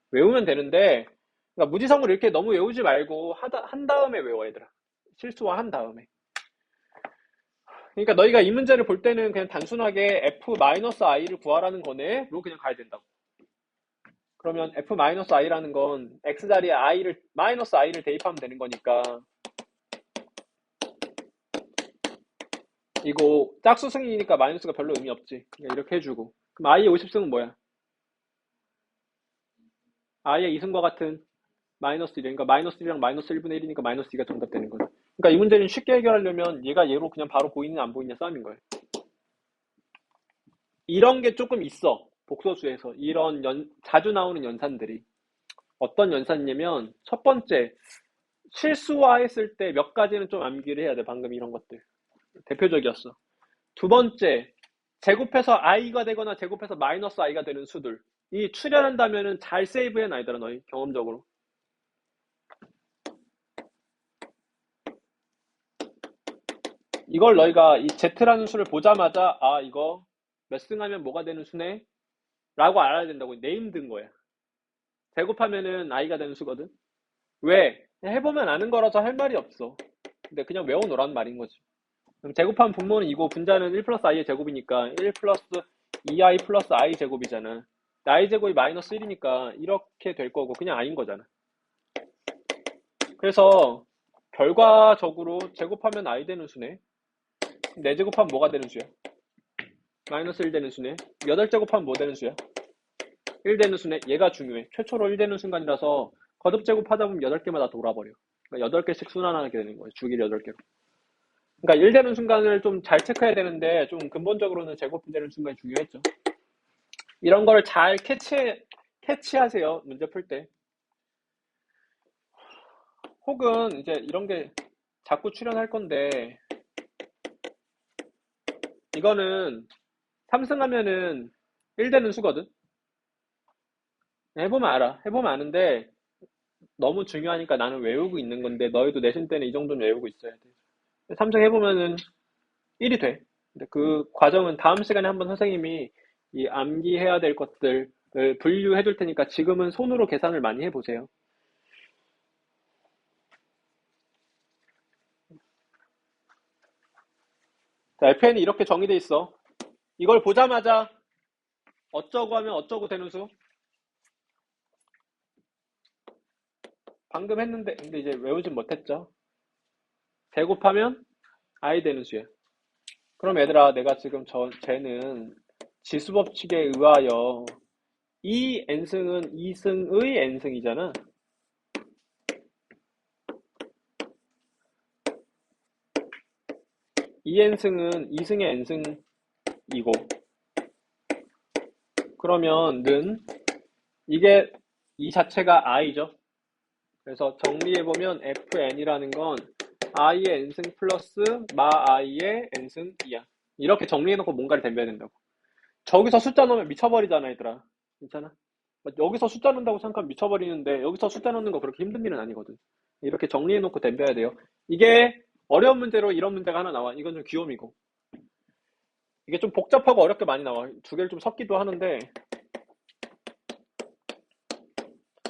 외우면 되는데 그러니까 무지성을 이렇게 너무 외우지 말고 한 다음에 외워, 얘들아. 실수와 한 다음에. 그러니까 너희가 이 문제를 볼 때는 그냥 단순하게 f-i를 구하라는 거네? 로 그냥 가야 된다고. 그러면 f-i라는 건 x자리에 i를 대입하면 되는 거니까 이거 짝수승이니까 마이너스가 별로 의미 없지. 그냥 이렇게 해주고. 그럼 i의 50승은 뭐야? i의 2승과 같은 마이너스 1. 그러니까 마이너스 1이랑 마이너스 1분의 1이니까 마이너스 2가 정답 되는 거야. 그러니까 이 문제는 쉽게 해결하려면 얘가 얘로 그냥 바로 보이느냐 안 보이느냐 싸움인 거야. 이런 게 조금 있어. 복소수에서. 이런 자주 나오는 연산들이. 어떤 연산이냐면 첫 번째 실수화했을 때 몇 가지는 좀 암기를 해야 돼. 방금 이런 것들. 대표적이었어. 두 번째, 제곱해서 i가 되거나 제곱해서 마이너스 i가 되는 수들. 이 출현한다면은 잘 세이브해 놔야 너희 경험적으로. 이걸 너희가 이 z라는 수를 보자마자 아 이거 몇 승하면 뭐가 되는 수네? 라고 알아야 된다고 네임 든 거야. 제곱하면은 i가 되는 수거든. 왜? 해보면 아는 거라서 할 말이 없어. 근데 그냥 외워놓으라는 말인 거지. 그럼 제곱하면 분모는 이고 분자는 1 플러스 i의 제곱이니까 1 플러스 2i 플러스 i 제곱이잖아. i 제곱이 마이너스 1이니까 이렇게 될 거고 그냥 i인 거잖아. 그래서 결과적으로 제곱하면 i 되는 수네. 4제곱하면 뭐가 되는 수야? 마이너스 1 되는 수네. 8제곱하면 뭐 되는 수야? 1 되는 수네. 얘가 중요해. 최초로 1 되는 순간이라서 거듭 제곱하다 보면 8개마다 돌아버려. 그러니까 8개씩 순환하게 되는 거예요. 주기를 8개로. 그러니까 1 되는 순간을 좀 잘 체크해야 되는데 좀 근본적으로는 제곱이 되는 순간이 중요했죠. 이런 걸 잘 캐치하세요. 문제 풀 때. 혹은 이제 이런 게 자꾸 출연할 건데 이거는 삼승하면은 1 되는 수거든. 해보면 알아. 해보면 아는데 너무 중요하니까 나는 외우고 있는 건데 너희도 내신 때는 이 정도는 외우고 있어야 돼. 삼승 해보면은 1이 돼. 근데 그 과정은 다음 시간에 한번 선생님이 이 암기해야 될 것들을 분류해 줄 테니까 지금은 손으로 계산을 많이 해보세요. 자, FN이 이렇게 정의돼 있어. 이걸 보자마자 어쩌고 하면 어쩌고 되는 수? 방금 했는데 근데 이제 외우진 못했죠. 제곱하면 I 되는 수야. 그럼 얘들아 내가 지금 쟤는 지수법칙에 의하여 이 n승은 2승의 n승이잖아. 이 n승은 2승의 n승이고 그러면 는 이게 이 자체가 i죠. 그래서 정리해보면 fn이라는 건 i의 n승 플러스 마 i의 n승이야. 이렇게 정리해놓고 뭔가를 덤벼야 된다고. 저기서 숫자 넣으면 미쳐버리잖아 얘들아. 괜찮아? 여기서 숫자 넣는다고 생각하면 미쳐버리는데 여기서 숫자 넣는 거 그렇게 힘든 일은 아니거든. 이렇게 정리해놓고 덤벼야 돼요. 이게 어려운 문제로 이런 문제가 하나 나와. 이건 좀 귀요미고. 이게 좀 복잡하고 어렵게 많이 나와. 두 개를 좀 섞기도 하는데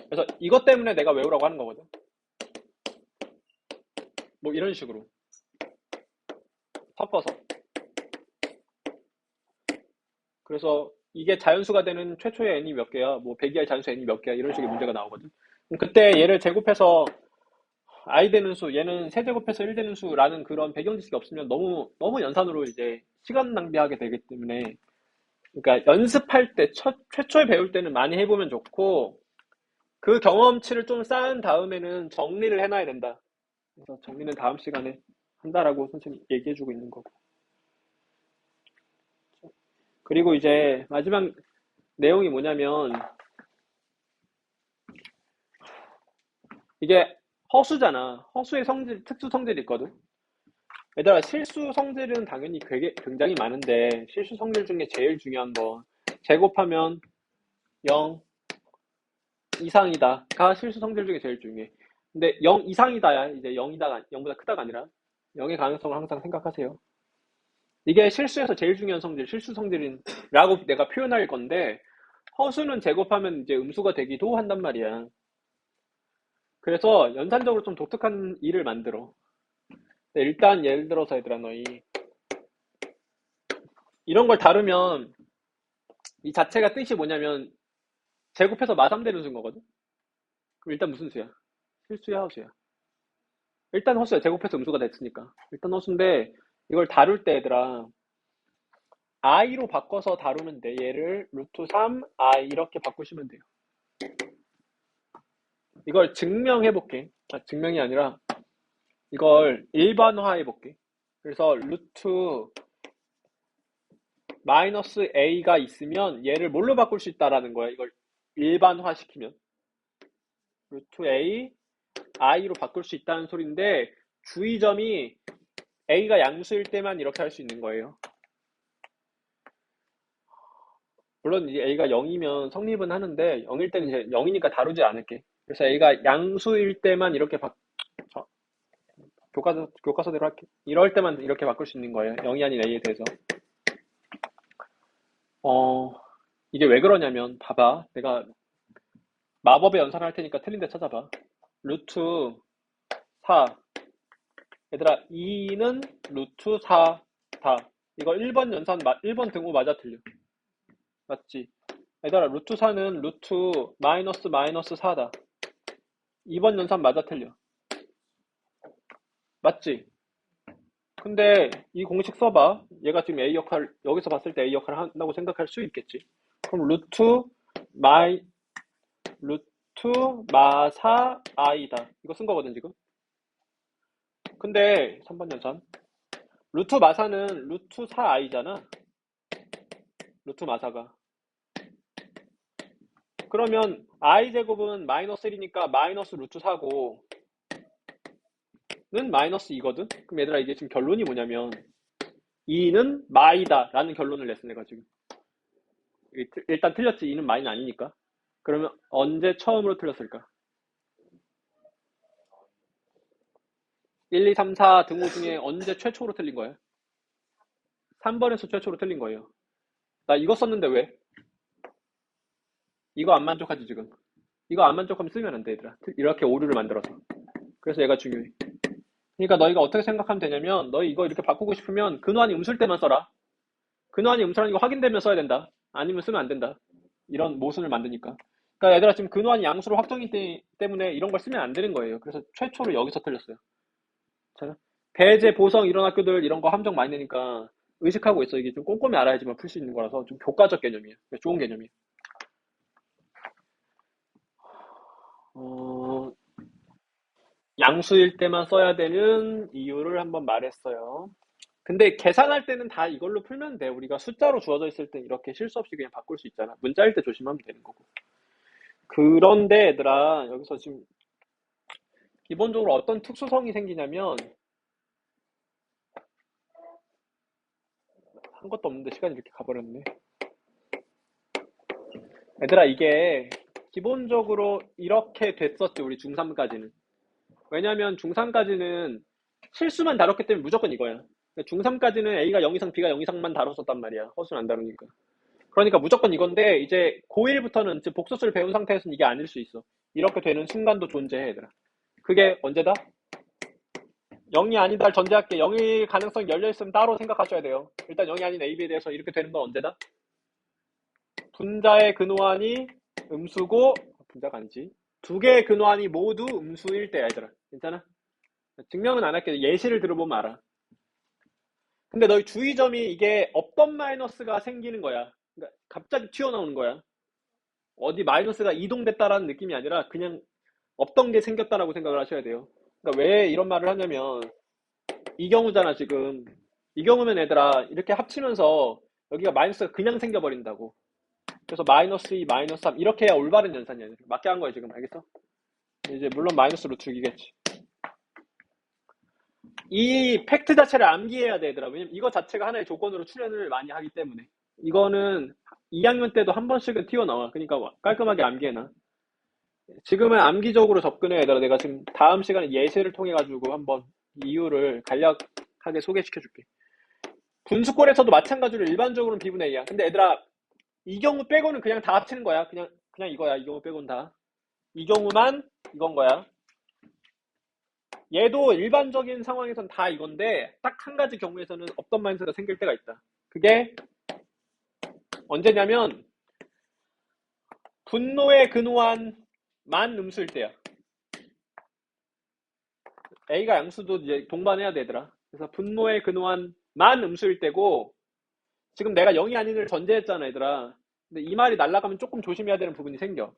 그래서 이것 때문에 내가 외우라고 하는 거거든. 뭐 이런 식으로 섞어서. 그래서 이게 자연수가 되는 최초의 n이 몇 개야? 뭐 100이할 자연수 n이 몇 개야? 이런 식의 문제가 나오거든. 그때 얘를 제곱해서 I 되는 수, 얘는 세제곱해서 1 되는 수라는 그런 배경 지식이 없으면 너무 연산으로 이제 시간 낭비하게 되기 때문에 그러니까 연습할 때 최초에 배울 때는 많이 해보면 좋고 그 경험치를 좀 쌓은 다음에는 정리를 해놔야 된다. 그래서 정리는 다음 시간에 한다라고 선생님 얘기해주고 있는 거고. 그리고 이제 마지막 내용이 뭐냐면 이게 허수잖아. 허수의 성질, 특수 성질이 있거든. 얘들아, 실수 성질은 당연히 굉장히 많은데 실수 성질 중에 제일 중요한 거 제곱하면 0 이상이다가 실수 성질 중에 제일 중요해. 근데 0 이상이다야 이제 0보다 크다가 아니라 0의 가능성을 항상 생각하세요. 이게 실수에서 제일 중요한 성질, 실수 성질이라고 내가 표현할 건데 허수는 제곱하면 이제 음수가 되기도 한단 말이야. 그래서 연산적으로 좀 독특한 일을 만들어. 일단 예를 들어서 얘들아 너희 이런 걸 다루면 이 자체가 뜻이 뭐냐면 제곱해서 마3되는 수인 거거든. 그럼 일단 무슨 수야? 실수야 허수야? 일단 허수야. 제곱해서 음수가 됐으니까 일단 허수인데 이걸 다룰 때 얘들아 i로 바꿔서 다루면 돼. 얘를 루트 3 i 이렇게 바꾸시면 돼요. 이걸 증명해 볼게. 증명이 아니라 이걸 일반화해 볼게. 그래서 루트 마이너스 a가 있으면 얘를 뭘로 바꿀 수 있다라는 거야. 이걸 일반화 시키면 루트 a i로 바꿀 수 있다는 소리인데 주의점이 a가 양수일 때만 이렇게 할 수 있는 거예요. 물론 이제 a가 0이면 성립은 하는데 0일 때는 이제 0이니까 다루지 않을게. 그래서 a가 양수일 때만 이렇게 교과서대로 할게. 이럴 때만 이렇게 바꿀 수 있는 거예요. 0이 아닌 a에 대해서. 이게 왜 그러냐면 봐봐. 내가 마법의 연산을 할 테니까 틀린 데 찾아봐. 루트 4 얘들아 2는 루트 4다. 이거 1번 연산 1번 등호 맞아 틀려. 맞지? 얘들아 루트 4는 루트 마이너스 마이너스 4다. 2번 연산 맞아 틀려. 맞지? 근데 이 공식 써봐. 얘가 지금 A 역할 여기서 봤을 때 A 역할을 한다고 생각할 수 있겠지. 그럼 루트 마이 루트 마사 i다. 이거 쓴 거거든 지금. 근데 3번 연산 루트 마사는 루트 4i잖아. 루트 마사가. 그러면 i 제곱은 마이너스 1이니까 마이너스 루트 4고 는 마이너스 2거든. 그럼 얘들아 이게 지금 결론이 뭐냐면 2는 마이다 라는 결론을 냈어 내가 지금. 일단 틀렸지. 2는 마이는 아니니까. 그러면 언제 처음으로 틀렸을까? 1, 2, 3, 4 등호 중에 언제 최초로 틀린 거야? 3번에서 최초로 틀린 거예요. 나 이거 썼는데 왜? 이거 안 만족하지 지금. 이거 안 만족하면 쓰면 안 돼 얘들아. 이렇게 오류를 만들어서. 그래서 얘가 중요해. 그러니까 너희가 어떻게 생각하면 되냐면 너희 이거 이렇게 바꾸고 싶으면 근원이 음수일 때만 써라. 근원이 음수라는 거 확인되면 써야 된다. 아니면 쓰면 안 된다. 이런 모순을 만드니까. 그러니까 얘들아 지금 근원이 양수로 확정이기 때문에 이런 걸 쓰면 안 되는 거예요. 그래서 최초로 여기서 틀렸어요. 자, 배제, 보성 이런 학교들 이런 거 함정 많이 내니까 의식하고 있어. 이게 좀 꼼꼼히 알아야지만 풀 수 있는 거라서 좀 교과적 개념이에요. 좋은 개념이에요. 어, 양수일 때만 써야 되는 이유를 한번 말했어요. 근데 계산할 때는 다 이걸로 풀면 돼. 우리가 숫자로 주어져 있을 때 이렇게 실수 없이 그냥 바꿀 수 있잖아. 문자일 때 조심하면 되는 거고. 그런데 얘들아, 여기서 지금 기본적으로 어떤 특수성이 생기냐면 한 것도 없는데 시간이 이렇게 가버렸네. 얘들아, 이게 기본적으로 이렇게 됐었지, 우리 중3까지는. 왜냐면 중3까지는 실수만 다뤘기 때문에 무조건 이거야. 중3까지는 A가 0 이상, B가 0 이상만 다뤘었단 말이야. 허수는 안 다루니까. 그러니까 무조건 이건데, 이제 고1부터는 즉 복소수를 배운 상태에서는 이게 아닐 수 있어. 이렇게 되는 순간도 존재해, 얘들아. 그게 언제다? 0이 아니다를 전제할게. 0일 가능성이 열려있으면 따로 생각하셔야 돼요. 일단 0이 아닌 AB에 대해서 이렇게 되는 건 언제다? 분자의 근호한이 음수고, 분자가 아니지. 두 개의 근호한이 모두 음수일 때야, 얘들아. 괜찮아? 증명은 안 할게. 예시를 들어보면 알아. 근데 너희 주의점이 이게 없던 마이너스가 생기는 거야. 그러니까 갑자기 튀어나오는 거야. 어디 마이너스가 이동됐다라는 느낌이 아니라 그냥 없던 게 생겼다라고 생각을 하셔야 돼요. 그러니까 왜 이런 말을 하냐면 이 경우잖아 지금. 이 경우면 얘들아 이렇게 합치면서 여기가 마이너스가 그냥 생겨버린다고. 그래서 마이너스 2, 마이너스 3 이렇게 해야 올바른 연산이야. 맞게 한 거야 지금. 알겠어? 이제 물론 마이너스 루트 6이겠지. 이 팩트 자체를 암기해야 돼, 얘들아. 왜냐면 이거 자체가 하나의 조건으로 출연을 많이 하기 때문에. 이거는 2학년 때도 한 번씩은 튀어나와. 그러니까 깔끔하게 암기해놔. 지금은 암기적으로 접근해, 얘들아. 내가 지금 다음 시간에 예시를 통해 가지고 한번 이유를 간략하게 소개시켜줄게. 분수꼴에서도 마찬가지로 일반적으로는 B분의 A야. 근데 얘들아, 이 경우 빼고는 그냥 다 합치는 거야. 그냥 이거야. 이 경우 빼고는 다. 이 경우만 이건 거야. 얘도 일반적인 상황에선 다 이건데 딱 한 가지 경우에서는 없던 마이너스가 생길 때가 있다. 그게 언제냐면 분노의 근호한 만 음수일 때야. A가 양수도 이제 동반해야 되더라. 그래서 분노의 근호한 만 음수일 때고 지금 내가 0이 아닌을 전제했잖아, 얘들아. 근데 이 말이 날아가면 조금 조심해야 되는 부분이 생겨.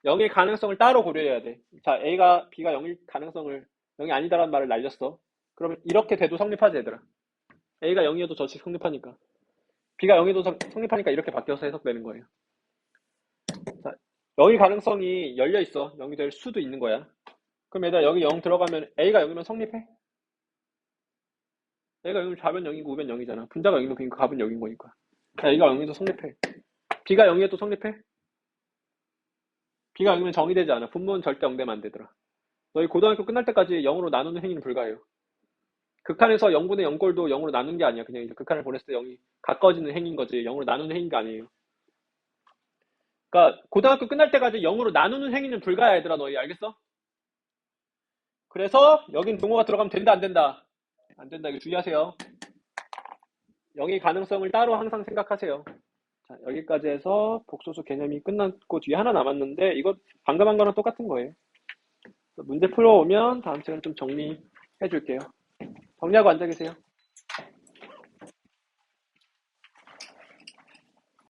0의 가능성을 따로 고려해야 돼. 자, A가 B가 0일 가능성을 0이 아니다라는 말을 날렸어. 그러면 이렇게 돼도 성립하지, 얘들아. A가 0이어도 저치 성립하니까. B가 0이도 성립하니까 이렇게 바뀌어서 해석되는 거예요. 자, 0일 가능성이 열려 있어. 0이 될 수도 있는 거야. 그럼 얘들아 여기 0 들어가면 A가 0이면 성립해? A가 0이면 좌변 0이고 우변 0이잖아. 분자가 0이면 그러니까 값은 0인 거니까. 자, A가 0이도 성립해. B가 0이어도 성립해? B가 0이면 정의되지 않아. 분모는 절대 0되면 안 되더라. 너희 고등학교 끝날 때까지 0으로 나누는 행위는 불가해요. 극한에서 0분의 0꼴도 0으로 나눈 게 아니야. 그냥 이제 극한을 보냈을 때 0이 가까워지는 행위인 거지. 0으로 나누는 행위가 아니에요. 그러니까 고등학교 끝날 때까지 0으로 나누는 행위는 불가야, 얘들아. 너희 알겠어? 그래서 여긴 등호가 들어가면 된다, 안 된다? 안 된다. 이거 주의하세요. 0의 가능성을 따로 항상 생각하세요. 자, 여기까지 해서 복소수 개념이 끝났고 뒤에 하나 남았는데 이거 방금 한 거랑 똑같은 거예요. 문제 풀어오면 다음 시간에 좀 정리해 줄게요. 정리하고 앉아 계세요.